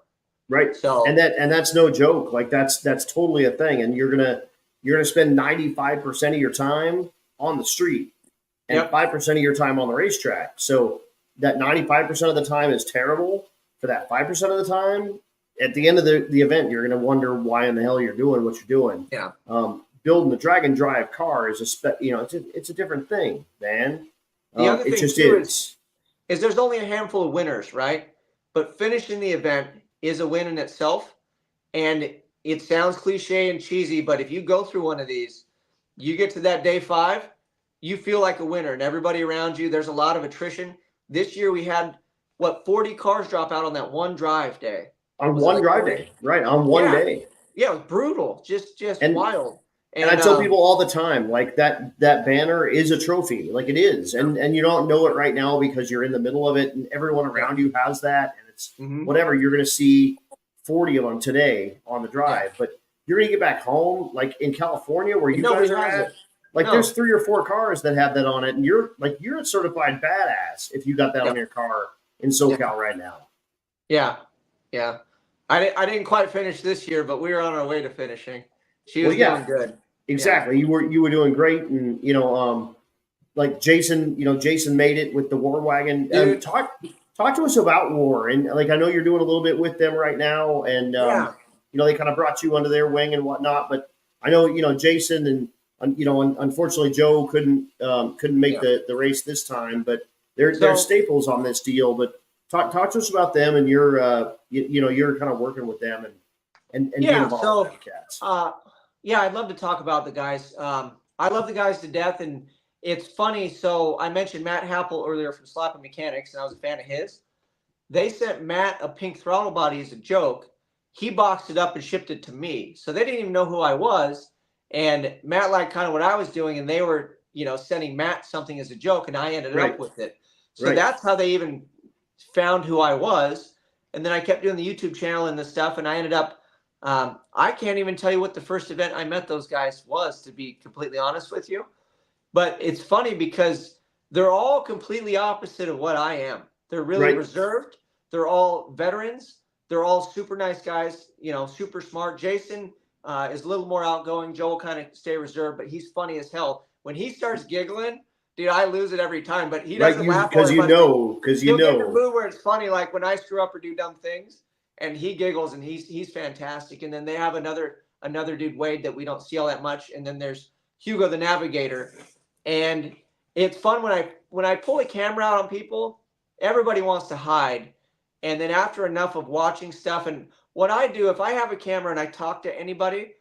Right. So And that's no joke. Like that's totally a thing. And you're gonna spend 95% of your time on the street and yep. 5% of your time on the racetrack. So that 95% of the time is terrible. For that 5% of the time, at the end of the event, you're gonna wonder why in the hell you're doing what you're doing. Yeah. Building the drag and drive car is it's a different thing, man. The other It thing just too is. is there's only a handful of winners, right? But finishing the event is a win in itself. And it sounds cliche and cheesy, but if you go through one of these, you get to that day 5, you feel like a winner, and everybody around you, there's a lot of attrition. This year we had 40 cars drop out on that one drive day. On Was it one like drive 40? day, right? On one Yeah. day. Yeah, it was brutal. Just And wild. And I tell people all the time, like that banner is a trophy, like it is, and you don't know it right now because you're in the middle of it, and everyone around you has that, and it's whatever. You're going to see 40 of them today on the drive, but you're going to get back home, like in California where you guys are at. Like there's 3 or 4 cars that have that on it, and you're a certified badass if you got that on your car in SoCal right now. Yeah, yeah. I didn't quite finish this year, but we were on our way to finishing. She was doing good. Exactly. Yeah. You were doing great. And, like Jason made it with the Warr wagon. Talk to us about Warr. And like, I know you're doing a little bit with them right now. And, they kind of brought you under their wing and whatnot, but I know, Jason and, unfortunately Joe couldn't make the race this time, but they're staples on this deal. But talk to us about them and you're kind of working with them and being involved with cats. Yeah, I'd love to talk about the guys. I love the guys to death, and it's funny. So I mentioned Matt Happel earlier from Slapping Mechanics, and I was a fan of his. They sent Matt a pink throttle body as a joke. He boxed it up and shipped it to me. So they didn't even know who I was. And Matt liked kind of what I was doing, and they were, sending Matt something as a joke, and I ended up with it. So that's how they even found who I was. And then I kept doing the YouTube channel and the stuff, and I ended up I can't even tell you what the first event I met those guys was, to be completely honest with you. But it's funny because they're all completely opposite of what I am. They're really reserved. They're all veterans. They're all super nice guys, super smart. Jason is a little more outgoing. Joe will kind of stay reserved, but he's funny as hell. When he starts giggling, dude, I lose it every time. But he doesn't laugh because he'll get in know. a mood where it's funny, like when I screw up or do dumb things. And he giggles, and he's fantastic. And then they have another dude, Wade, that we don't see all that much. And then there's Hugo the Navigator. And it's fun when I pull a camera out on people, everybody wants to hide. And then after enough of watching stuff, and what I do, if I have a camera and I talk to anybody,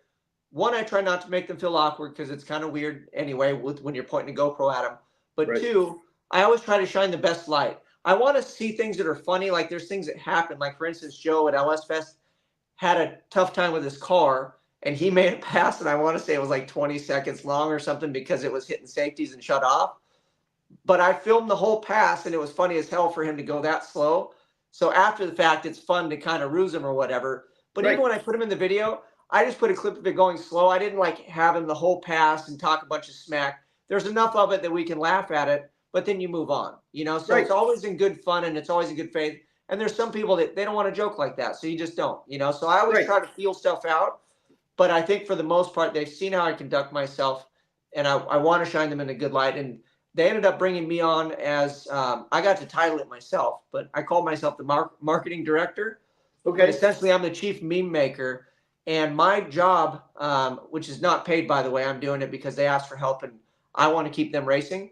one, I try not to make them feel awkward because it's kind of weird anyway when you're pointing a GoPro at them. But 2, I always try to shine the best light. I want to see things that are funny. Like there's things that happen. Like for instance, Joe at LS Fest had a tough time with his car, and he made a pass, and I want to say it was like 20 seconds long or something because it was hitting safeties and shut off. But I filmed the whole pass, and it was funny as hell for him to go that slow. So after the fact, it's fun to kind of ruse him or whatever. But even when I put him in the video, I just put a clip of it going slow. I didn't like have him the whole pass and talk a bunch of smack. There's enough of it that we can laugh at it, but then you move on, so it's always in good fun and it's always in good faith. And there's some people that they don't want to joke like that. So you just don't, so I always try to feel stuff out, but I think for the most part, they've seen how I conduct myself, and I want to shine them in a good light. And they ended up bringing me on as, I got to title it myself, but I called myself the marketing director. Okay. But essentially I'm the chief meme maker, and my job, which is not paid, by the way, I'm doing it because they asked for help and I want to keep them racing.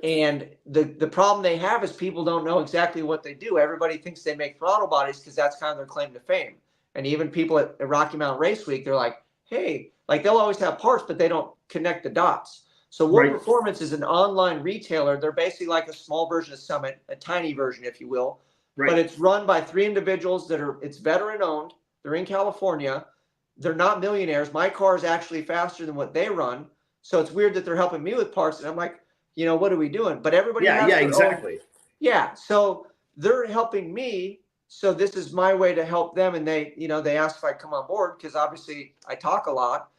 And the problem they have is people don't know exactly what they do. Everybody thinks they make throttle bodies because that's kind of their claim to fame. And even people at Rocky Mountain Race Week, they're like, hey, like they'll always have parts, but they don't connect the dots. So Warr Performance is an online retailer. They're basically like a small version of Summit, a tiny version, if you will. But it's run by 3 individuals it's veteran owned. They're in California. They're not millionaires. My car is actually faster than what they run. So it's weird that they're helping me with parts. And I'm like, what are we doing? But everybody has their own. Yeah. So they're helping me. So this is my way to help them. And they asked if I'd come on board because obviously I talk a lot.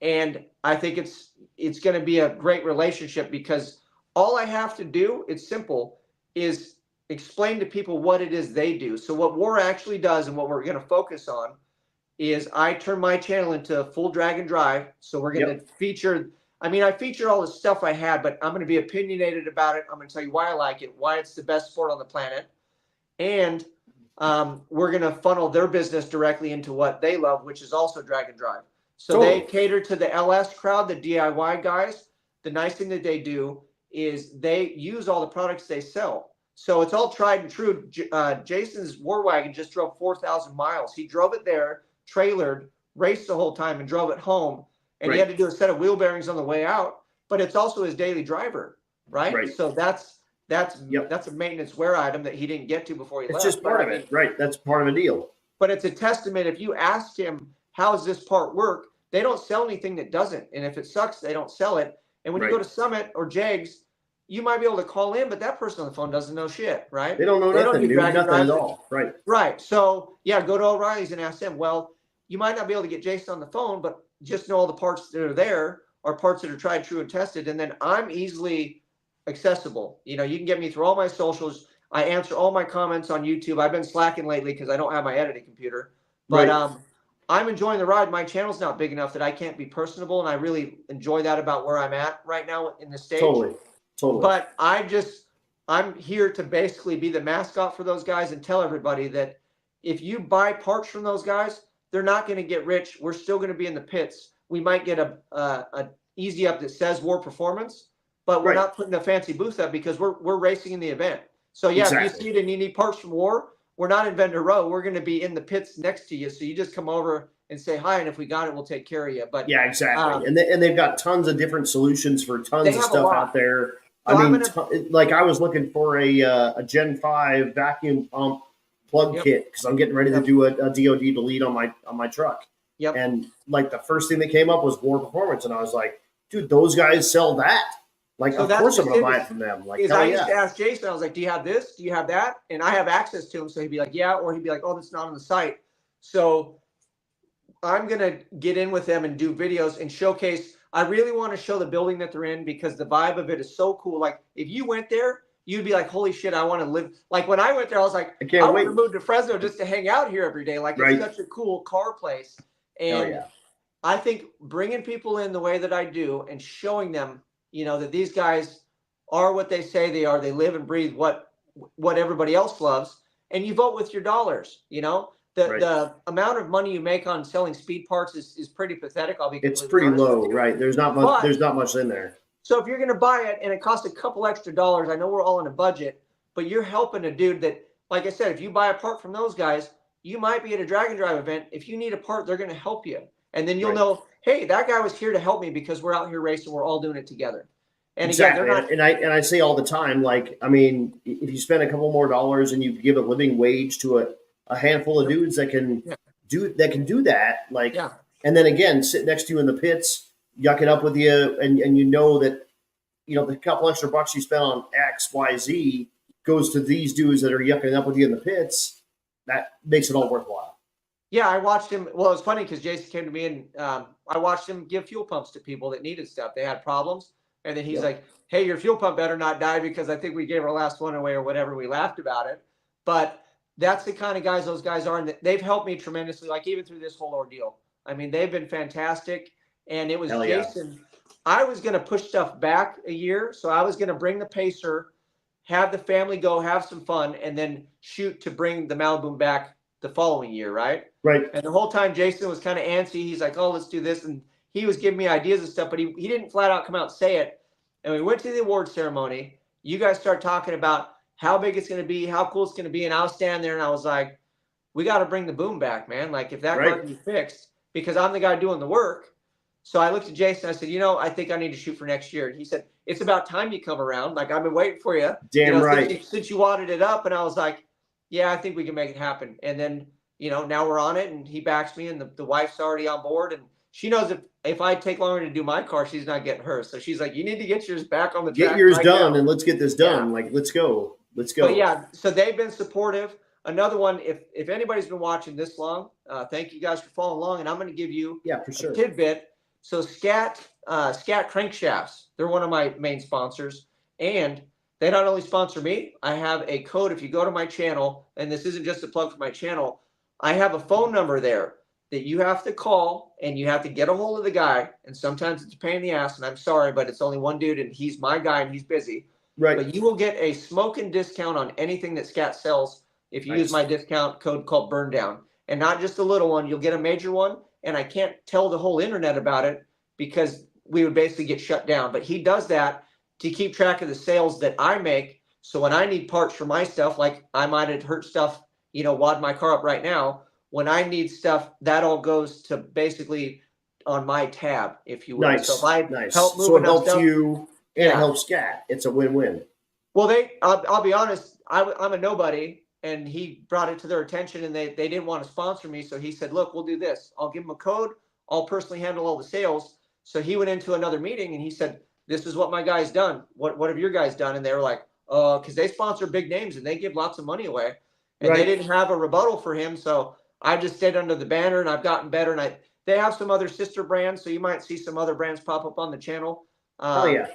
And I think it's going to be a great relationship because all I have to do, it's simple, is explain to people what it is they do. So what Warr actually does and what we're going to focus on is I turn my channel into full drag and drive. So we're going to feature, I mean, I featured all the stuff I had, but I'm going to be opinionated about it. I'm going to tell you why I like it, why it's the best sport on the planet. And we're going to funnel their business directly into what they love, which is also drag and drive. So they cater to the LS crowd, the DIY guys. The nice thing that they do is they use all the products they sell. So it's all tried and true. Jason's Warr wagon just drove 4,000 miles. He drove it there, trailered, raced the whole time, and drove it home. And he had to do a set of wheel bearings on the way out. But it's also his daily driver, right? So that's a maintenance wear item that he didn't get to before he left. It's just part of it, right? That's part of the deal. But it's a testament. If you ask him, how does this part work? They don't sell anything that doesn't. And if it sucks, they don't sell it. And when you go to Summit or Jags, you might be able to call in, but that person on the phone doesn't know shit, right? They don't know nothing, dude. Nothing at all. Right. Right. So, yeah, go to O'Reilly's and ask them. Well, you might not be able to get Jason on the phone, but just know all the parts that are there are parts that are tried, true, and tested. And then I'm easily accessible. You know, you can get me through all my socials. I answer all my comments on YouTube. I've been slacking lately because I don't have my editing computer. But I'm enjoying the ride. My channel's not big enough that I can't be personable, and I really enjoy that about where I'm at right now in the stage. Totally. But I'm here to basically be the mascot for those guys and tell everybody that if you buy parts from those guys, they're not going to get rich. We're still going to be in the pits. We might get a easy up that says Warr Performance, but we're not putting a fancy booth up because we're racing in the event. So yeah, if you see it and you need parts from Warr, we're not in Vendor Row. We're going to be in the pits next to you. So you just come over and say hi, and if we got it, we'll take care of you. But yeah, exactly. And they've got tons of different solutions for tons of stuff out there. So I mean, like I was looking for a Gen 5 vacuum pump plug kit because I'm getting ready to do a DOD delete on my truck. And like the first thing that came up was Warr Performance, and I was like, dude, those guys sell that. Like, so of course I'm going to buy it from them. Like, I used to ask Jason, I was like, do you have this? Do you have that? And I have access to him. So he'd be like, yeah. Or he'd be like, oh, that's not on the site. So I'm going to get in with them and do videos and showcase. I really want to show the building that they're in because the vibe of it is so cool. Like, if you went there, you'd be like, holy shit, I want to live. Like, when I went there, I was like, I want to move to Fresno just to hang out here every day. Like, it's such a cool car place. And I think bringing people in the way that I do and showing them, you know, that these guys are what they say they are. They live and breathe what everybody else loves. And you vote with your dollars, you know. The amount of money you make on selling speed parts is pretty pathetic. It's pretty low, right? There's not much. There's not much in there. So if you're going to buy it and it costs a couple extra dollars, I know we're all on a budget, but you're helping a dude that, like I said, if you buy a part from those guys, you might be at a drag and drive event. If you need a part, they're going to help you, and then you'll know, hey, that guy was here to help me because we're out here racing. We're all doing it together. And exactly. Again, and I say all the time, like, I mean, if you spend a couple more dollars and you give a living wage to a handful of dudes that can do that, like, and then again, sit next to you in the pits, yuck it up with you, and you know that, you know, the couple extra bucks you spent on X, Y, Z goes to these dudes that are yucking up with you in the pits. That makes it all worthwhile. Yeah, I watched him. Well, it was funny because Jason came to me and I watched him give fuel pumps to people that needed stuff. They had problems. And then he's like, hey, your fuel pump better not die because I think we gave our last one away or whatever. We laughed about it. But that's the kind of guys those guys are. And they've helped me tremendously, like even through this whole ordeal. I mean, they've been fantastic. And it was Jason. I was going to push stuff back a year. So I was going to bring the Pacer, have the family go have some fun, and then shoot to bring the maliboom back the following year, right? Right. And the whole time Jason was kind of antsy. He's like, oh, let's do this. And he was giving me ideas and stuff, but he didn't flat out come out and say it. And we went to the award ceremony. You guys start talking about how big it's going to be, how cool it's going to be. And I was standing there and I was like, we got to bring the boom back, man. Like, if that car can be fixed, because I'm the guy doing the work. So I looked at Jason. I said, you know, I think I need to shoot for next year. And he said, it's about time you come around. Like, I've been waiting for you. Damn right. Since you wadded it up. And I was like, yeah, I think we can make it happen. And then, you know, now we're on it and he backs me and the wife's already on board. And she knows if I take longer to do my car, she's not getting hers. So she's like, you need to get yours back on the track. Get yours done and let's get this done. Like, let's go. Let's go. But yeah, so they've been supportive. Another one, if anybody's been watching this long, thank you guys for following along. And I'm going to give you for sure. a tidbit. So Scat crankshafts, they're one of my main sponsors. And they not only sponsor me, I have a code. If you go to my channel, and this isn't just a plug for my channel, I have a phone number there that you have to call, and you have to get a hold of the guy. And sometimes it's a pain in the ass, and I'm sorry, but it's only one dude, and he's my guy, and he's busy. Right. But you will get a smoking discount on anything that Scat sells if you use Nice. my discount code called Burndown. And not just a little one, you'll get a major one. And I can't tell the whole internet about it because we would basically get shut down. But he does that to keep track of the sales that I make. So when I need parts for my stuff, like I might have hurt stuff, wad my car up right now. When I need stuff, that all goes to basically on my tab, if you will. Nice. So if I nice. help move So it enough helps stuff, you and it helps Scat. It's a win-win. Well, I'll be honest, I'm a nobody, and he brought it to their attention, and they didn't want to sponsor me. So he said, look, we'll do this. I'll give him a code. I'll personally handle all the sales. So he went into another meeting, and he said, this is what my guy's done. What have your guys done? And they were like, because they sponsor big names, and they give lots of money away. And they didn't have a rebuttal for him. So I just stayed under the banner, and I've gotten better. And they have some other sister brands, so you might see some other brands pop up on the channel. Oh, yeah.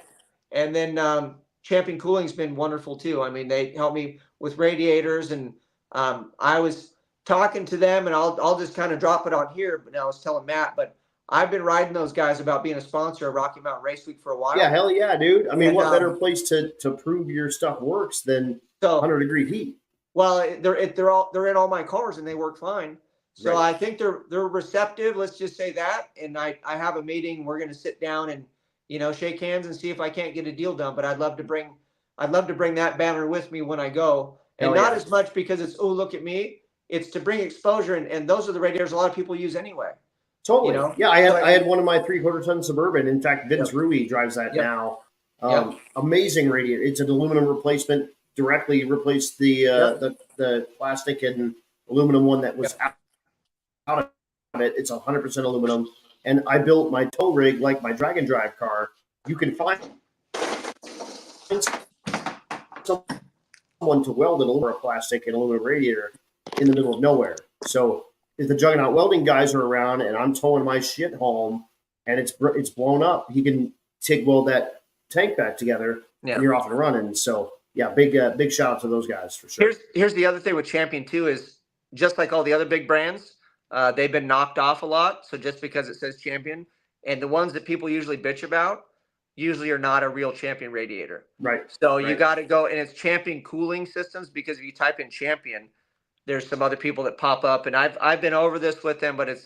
And then Champion Cooling's been wonderful too. I mean, they helped me with radiators, and I was talking to them, and I'll just kind of drop it on here. But now I was telling Matt, but I've been riding those guys about being a sponsor of Rocky Mountain Race Week for a while. Yeah, hell yeah, dude. I mean, what better place to prove your stuff works than 100-degree heat? Well, they're in all my cars, and they work fine. So I think they're receptive. Let's just say that. And I have a meeting. We're going to sit down and shake hands and see if I can't get a deal done. But I'd love to bring that banner with me when I go, and not as much because it's look at me. It's to bring exposure, and those are the radiators a lot of people use anyway. Totally. Yeah, I had one of my 3/4-ton Suburban. In fact, Vince Rui drives that now. Amazing radiator. It's an aluminum replacement. Directly replaced the plastic and aluminum one that was out of it. It's 100% aluminum. And I built my tow rig like my Dragon Drive car. You can find someone to weld an aluminum plastic and aluminum radiator in the middle of nowhere. So if the Juggernaut welding guys are around and I'm towing my shit home and it's blown up, he can TIG weld that tank back together and you're off and running. So yeah, big shout out to those guys for sure. Here's the other thing with Champion too is just like all the other big brands, they've been knocked off a lot. So just because it says Champion, and the ones that people usually bitch about usually are not a real Champion radiator. Right. So you got to go, and it's Champion Cooling Systems, because if you type in Champion, there's some other people that pop up, and I've been over this with them, but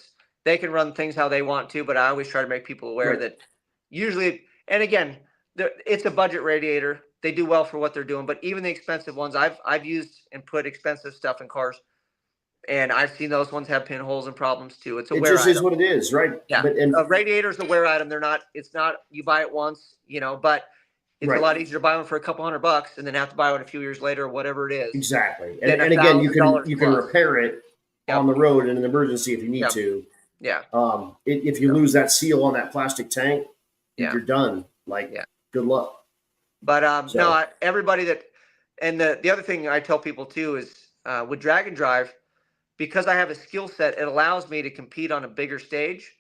they can run things how they want to, but I always try to make people aware that usually, and again, it's a budget radiator. They do well for what they're doing, but even the expensive ones, I've used and put expensive stuff in cars, and I've seen those ones have pinholes and problems too. It's a wear item. It just is what it is, right? Yeah, a radiator's a wear item. It's not you buy it once, but it's a lot easier to buy one for a couple $100 and then have to buy one a few years later or whatever it is. Exactly, and again, you can repair it on the road in an emergency if you need to. Yeah. If you lose that seal on that plastic tank, you're done. Good luck. But no, everybody and the other thing I tell people too is with Dragon Drive, because I have a skill set, it allows me to compete on a bigger stage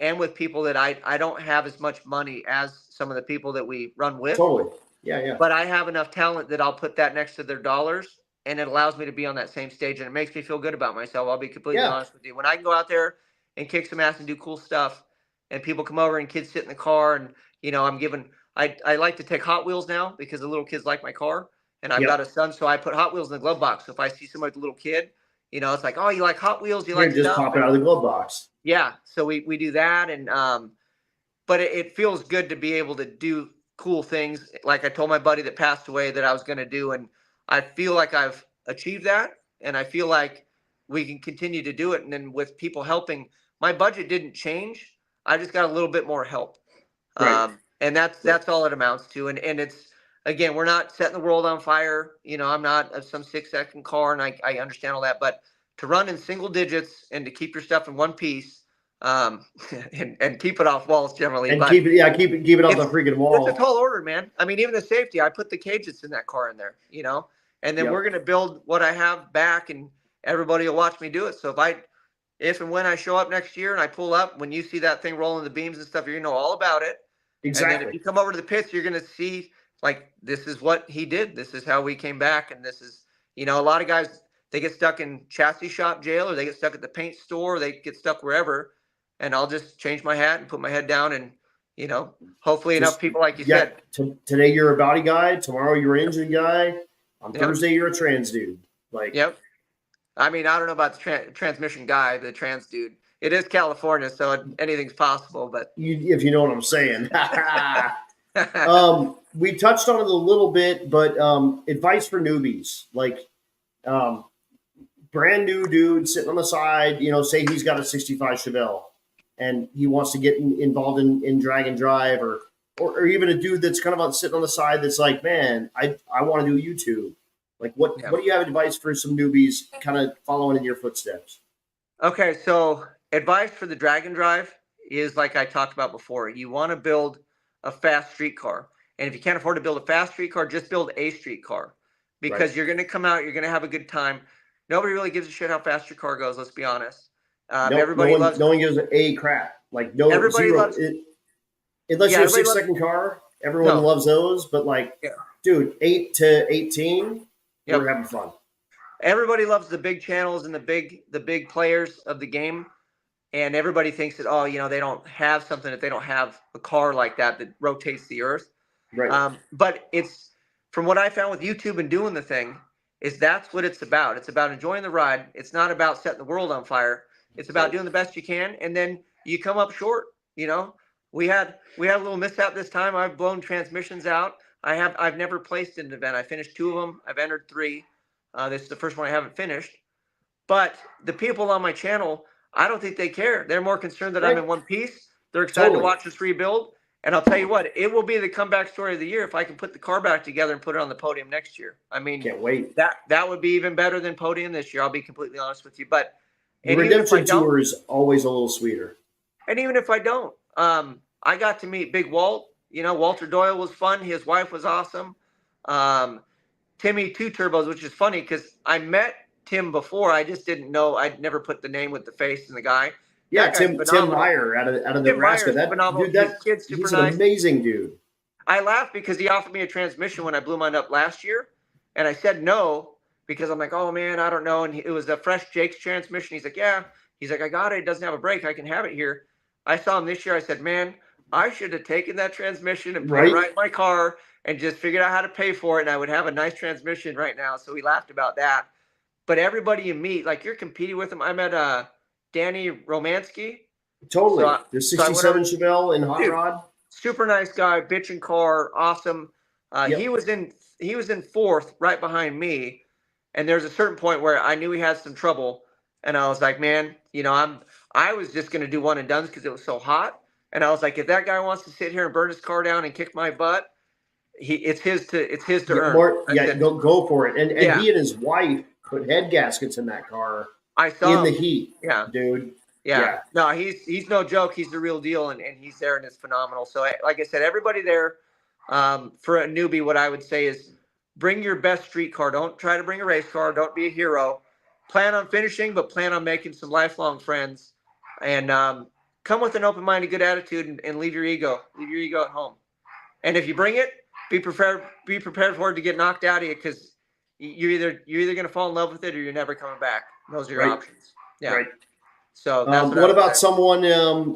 and with people that I don't have as much money as some of the people that we run with. Totally. Yeah. But I have enough talent that I'll put that next to their dollars, and it allows me to be on that same stage, and it makes me feel good about myself. I'll be completely honest with you. When I can go out there and kick some ass and do cool stuff, and people come over and kids sit in the car, and I like to take Hot Wheels now because the little kids like my car, and I've got a son, so I put Hot Wheels in the glove box. So if I see somebody with a little kid, it's like, oh, you like Hot Wheels? You like just stuff? pop it out of the glove box. Yeah, so we do that, and but it feels good to be able to do cool things. Like I told my buddy that passed away that I was going to do, and I feel like I've achieved that, and I feel like we can continue to do it. And then with people helping, my budget didn't change. I just got a little bit more help. Right. And that's all it amounts to. And it's, again, we're not setting the world on fire. I'm not some 6-second car, and I understand all that. But to run in single digits and to keep your stuff in one piece, and keep it off walls generally. And keep it off the freaking wall. It's a tall order, man. I mean, even the safety, I put the cage that's in that car in there, and then we're going to build what I have back, and everybody will watch me do it. So if and when I show up next year and I pull up, when you see that thing rolling the beams and stuff, you're going to know all about it. Exactly. And then if you come over to the pits, you're going to see, like, this is what he did. This is how we came back. And this is, a lot of guys, they get stuck in chassis shop jail, or they get stuck at the paint store, or they get stuck wherever. And I'll just change my hat and put my head down, and, hopefully enough people, like you said. Today you're a body guy. Tomorrow you're an engine guy. On Yep. Thursday you're a trans dude. Like, yep. I mean, I don't know about the transmission guy, the trans dude. It is California, so anything's possible. But if you know what I'm saying. We touched on it a little bit, but advice for newbies, like brand new dude sitting on the side, say he's got a 65 Chevelle and he wants to get involved in drag and drive, or even a dude that's kind of sitting on the side that's like, man, I want to do YouTube. Like, what do you have advice for some newbies kind of following in your footsteps? Okay, so advice for the drag and drive is, like I talked about before, you want to build a fast street car. And if you can't afford to build a fast street car, just build a street car, because you're going to come out, you're going to have a good time. Nobody really gives a shit how fast your car goes. Let's be honest. No one gives a crap. Like, no, everybody zero. Loves, unless you're a 6-second car, everyone loves those. But dude, 8 to 18, we're having fun. Everybody loves the big channels and the big players of the game. And everybody thinks that, they don't have something, if they don't have a car like that rotates the earth. Right. But it's, from what I found with YouTube and doing the thing, is that's what it's about. It's about enjoying the ride. It's not about setting the world on fire. It's about doing the best you can, and then you come up short. We had a little mishap this time. I've blown transmissions out. I've never placed in an event. I finished 2 of them. I've entered 3. This is the first one I haven't finished. But the people on my channel, I don't think they care. They're more concerned that I'm in one piece. They're excited to watch us rebuild. And I'll tell you what, it will be the comeback story of the year if I can put the car back together and put it on the podium next year. I mean, can't wait. That would be even better than podium this year. I'll be completely honest with you. But the redemption tour is always a little sweeter. And even if I don't, I got to meet Big Walt. Walter Doyle was fun. His wife was awesome. Timmy Two Turbos, which is funny because I met Tim before. I just didn't know. I'd never put the name with the face and the guy. Yeah, Tim Meyer out of Nebraska. He's an amazing dude. I laughed because he offered me a transmission when I blew mine up last year, and I said no because I'm like, oh man, I don't know. And it was a fresh Jake's transmission. He's like, yeah. He's like, I got it. It doesn't have a brake. I can have it here. I saw him this year. I said, man, I should have taken that transmission and put it right in my car and just figured out how to pay for it, and I would have a nice transmission right now. So we laughed about that. But everybody you meet, like, you're competing with them. I met Danny Romansky. Totally. The 67 Chevelle in Hot Rod. Super nice guy, bitchin' car, awesome. He was in 4th right behind me. And there's a certain point where I knew he had some trouble. And I was like, man, I was just going to do one and dones because it was so hot. And I was like, if that guy wants to sit here and burn his car down and kick my butt, it's his to earn. Go for it. And he and his wife put head gaskets in that car. I saw in the heat. Yeah, dude. Yeah. No, he's no joke. He's the real deal, and he's there, and it's phenomenal. So, like I said, everybody there, for a newbie, what I would say is bring your best street car. Don't try to bring a race car. Don't be a hero. Plan on finishing, but plan on making some lifelong friends, and come with an open-minded, good attitude, and leave your ego. Leave your ego at home. And if you bring it, be prepared for it to get knocked out of you, because you're either going to fall in love with it or you're never coming back. Those are your options. Yeah. Right. So that's what about someone,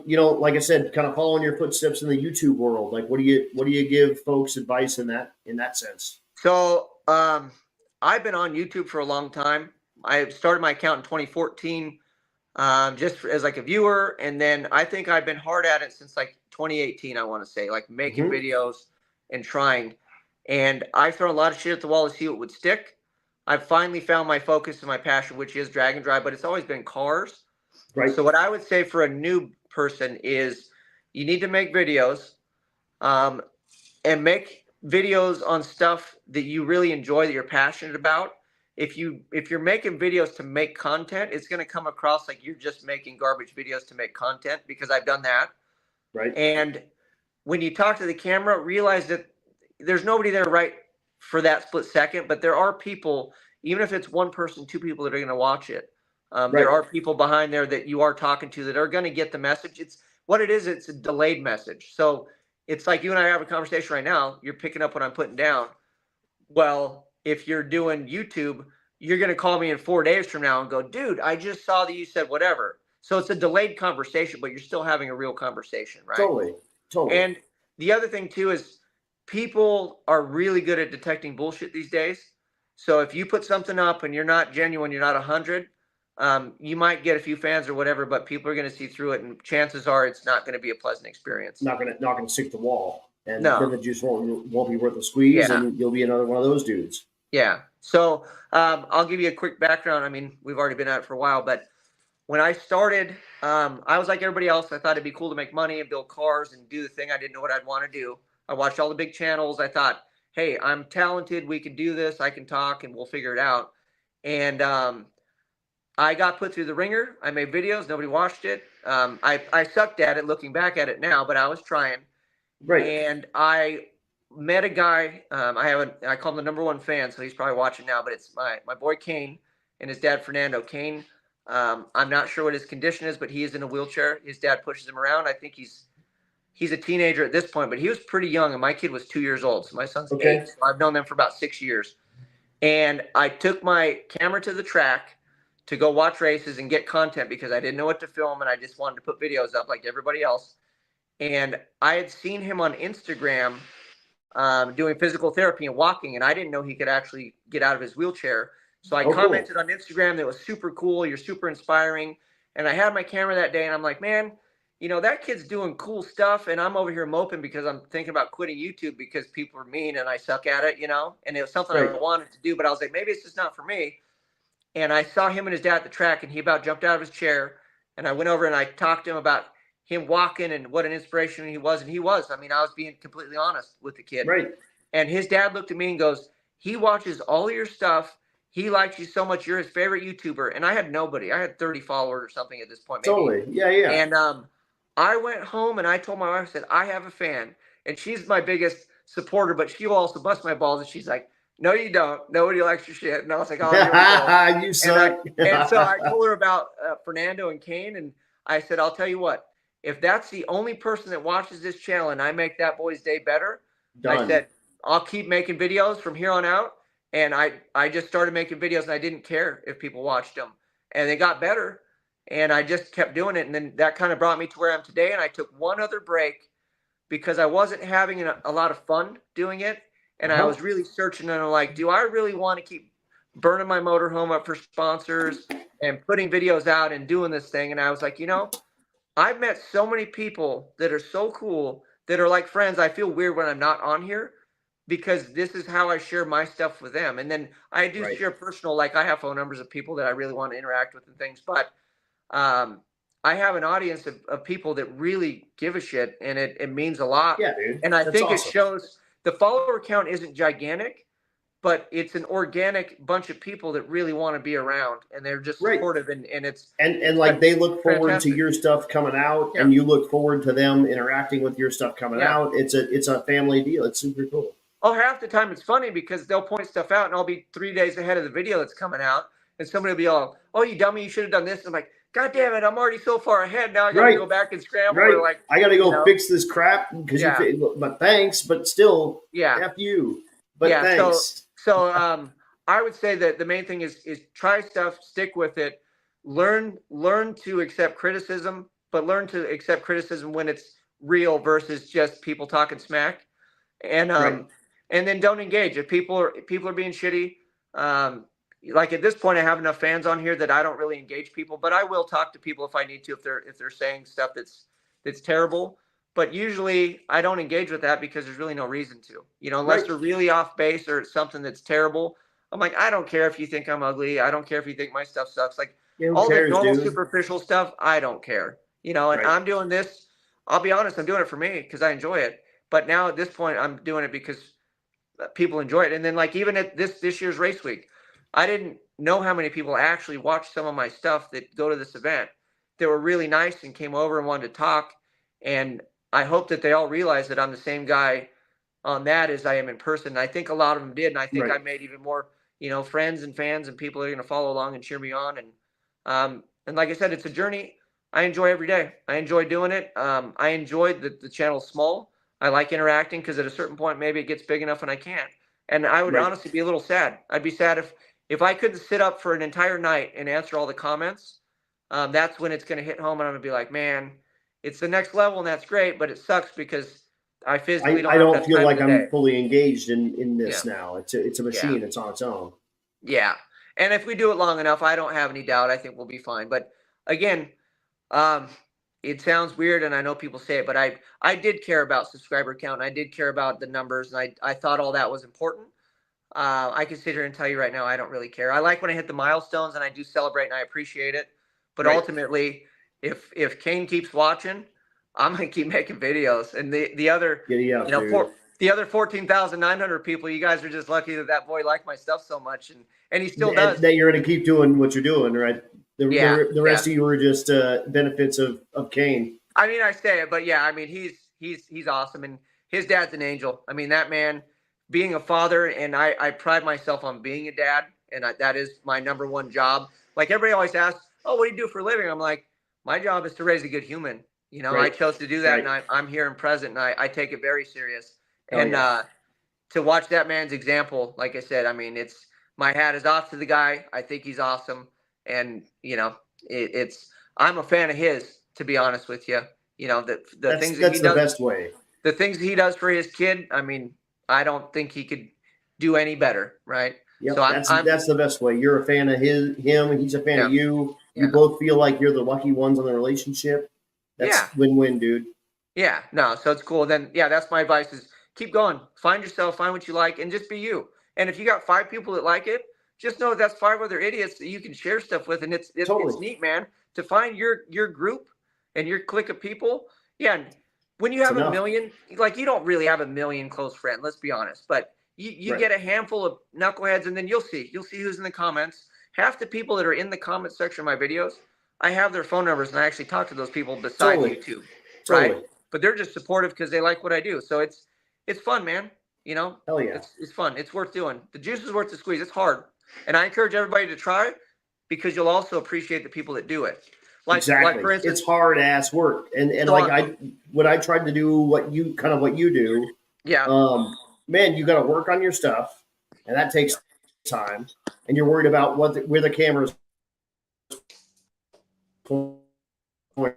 like I said, kind of following your footsteps in the YouTube world? Like, what do you give folks advice in that sense? So I've been on YouTube for a long time. I started my account in 2014, just as like a viewer. And then I think I've been hard at it since like 2018, I want to say, like making videos and trying. And I've thrown a lot of shit at the wall to see what would stick. I've finally found my focus and my passion, which is drag and drive, but it's always been cars. Right. So what I would say for a new person is you need to make videos, and make videos on stuff that you really enjoy, that you're passionate about. If you're making videos to make content, it's going to come across like you're just making garbage videos to make content, because I've done that. Right. And when you talk to the camera, realize that there's nobody there right for that split second, but there are people, even if it's one person, 2 people that are going to watch it. There are people behind there that you are talking to that are going to get the message. It's what it is. It's a delayed message. So it's like you and I have a conversation right now. You're picking up what I'm putting down. Well, if you're doing YouTube, you're going to call me in 4 days from now and go, dude, I just saw that you said whatever. So it's a delayed conversation, but you're still having a real conversation, right? Totally. And the other thing too is people are really good at detecting bullshit these days. So if you put something up and you're not genuine, you're not 100, you might get a few fans or whatever, but people are going to see through it, and chances are it's not going to be a pleasant experience. Not gonna stick to the wall, and No. then the juice won't be worth the squeeze, and you'll be another one of those dudes. Yeah. So I'll give you a quick background. I mean, we've already been at it for a while, but when I started, I was like everybody else. I thought it'd be cool to make money and build cars and do the thing. I didn't know what I'd want to do. I watched all the big channels. I thought, hey, I'm talented. We can do this. I can talk, and we'll figure it out. And I got put through the ringer. I made videos. Nobody watched it. I sucked at it looking back at it now, but I was trying. Right. And I met a guy. I call him the number one fan, so he's probably watching now. But it's my boy Kane and his dad Fernando. Kane, I'm not sure what his condition is, but he is in a wheelchair. His dad pushes him around. I think he's a teenager at this point, but he was pretty young, and my kid was 2 years old. So my son's 8. So I've known them for about 6 years. And I took my camera to the track to go watch races and get content because I didn't know what to film, and I just wanted to put videos up like everybody else. And I had seen him on Instagram doing physical therapy and walking, and I didn't know he could actually get out of his wheelchair. So I commented on Instagram that was super cool. You're super inspiring. And I had my camera that day, and I'm like, man, you know, that kid's doing cool stuff, and I'm over here moping because I'm thinking about quitting YouTube because people are mean and I suck at it, you know? And it was something I wanted to do, but I was like, maybe it's just not for me. And I saw him and his dad at the track, and he about jumped out of his chair. And I went over and I talked to him about him walking and what an inspiration he was. And he was. I mean, I was being completely honest with the kid. Right. And his dad looked at me and goes, he watches all of your stuff. He likes you so much. You're his favorite YouTuber. And I had nobody. I had 30 followers or something at this point. Maybe. Totally. Yeah. And I went home and I told my wife, I said, I have a fan. And she's my biggest supporter, but she'll also bust my balls. And she's like, no, you don't. Nobody likes your shit. And I was like, oh, here we go. You suck. And so I told her about Fernando and Kane. And I said, I'll tell you what, if that's the only person that watches this channel and I make that boy's day better, I said, I'll keep making videos from here on out. And I just started making videos, and I didn't care if people watched them. And they got better. And I just kept doing it. And then that kind of brought me to where I am today. And I took one other break because I wasn't having a lot of fun doing it. And I was really searching, and I'm like, do I really want to keep burning my motorhome up for sponsors and putting videos out and doing this thing? And I was like, you know, I've met so many people that are so cool that are like friends. I feel weird when I'm not on here because this is how I share my stuff with them. And then I do share personal, like I have phone numbers of people that I really want to interact with and things. But I have an audience of people that really give a shit, and it means a lot. Yeah, dude. And I think it shows. The follower count isn't gigantic, but it's an organic bunch of people that really want to be around, and they're just supportive, and it's and like they look forward to your stuff coming out, and you look forward to them interacting with your stuff coming out. It's a family deal. It's super cool. Oh, half the time it's funny because they'll point stuff out, and I'll be 3 days ahead of the video that's coming out, and somebody will be all, "Oh, you dummy, you should have done this." And I'm like, God damn it, I'm already so far ahead. Now I got to go back and scramble. Or like, I got to go fix this crap because but thanks, but still, F you. But thanks. So I would say that the main thing is try stuff, stick with it, learn to accept criticism, but learn to accept criticism when it's real versus just people talking smack. And and then don't engage. If people are being shitty, like at this point, I have enough fans on here that I don't really engage people, but I will talk to people if I need to, if they're saying stuff that's terrible. But usually I don't engage with that because there's really no reason to, you know, unless they're really off base or it's something that's terrible. I'm like, I don't care if you think I'm ugly. I don't care if you think my stuff sucks. Like all the normal superficial stuff, I don't care, you know, and I'm doing this. I'll be honest. I'm doing it for me because I enjoy it. But now at this point, I'm doing it because people enjoy it. And then like even at this year's race week, I didn't know how many people actually watched some of my stuff that go to this event. They were really nice and came over and wanted to talk. And I hope that they all realize that I'm the same guy on that as I am in person. And I think a lot of them did. And I think I made even more, you know, friends and fans and people that are going to follow along and cheer me on. And like I said, it's a journey I enjoy every day. I enjoy doing it. I enjoyed the channel's small. I like interacting because at a certain point, maybe it gets big enough and I can't. And I would Right. honestly be a little sad. I'd be sad if I couldn't sit up for an entire night and answer all the comments. That's when it's going to hit home, and I'm going to be like, man, it's the next level, and that's great, but it sucks because I physically don't I have don't that feel time like in the day. I'm fully engaged in Yeah. this now. It's a machine. It's on its own. Yeah. And if we do it long enough, I don't have any doubt. I think we'll be fine. But again, um, it sounds weird, and I know people say it, but I did care about subscriber count, and I did care about the numbers, and I thought all that was important. I can sit here and tell you right now, I don't really care. I like when I hit the milestones, and I do celebrate, and I appreciate it. But Right. ultimately, if Kane keeps watching, I'm gonna keep making videos. And the other, Yeah, you know, dude. the other 14,900 people, you guys are just lucky that boy liked my stuff so much, and he still does. That you're going to keep doing what you're doing, right? The rest Yeah. of you were just benefits of Kane. I mean, I say it, but yeah, I mean, he's awesome, and his dad's an angel. I mean, that man, being a father, and I pride myself on being a dad, and that is my number one job. Like everybody always asks, "Oh, what do you do for a living?" I'm like, my job is to raise a good human. You know, I Right. chose to do that, Right. and I'm here and present, and I take it very serious. Hell And yeah. to watch that man's example, like I said, I mean, it's my hat is off to the guy. I think he's awesome, and you know, it's I'm a fan of his, to be honest with you. You know, the things that he That's the does, best way. the things he does for his kid. I mean, I don't think he could do any better, right? So Yep, that's the best way. You're a fan of him. He's a fan Yeah, of you. You yeah, both feel like you're the lucky ones in the relationship. yeah, That's win-win, dude. yeah. No, so it's cool. Then yeah, that's my advice: is keep going, find yourself, find what you like, and just be you. And if you got 5 people that like it, just know that's 5 other idiots that you can share stuff with, and it's Totally. neat, man, to find your group and your clique of people. Yeah, and when you It's have a enough. million, like you don't really have a million close friends. Let's be honest, but you Right. get a handful of knuckleheads, and then you'll see who's in the comments. Half the people that are in the comment section of my videos, I have their phone numbers, and I actually talk to those people besides Totally. YouTube, right? Totally. But they're just supportive because they like what I do. So it's fun, man. You know, Hell yeah. it's fun. It's worth doing. The juice is worth the squeeze. It's hard, and I encourage everybody to try, because you'll also appreciate the people that do it. Like Exactly. for instance, It's hard ass work. And so like when I tried to do what you do, yeah, man, you got to work on your stuff, and that takes time. And you're worried about where the camera's pointed.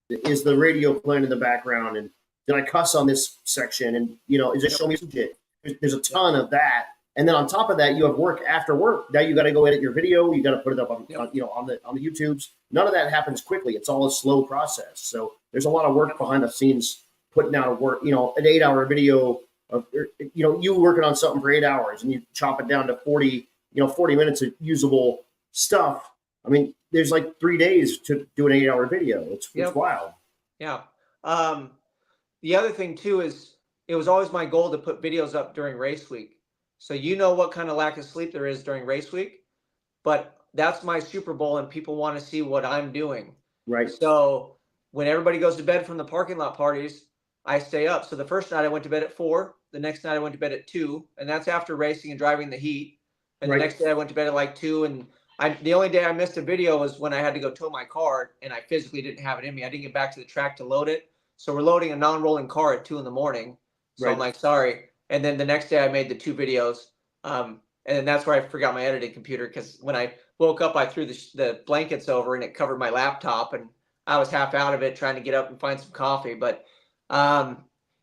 Is the radio playing in the background? And did I cuss on this section? And is it show me some shit? There's a ton of that. And then on top of that, you have work after work. Now you got to go edit your video. You got to put it up on the YouTubes. None of that happens quickly. It's all a slow process. So there's a lot of work behind the scenes putting out a work. An 8-hour video of you working on something for 8 hours, and you chop it down to 40 minutes of usable stuff. I mean, there's like 3 days to do an 8-hour video. It's wild. Yeah. The other thing too is it was always my goal to put videos up during race week. So what kind of lack of sleep there is during race week, but that's my Super Bowl, and people want to see what I'm doing. Right. So when everybody goes to bed from the parking lot parties, I stay up. So the first night I went to bed at 4. The next night I went to bed at 2, and that's after racing and driving the heat. And the next day I went to bed at like 2, and the only day I missed a video was when I had to go tow my car, and I physically didn't have it in me. I didn't get back to the track to load it. So we're loading a non-rolling car at 2 a.m. So I'm like, sorry. And then the next day I made the 2 videos. And then that's where I forgot my editing computer, because when I woke up, I threw the blankets over and it covered my laptop, and I was half out of it trying to get up and find some coffee. But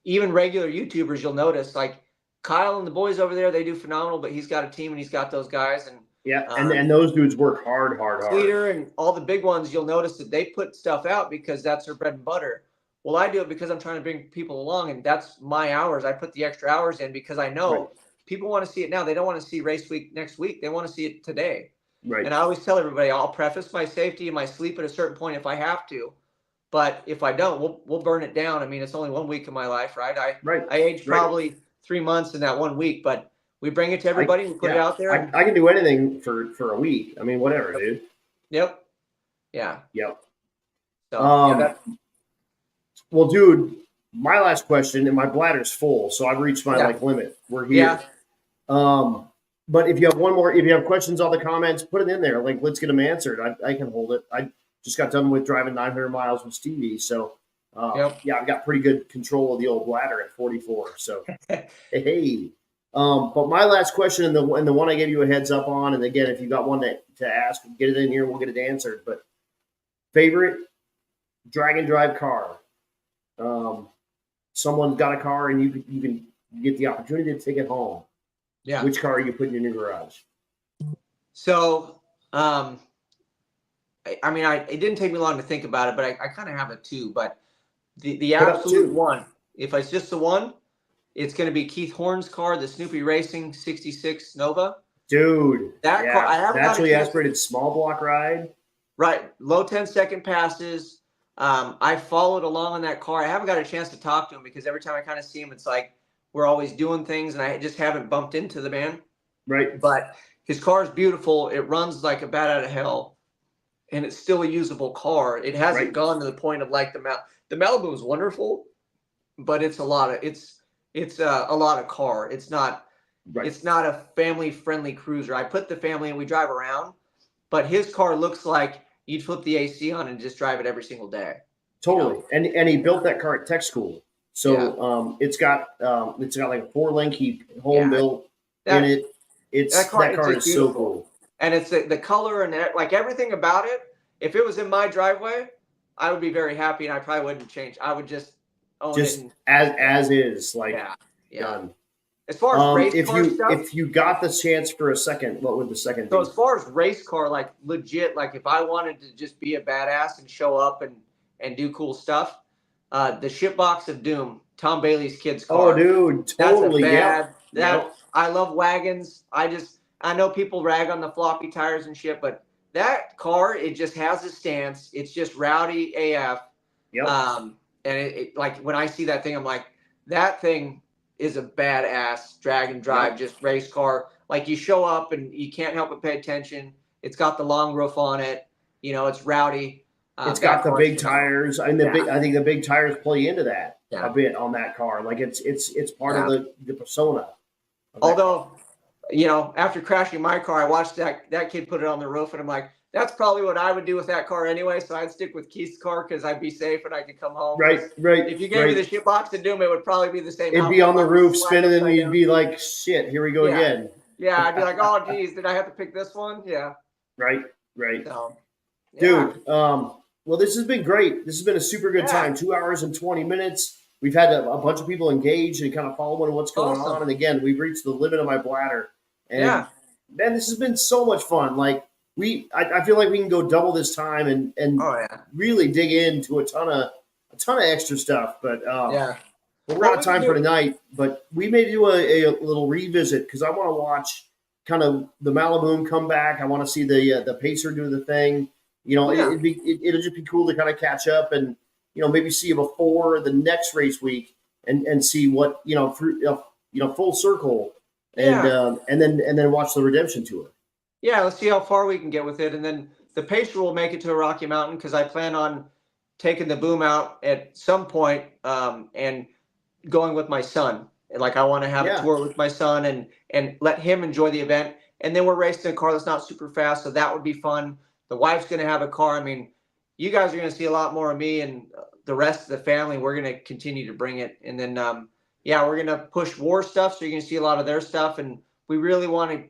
even regular YouTubers, you'll notice, like Kyle and the boys over there, they do phenomenal, but he's got a team and he's got those guys. And yeah, and those dudes work hard. Leader and all the big ones, you'll notice that they put stuff out because that's their bread and butter. Well, I do it because I'm trying to bring people along, and that's my hours. I put the extra hours in because I know people want to see it now. They don't want to see race week next week. They want to see it today. Right. And I always tell everybody, I'll preface my safety and my sleep at a certain point if I have to. But if I don't, we'll burn it down. I mean, it's only 1 week of my life, right? I aged probably 3 months in that 1 week, but we bring it to everybody. We put it out there. I can do anything for a week. I mean, whatever, dude. Yep. Yeah. Yep. So, well, dude, my last question, and my bladder's full, so I've reached my limit. We're here. Yeah. But if you have questions on the comments, put it in there. Like, let's get them answered. I can hold it. I just got done with driving 900 miles with Stevie, so Yeah, I've got pretty good control of the old bladder at 44. So, hey. But my last question, and the one I gave you a heads up on, and again, if you got one to ask, get it in here, we'll get it answered. But favorite drag and drive car? Someone's got a car, and you can get the opportunity to take it home. Yeah. Which car are you putting in your garage? So, I mean, it didn't take me long to think about it, but I kind of have a two. But the absolute one, if it's just the one, it's going to be Keith Horn's car, the Snoopy Racing 66 Nova. Dude, that car, I haven't naturally aspirated small block ride. Right, low 10-second passes. I followed along on that car. I haven't got a chance to talk to him because every time I kind of see him, it's like we're always doing things, and I just haven't bumped into the man. Right. But his car is beautiful. It runs like a bat out of hell, and it's still a usable car. It hasn't gone to the point of like the Malibu is wonderful, but it's a lot of car. It's not a family friendly cruiser. I put the family and we drive around, but his car looks like you'd flip the AC on and just drive it every single day. Totally. And he built that car at tech school. So it's got like a 4-link. He home built in it. That car is so cool. And it's the color and like everything about it. If it was in my driveway, I would be very happy, and I probably wouldn't change. I would just own it as is, like done. As far as race car stuff, if you got the chance for a second, what would the second be? So as far as race car, like legit, like if I wanted to just be a badass and show up and do cool stuff, the Shipbox of Doom, Tom Bailey's kid's car. Oh, dude, totally. I love wagons. I know people rag on the floppy tires and shit, but that car, it just has a stance. It's just rowdy AF. Yep. And it like when I see that thing, I'm like, that thing is a badass drag and drive, just race car. Like you show up and you can't help but pay attention. It's got the long roof on it. It's rowdy. It's got the big tires. I mean, I think the big tires play into that a bit on that car. Like it's part of the persona. Although, after crashing my car, I watched that kid put it on the roof, and I'm like, that's probably what I would do with that car anyway. So I'd stick with Keith's car because I'd be safe and I could come home. Right. If you gave me the Shipbox to Doom, it would probably be the same. It'd be on the roof spinning, and you'd be like, "Shit, here we go again." Yeah, I'd be like, "Oh, geez, did I have to pick this one?" Yeah. Right. So, dude. Well, this has been great. This has been a super good time. 2 hours and 20 minutes. We've had a bunch of people engaged and kind of following what's going on. And again, we've reached the limit of my bladder. And man, this has been so much fun. Like I feel like we can go double this time and really dig into a ton of extra stuff. But we're out of time for tonight. But we may do a little revisit because I want to watch kind of the Maliboom come back. I want to see the Pacer do the thing. It'll just be cool to kind of catch up and maybe see you before the next race week and see what full circle and then watch the redemption tour. Yeah, let's see how far we can get with it, and then the Pacer will make it to a Rocky Mountain because I plan on taking the boom out at some point and going with my son. Like I want to have a tour with my son and let him enjoy the event, and then we're racing a car that's not super fast, so that would be fun. The wife's going to have a car. I mean, you guys are going to see a lot more of me and the rest of the family. We're going to continue to bring it. And then, we're going to push Warr stuff. So you're going to see a lot of their stuff. And we really want to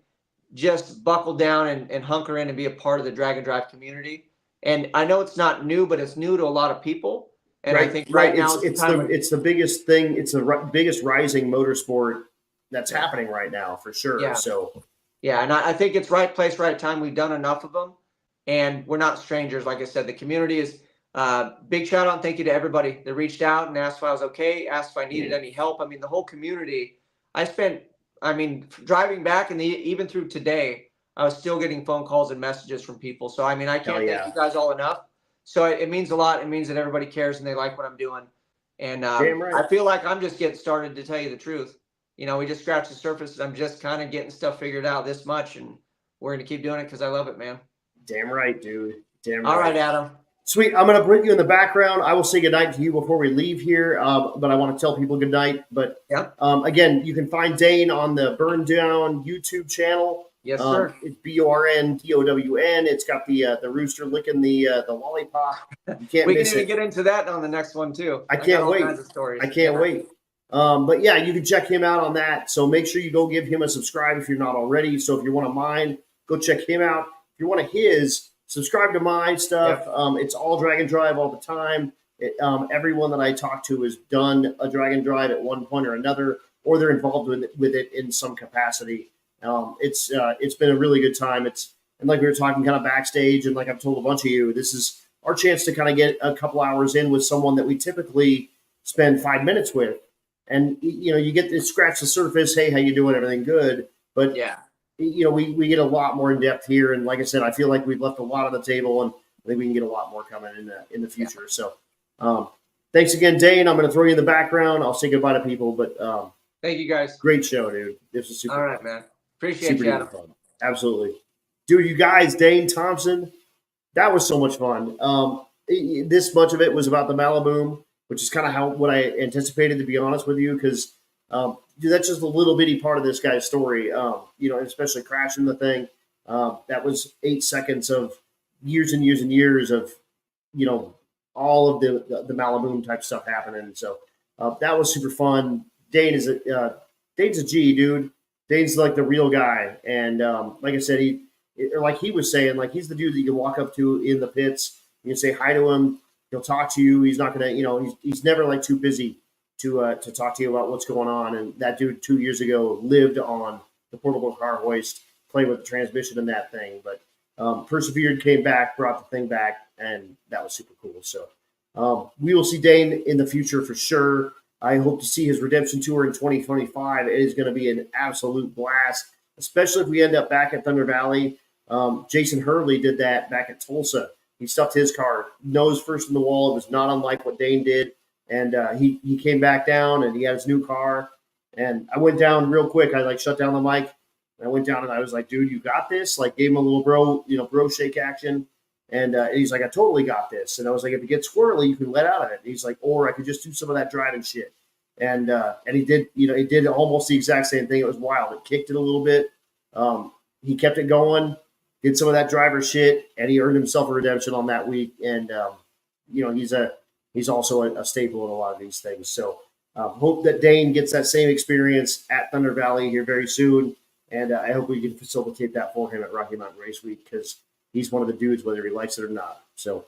just buckle down and hunker in and be a part of the drag and drive community. And I know it's not new, but it's new to a lot of people. And I think right now it's the biggest thing. It's the biggest rising motorsport that's happening right now for sure. Yeah. So, and I think it's right place, right time. We've done enough of them. And we're not strangers. Like I said, the community is big shout out and thank you to everybody that reached out and asked if I was okay, asked if I needed any help. I mean, the whole community, driving back and even through today, I was still getting phone calls and messages from people. So, I can't thank you guys all enough. So it means a lot. It means that everybody cares and they like what I'm doing. And I feel like I'm just getting started, to tell you the truth. We just scratched the surface. I'm just kind of getting stuff figured out this much. And we're going to keep doing it because I love it, man. Damn right, dude. Damn right. All right, Adam. Sweet. I'm going to bring you in the background. I will say goodnight to you before we leave here, but I want to tell people goodnight. But again, you can find Dane on the Burndown YouTube channel. Yes, sir. It's BURNTOWN. It's got the rooster licking the lollipop. You can't We miss can even it. get into that on the next one too. I can't wait. Kinds of stories. I can't wait. But yeah, you can check him out on that. So make sure you go give him a subscribe if you're not already. So if you want to mine, go check him out. If you want his, subscribe to my stuff. Yep. It's all drag and drive all the time. Everyone that I talk to has done a drag and drive at one point or another, or they're involved with it in some capacity. It's been a really good time. And like we were talking kind of backstage, and like I've told a bunch of you, this is our chance to kind of get a couple hours in with someone that we typically spend 5 minutes with. And, you get to scratch the surface. Hey, how you doing? Everything good. But, yeah, we get a lot more in depth here. And like I said, I feel like we've left a lot on the table, and I think we can get a lot more coming in the future. Yeah. So thanks again, Dane. I'm going to throw you in the background. I'll say goodbye to people. But thank you, guys. Great show, dude. This was super All right, fun. man. Appreciate you, Adam. Fun. Absolutely. Dude, you guys, Dane Thompson, that was so much fun. This much of it was about the maliboom, which is kind of what I anticipated, to be honest with you, because that's just a little bitty part of this guy's story, especially crashing the thing. That was 8 seconds of years and years and years of, all of the maliboom type stuff happening. So that was super fun. Dane's a G, dude. Dane's like the real guy. And like I said, he was saying, like, he's the dude that you can walk up to in the pits. You can say hi to him. He'll talk to you. He's not going to, he's never like too busy to talk to you about what's going on. And that dude 2 years ago lived on the portable car hoist, playing with the transmission and that thing, but persevered, came back, brought the thing back, and that was super cool. So we will see Dane in the future for sure. I hope to see his redemption tour in 2025. It is going to be an absolute blast, especially if we end up back at Thunder Valley. Jason Hurley did that back at Tulsa. He stuffed his car nose first in the wall. It was not unlike what Dane did. And he came back down, and he had his new car. And I went down real quick. I shut down the mic. And I went down and I was like, dude, you got this? Gave him a little bro shake action. And he's like, I totally got this. And I was like, if it gets squirrely, you can let out of it. And he's like, or I could just do some of that driving shit. And he did, he did almost the exact same thing. It was wild. It kicked it a little bit. He kept it going, did some of that driver shit, and he earned himself a redemption on that week. And, he's also a staple in a lot of these things. So hope that Dane gets that same experience at Thunder Valley here very soon. And I hope we can facilitate that for him at Rocky Mountain Race Week, because he's one of the dudes, whether he likes it or not. So,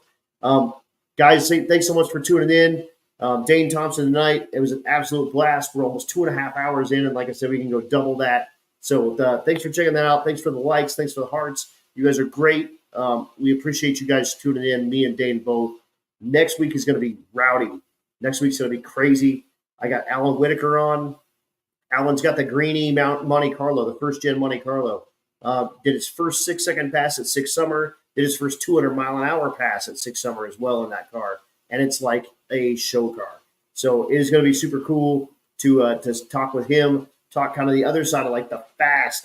guys, thanks so much for tuning in. Dane Thompson tonight, it was an absolute blast. We're almost 2.5 hours in, and like I said, we can go double that. So thanks for checking that out. Thanks for the likes. Thanks for the hearts. You guys are great. We appreciate you guys tuning in, me and Dane both. Next week is going to be rowdy. Next week's going to be crazy. I got Alan Whitaker on. Alan's got the Greenie Monte Carlo, the first-gen Monte Carlo. Did his first 6-second pass at Six Summer. Did his first 200-mile-an-hour pass at Six Summer as well in that car. And it's like a show car. So it is going to be super cool to talk with him, talk kind of the other side of the fast.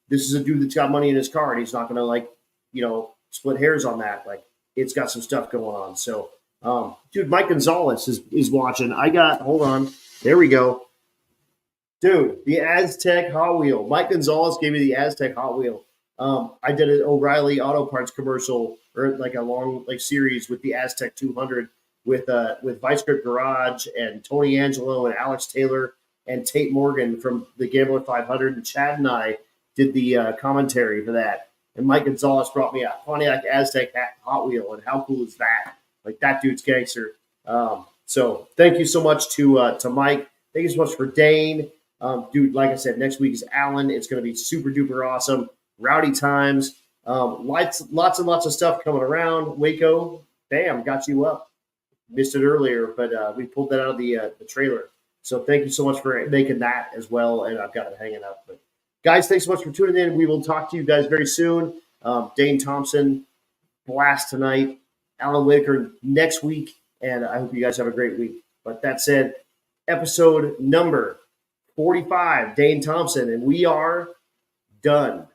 This is a dude that's got money in his car, and he's not going to split hairs on that. It's got some stuff going on. So, dude, Mike Gonzalez is watching. Hold on. There we go. Dude, the Aztec Hot Wheel. Mike Gonzalez gave me the Aztec Hot Wheel. I did an O'Reilly Auto Parts commercial, or a long series with the Aztec 200 with Vice Grip Garage and Tony Angelo and Alex Taylor and Tate Morgan from the Gambler 500. And Chad and I did the commentary for that. And Mike Gonzalez brought me a Pontiac Aztec Hot Wheel, and how cool is that? That dude's gangster. So thank you so much to Mike. Thank you so much for Dane. Dude, like I said, next week is Alan. It's going to be super duper awesome. Rowdy times. Lots and lots of stuff coming around. Waco, bam, got you up. Missed it earlier, but we pulled that out of the trailer. So thank you so much for making that as well. And I've got it hanging up. But guys, thanks so much for tuning in. We will talk to you guys very soon. Dane Thompson, blast tonight. Alan Whitaker next week. And I hope you guys have a great week. But that said, episode number 45, Dane Thompson, and we are done.